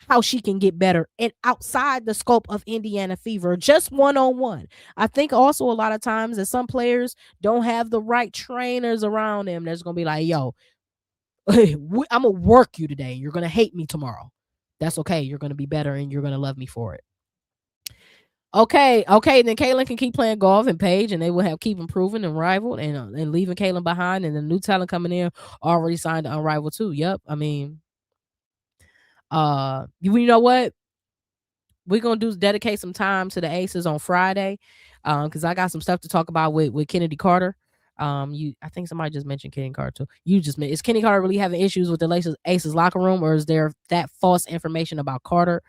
how she can get better and outside the scope of Indiana Fever, just 1-on-1. I think also a lot of times that some players don't have the right trainers around them that's gonna be like, yo, I'm gonna work you today. You're gonna hate me tomorrow. That's okay. You're gonna be better, and you're gonna love me for it. Okay. Then Caitlyn can keep playing golf and Paige, and they will have keep improving and rivaled, and leaving Caitlyn behind, and the new talent coming in already signed to Unrivaled too. Yep. I mean, you know what? We're gonna do is dedicate some time to the Aces on Friday, because I got some stuff to talk about with Kennedy Carter. I think somebody just mentioned Kennedy Carter too. Is Kenny Carter really having issues with the Aces locker room, or is there that false information about Carter?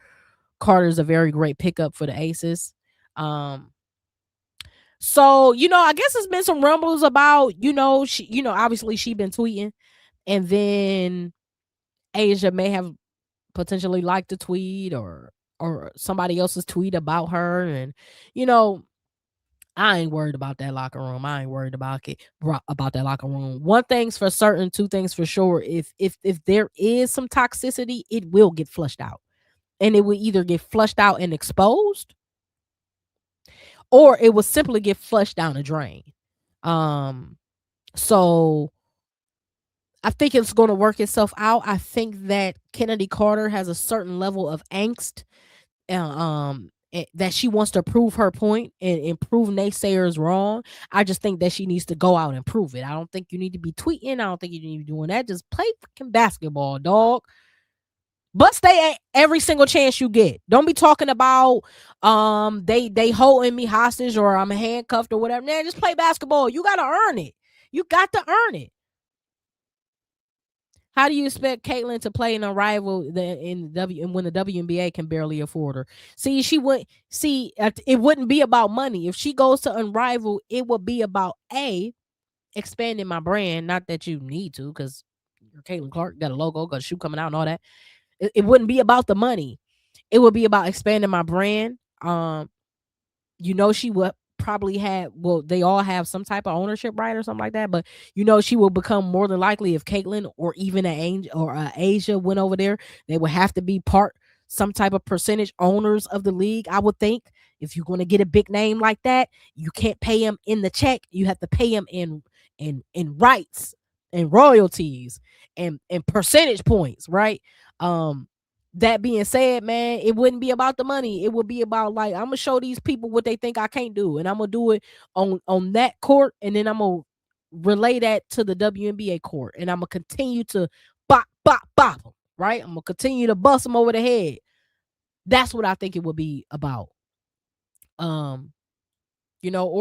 Carter's a very great pickup for the Aces. So I guess there's been some rumbles about she obviously she been tweeting, and then Asia may have potentially liked the tweet or somebody else's tweet about her, and I ain't worried about that locker room. I ain't worried about that locker room. One thing's for certain, two things for sure. If there is some toxicity, it will get flushed out, and it will either get flushed out and exposed, or it will simply get flushed down the drain. So I think it's going to work itself out. I think that Kennedy Carter has a certain level of angst, that she wants to prove her point and prove naysayers wrong. I just think that she needs to go out and prove it. I don't think you need to be tweeting. I don't think you need to be doing that. Just play freaking basketball, dog. But stay at every single chance you get. Don't be talking about they holding me hostage or I'm handcuffed or whatever. Man, just play basketball. You gotta earn it. You got to earn it. How do you expect Caitlyn to play in a rival when the WNBA can barely afford her? See, it wouldn't be about money. If she goes to Unrivaled, it would be about expanding my brand. Not that you need to, because you're Caitlyn Clark, got a logo, got a shoe coming out, and all that. It wouldn't be about the money. It would be about expanding my brand. She would probably they all have some type of ownership right or something like that, but she will become more than likely, if Caitlyn or even an Angel or Asia went over there, they would have to be some type of percentage owners of the league. I would think if you're going to get a big name like that, you can't pay him in the check. You have to pay him in rights and royalties and percentage points, right? That being said, man, it wouldn't be about the money. It would be about, like, I'm gonna show these people what they think I can't do, and I'm gonna do it on that court, and then I'm gonna relay that to the WNBA court, and I'm gonna continue to bop them, right? I'm gonna continue to bust them over the head. That's what I think it would be about. Or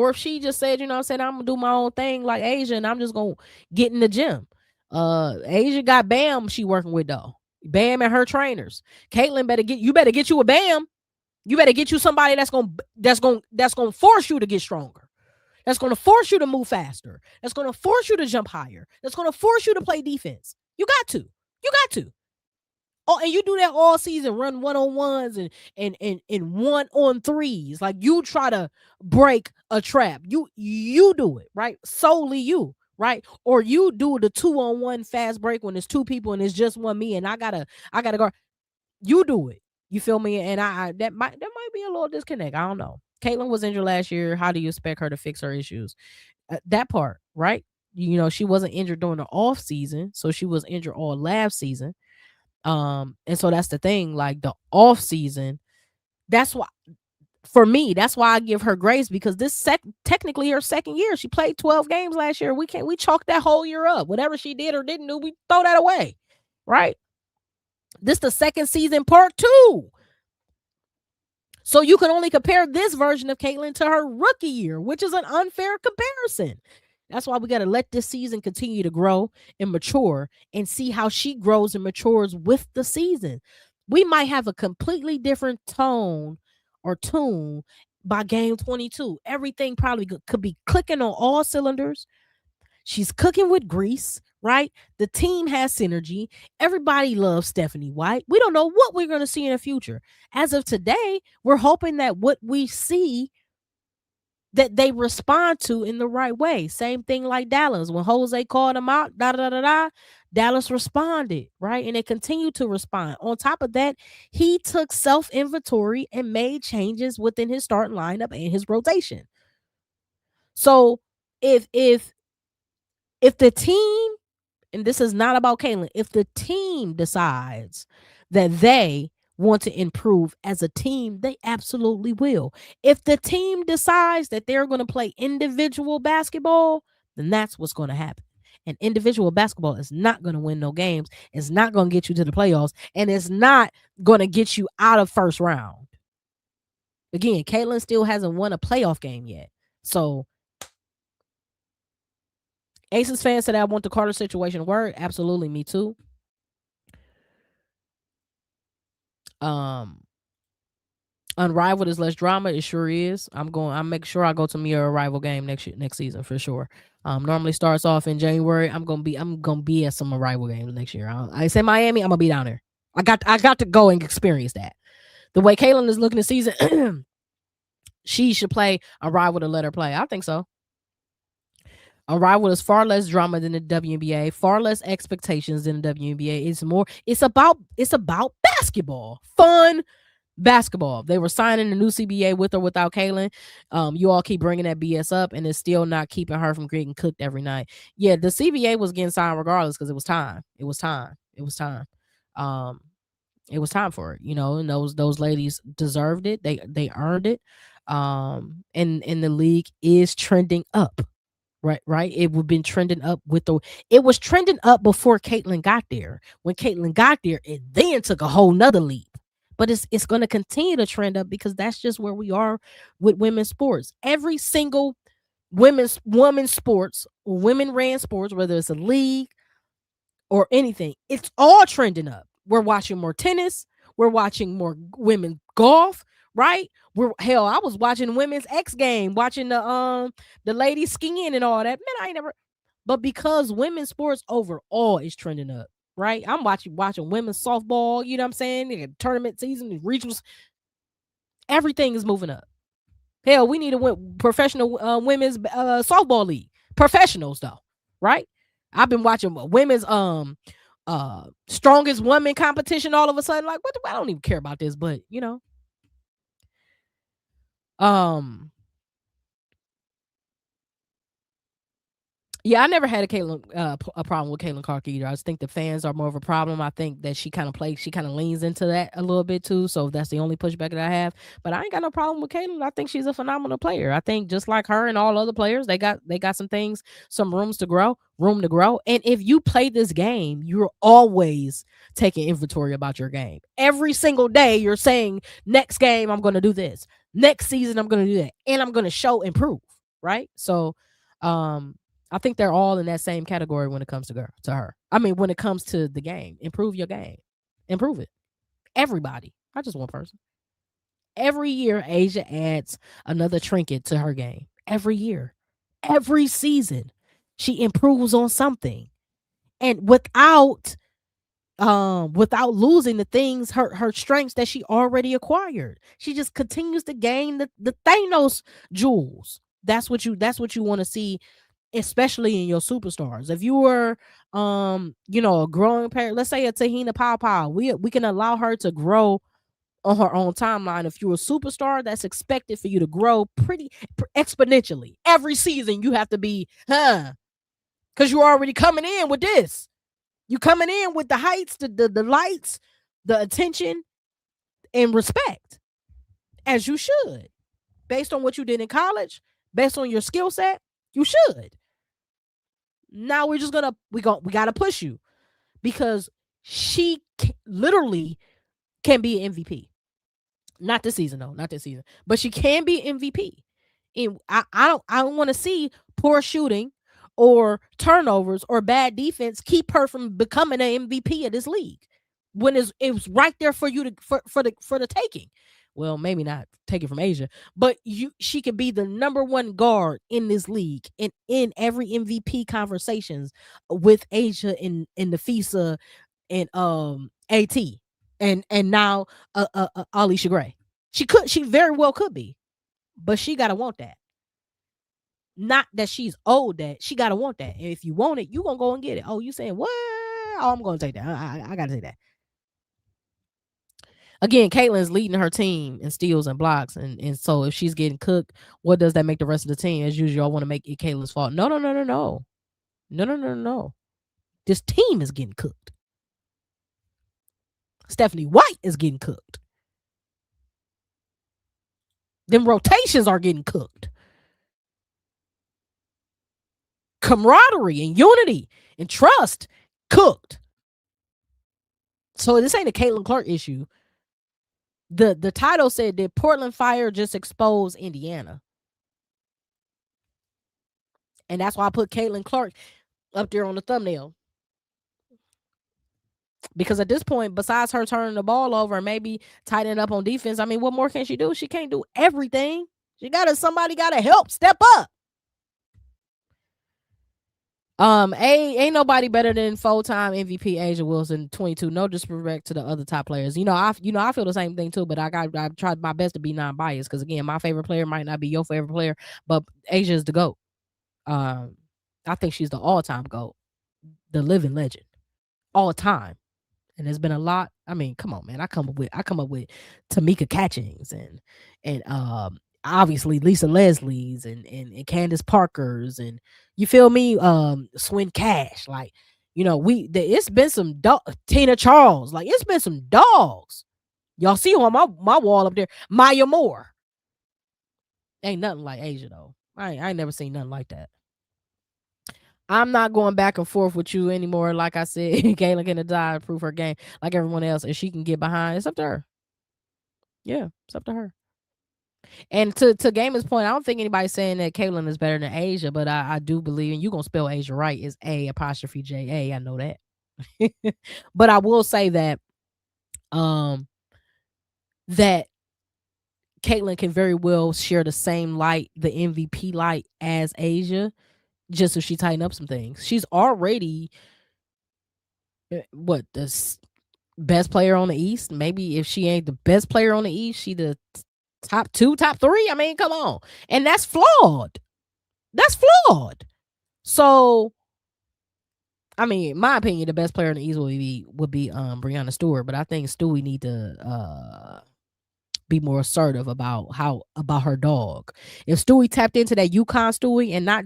if she just said, I'm gonna do my own thing like Asia, and I'm just gonna get in the gym. Asia got Bam she working with, though. Bam and her trainers. Caitlyn better get you a Bam. You better get you somebody that's gonna force you to get stronger. That's gonna force you to move faster. That's gonna force you to jump higher. That's gonna force you to play defense. You got to. Oh, and you do that all season, run 1-on-1s and 1-on-3s. Like, you try to break a trap. You do it, right? Solely you. Right? Or you do the 2-on-1 fast break when there's two people and it's just one me and I gotta go. You do it. You feel me? And that might be a little disconnect. I don't know. Caitlyn was injured last year. How do you expect her to fix her issues? That part, right? She wasn't injured during the off season, so she was injured all last season. And so that's the thing. Like, the off season, that's why. For me, that's why I give her grace, because this technically her second year. She played 12 games last year. We chalk that whole year up. Whatever she did or didn't do, we throw that away, right? This the second season, part 2. So you can only compare this version of Caitlyn to her rookie year, which is an unfair comparison. That's why we got to let this season continue to grow and mature and see how she grows and matures with the season. We might have a completely different tone or tune by game 22. Everything probably could be clicking on all cylinders. She's cooking with grease, right? The team has synergy. Everybody loves Stephanie White. We don't know what we're going to see in the future. As of today, we're hoping that what we see, that they respond to in the right way. Same thing like Dallas. When Jose called them out, Dallas responded, right? And they continue to respond. On top of that, he took self-inventory and made changes within his starting lineup and his rotation. So if the team and this is not about Caitlin, if the team decides that they want to improve as a team, they absolutely will. If the team decides that they're going to play individual basketball, then that's what's going to happen. And individual basketball is not going to win no games. It's not going to get you to the playoffs, and it's not going to get you out of first round. Again, Caitlin still hasn't won a playoff game yet. So Aces fans said I want the Carter situation to work. Absolutely, me too. Unrivaled is less drama. It sure is. I'm making sure I go to me a rival game next season for sure. Normally starts off in January. I'm gonna be at some rival games next year. I say Miami. I'm gonna be down there. I got to go and experience that. The way Caitlin is looking this season, she should play a rival to let her play. I think so. A rival is far less drama than the WNBA, far less expectations than the WNBA. It's about basketball, fun basketball. They were signing a new CBA with or without Caitlin. You all keep bringing that BS up, and it's still not keeping her from getting cooked every night. Yeah, the CBA was getting signed regardless because it was time. It was time. It was time. It was time for it, and those ladies deserved it. They earned it. And the league is trending up. Right. It would been trending up it was trending up before Caitlin got there. When Caitlin got there, it then took a whole nother leap. But it's going to continue to trend up because that's just where we are with women's sports. Every single women's sports, women ran sports, whether it's a league or anything, it's all trending up. We're watching more tennis. We're watching more women golf. Right? I was watching women's X game, watching the ladies skiing and all that. Man, I ain't never. But because women's sports overall is trending up, right? I'm watching women's softball. You know what I'm saying? Tournament season, regionals, everything is moving up. Hell, we need a professional women's softball league. Professionals though, right? I've been watching women's strongest woman competition. All of a sudden, like, I don't even care about this, but yeah, I never had a problem with Caitlin Clark either. I just think the fans are more of a problem. I think that she kind of leans into that a little bit too. So that's the only pushback that I have. But I ain't got no problem with Caitlin. I think she's a phenomenal player. I think just like her and all other players, they got some things, some room to grow. And if you play this game, you're always taking inventory about your game. Every single day, you're saying, next game, I'm going to do this. Next season, I'm going to do that. And I'm going to show and prove. Right? So, I think they're all in that same category when it comes to her. I mean, when it comes to the game, improve your game. Improve it. Everybody, not just one person. Every year, Asia adds another trinket to her game. Every year. Every season, she improves on something. And without losing the things, her strengths that she already acquired. She just continues to gain the Thanos jewels. That's what you want to see, especially in your superstars. If you were a growing pair, let's say a Tahina Pow, we can allow her to grow on her own timeline. If you're a superstar, that's expected for you to grow pretty exponentially. Every season you have to be, because you're already coming in with this. You're coming in with the heights, the lights, the attention, and respect, as you should, based on what you did in college, based on your skill set. You should. Now we gotta push you because she literally can be an MVP. Not this season though, not this season, but she can be an MVP. And I don't want to see poor shooting or turnovers or bad defense keep her from becoming an MVP of this league when it was right there for you for the taking. Well, maybe not take it from Asia, but she could be the number one guard in this league and in every MVP conversations with Asia in the FISA and AT and now Alicia Gray. She very well could be, but she gotta want that. Not that she's owed that. She gotta want that. And if you want it, you gonna go and get it. Oh, you saying what? Oh, I'm gonna take that. I gotta take that. Again, Caitlin's leading her team in steals and blocks, and so if she's getting cooked, what does that make the rest of the team? As usual, I want to make it Caitlin's fault. No. This team is getting cooked. Stephanie White is getting cooked. Them rotations are getting cooked. Camaraderie and unity and trust cooked. So this ain't a Caitlin Clark issue. The title said, did Portland Fire just expose Indiana? And that's why I put Caitlin Clark up there on the thumbnail. Because at this point, besides her turning the ball over and maybe tightening up on defense, I mean, what more can she do? She can't do everything. Somebody gotta help step up. Ain't nobody better than full-time MVP A'ja Wilson, 22. No disrespect to the other top players. I feel the same thing too, but I've tried my best to be non-biased because again, my favorite player might not be your favorite player, but A'ja is the GOAT. I think she's the all-time GOAT, the living legend, all time. And there's been a lot. I mean, come on, man. I come up with Tamika Catchings and obviously Lisa Leslie's and Candace Parker's and you feel me? Swin Cash. Like, it's been some Tina Charles. Like, it's been some dogs. Y'all see on my wall up there, Maya Moore. Ain't nothing like A'ja though. I ain't never seen nothing like that. I'm not going back and forth with you anymore. Like I said, Kayla can die to prove her game like everyone else. If she can get behind, it's up to her. Yeah, it's up to her. And to Gamer's point, I don't think anybody's saying that Caitlin is better than A'ja, but I do believe, and you're going to spell A'ja right, is A''J'. I know that. But I will say that that Caitlin can very well share the same light, the MVP light as A'ja, just if she tighten up some things. She's already the best player on the East. Maybe if she ain't the best player on the East, she the top 2, top 3. I mean, come on. And that's flawed. So, I mean, in my opinion, the best player in the East would be Breanna Stewart, but I think Stewie need to be more assertive about her dog. If Stewie tapped into that UConn Stewie and not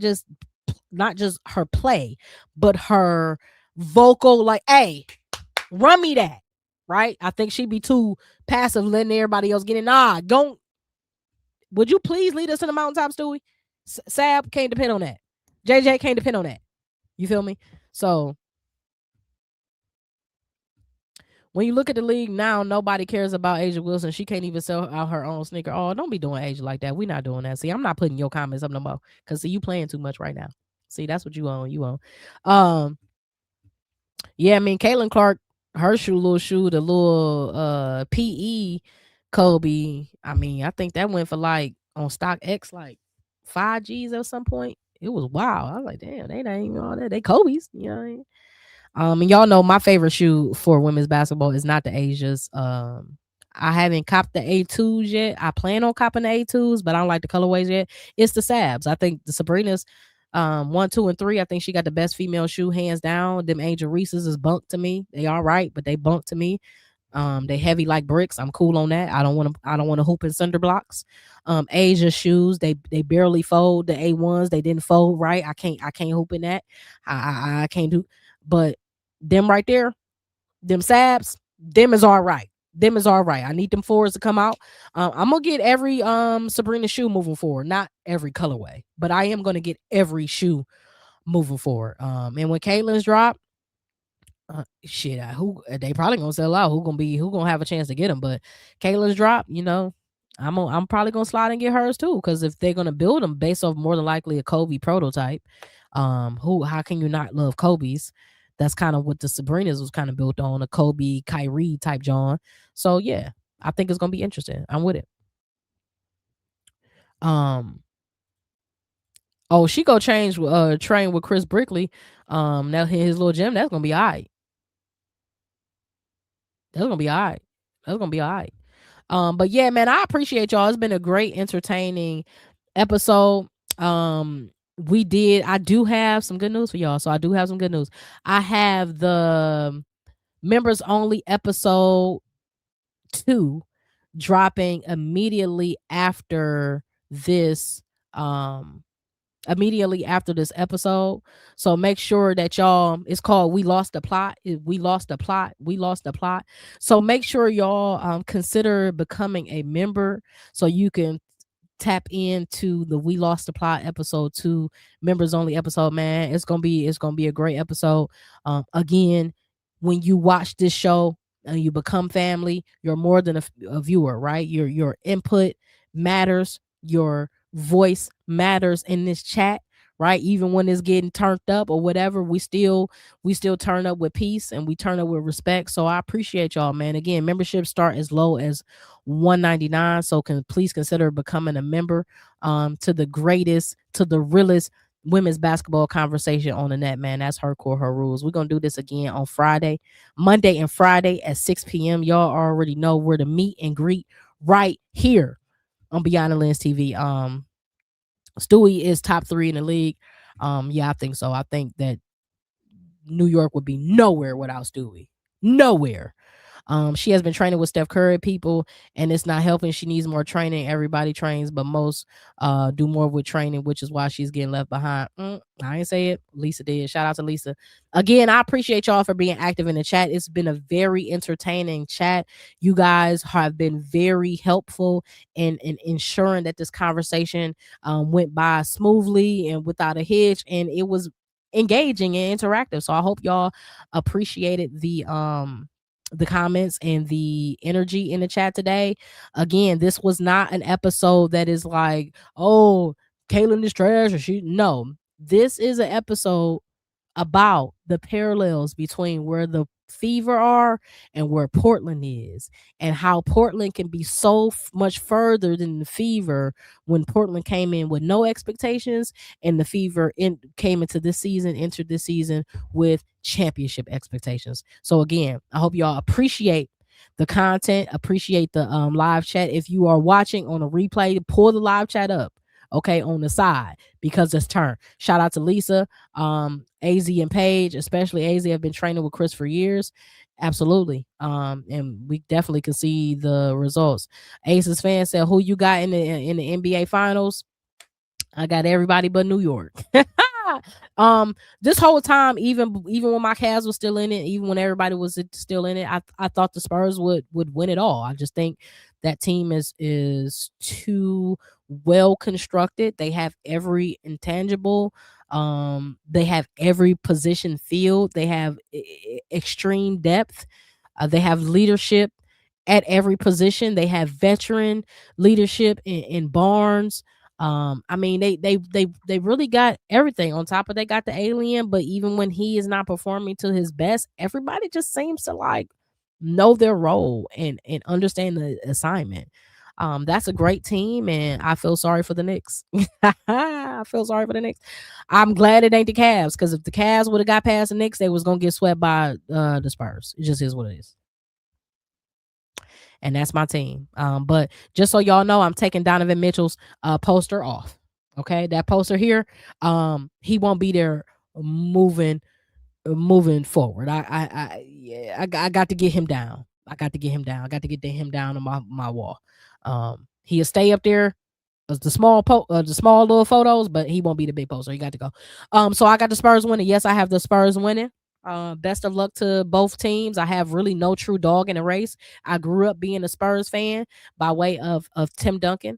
just her play, but her vocal, like, hey, run me that, right? I think she'd be too passive letting everybody else get in. Don't. Would you please lead us to the mountaintop, Stewie? Sab can't depend on that. JJ can't depend on that. You feel me? So when you look at the league now, nobody cares about A'ja Wilson. She can't even sell out her own sneaker. Oh, don't be doing A'ja like that. We're not doing that. See, I'm not putting your comments up no more because see, you playing too much right now. See, that's what you own. Yeah, I mean, Caitlin Clark, her the little PE Kobe. I mean, I think that went for like on StockX like 5 G's at some point. It was wild. I was like, damn, they ain't even all that. They Kobe's, you know what I mean? And y'all know my favorite shoe for women's basketball is not the Asia's. I haven't copped the A2s yet. I plan on copping the A2s, but I don't like the colorways yet. It's the Sabs. I think the Sabrina's 1, 2, and 3. I think she got the best female shoe hands down. Them Angel Reese's is bunk to me. They all right, but they bunk to me. They heavy like bricks. I'm cool on that. I don't want to hoop in cinder blocks. Asia shoes, they barely fold. The A1s, they didn't fold right. I can't hoop in that. I can't do. But them right there, them Sabs, them is all right. I need them fours to come out. I'm gonna get every Sabrina shoe moving forward. Not every colorway, but I am gonna get every shoe moving forward. And when Caitlin's drop, who they probably gonna sell out. Who gonna have a chance to get them? But Caitlin's drop, I'm probably gonna slide and get hers too. Because if they're gonna build them based off more than likely a Kobe prototype, how can you not love Kobe's? That's kind of what the Sabrina's was kind of built on, a Kobe, Kyrie type John. So yeah, I think it's gonna be interesting. I'm with it. Oh, she go train with Chris Brickley. Now his little gym. That's gonna be all right. That's gonna be all right. But yeah, man, I appreciate y'all. It's been a great, entertaining episode. I do have some good news for y'all. So I do have some good news. I have the members only episode 2 dropping immediately after this immediately after this episode. So make sure that y'all, it's called We Lost the Plot. We lost the plot. We lost the plot. So make sure y'all consider becoming a member so you can tap into the We Lost the Plot episode 2 members only episode. Man, it's gonna be a great episode. Again, when you watch this show and you become family, you're more than a viewer, right? Your input matters, your voice matters in this chat, right? Even when it's getting turned up or whatever, we still turn up with peace and we turn up with respect. So I appreciate y'all, man. Again, memberships start as low as $199. So please consider becoming a member to the greatest, to the realest women's basketball conversation on the net, man. That's her core, her rules. We're gonna do this again on Monday and Friday at 6 p.m. Y'all already know where to meet and greet right here on Beyond the Lens TV. Stewie is top 3 in the league. Yeah, I think so. I think that New York would be nowhere without Stewie. Nowhere. She has been training with Steph Curry people, and it's not helping. She needs more training. Everybody trains, but most do more with training, which is why she's getting left behind. I ain't say it. Lisa did. Shout out to Lisa. Again, I appreciate y'all for being active in the chat. It's been a very entertaining chat. You guys have been very helpful in ensuring that this conversation went by smoothly and without a hitch, and it was engaging and interactive. So I hope y'all appreciated the comments and the energy in the chat today. Again, this was not an episode that is like, oh, Kaylin is trash or she. No, this is an episode about the parallels between where the Fever are and where Portland is, and how Portland can be so much further than the Fever when Portland came in with no expectations, and the Fever entered this season with championship expectations. So again, I hope y'all appreciate the content, appreciate the live chat. If you are watching on a replay, pull the live chat up, okay, on the side, because it's turned. Shout out to Lisa, AZ and Paige, especially AZ, have been training with Chris for years. Absolutely. And we definitely can see the results. Aces fan said, who you got in the NBA finals? I got everybody but New York. This whole time, even when my Cavs was still in it, even when everybody was still in it, I thought the Spurs would win it all. I just think that team is too well constructed. They have every intangible. They have every position filled. They have extreme depth. They have leadership at every position. They have veteran leadership in Barnes. I mean, they really got everything. On top of they got the alien, but even when he is not performing to his best, everybody just seems to like know their role and understand the assignment. That's a great team, and I feel sorry for the Knicks. I feel sorry for the Knicks. I'm glad it ain't the Cavs, because if the Cavs would have got past the Knicks, they was gonna get swept by the Spurs. It just is what it is. And that's my team. But just so y'all know, I'm taking Donovan Mitchell's poster off. Okay, that poster here, he won't be there moving forward. I got to get him down. I got to get him down. I got to get him down on my wall. He'll stay up there as the small little photos, but he won't be the big poster. He got to go. So I got the Spurs winning. Yes, I have the Spurs winning. Best of luck to both teams. I have really no true dog in the race. I grew up being a Spurs fan by way of Tim Duncan.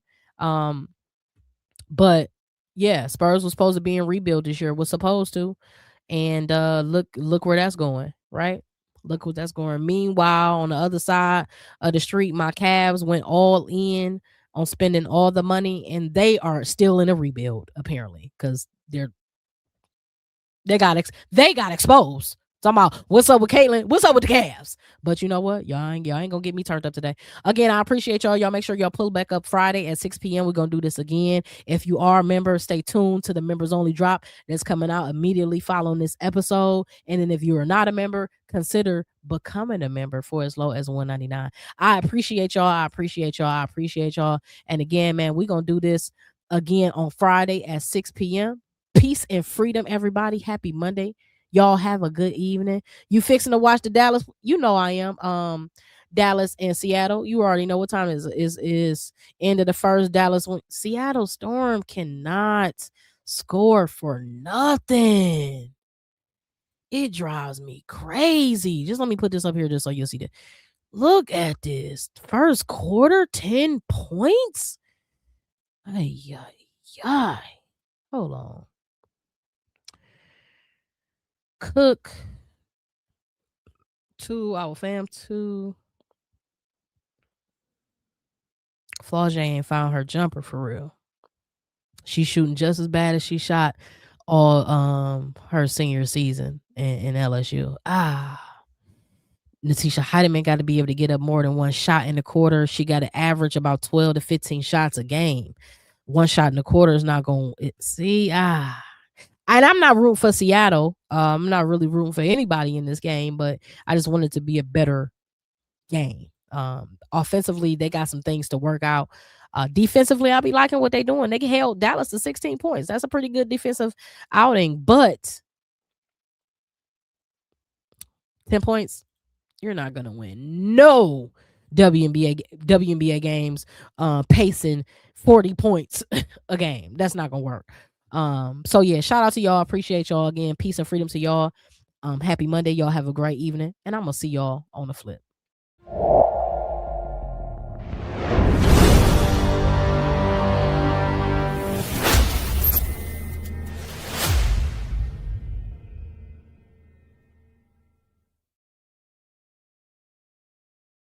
But yeah, Spurs was supposed to be in rebuild this year. Was supposed to. And look where that's going, right? Look what that's going. Meanwhile, on the other side of the street, my Cavs went all in on spending all the money, and they are still in a rebuild, apparently, because they got exposed. Talking about what's up with Caitlin, what's up with the Cavs. But you know what? Y'all ain't gonna get me turned up today. Again, I appreciate y'all. Y'all make sure y'all pull back up Friday at 6 p.m. We're gonna do this again. If you are a member, stay tuned to the members only drop that's coming out immediately following this episode. And then if you are not a member, consider becoming a member for as low as $199. I appreciate y'all. I appreciate y'all. And again, man, we're gonna do this again on Friday at 6 p.m. Peace and freedom, everybody. Happy Monday. Y'all have a good evening. You fixing to watch the Dallas? You know I am. Dallas and Seattle. You already know what time is end of the first. Dallas. Seattle Storm cannot score for nothing. It drives me crazy. Just let me put this up here just so you'll see that. Look at this. First quarter, 10 points? Ay, ay, ay. Hold on. Cook 2, our fam 2. Flau'jae ain't found her jumper for real. She's shooting just as bad as she shot all her senior season in LSU. Natisha Heidemann got to be able to get up more than one shot in the quarter. She got to average about 12 to 15 shots a game. One shot in the quarter is not going to see. And I'm not rooting for Seattle. I'm not really rooting for anybody in this game, but I just want it to be a better game. Offensively, they got some things to work out. Defensively, I'll be liking what they're doing. They held Dallas to 16 points. That's a pretty good defensive outing, but 10 points, you're not going to win no WNBA games pacing 40 points a game. That's not going to work. So yeah, shout out to y'all. Appreciate y'all again. Peace and freedom to y'all. Happy Monday. Y'all have a great evening, and I'm going to see y'all on the flip.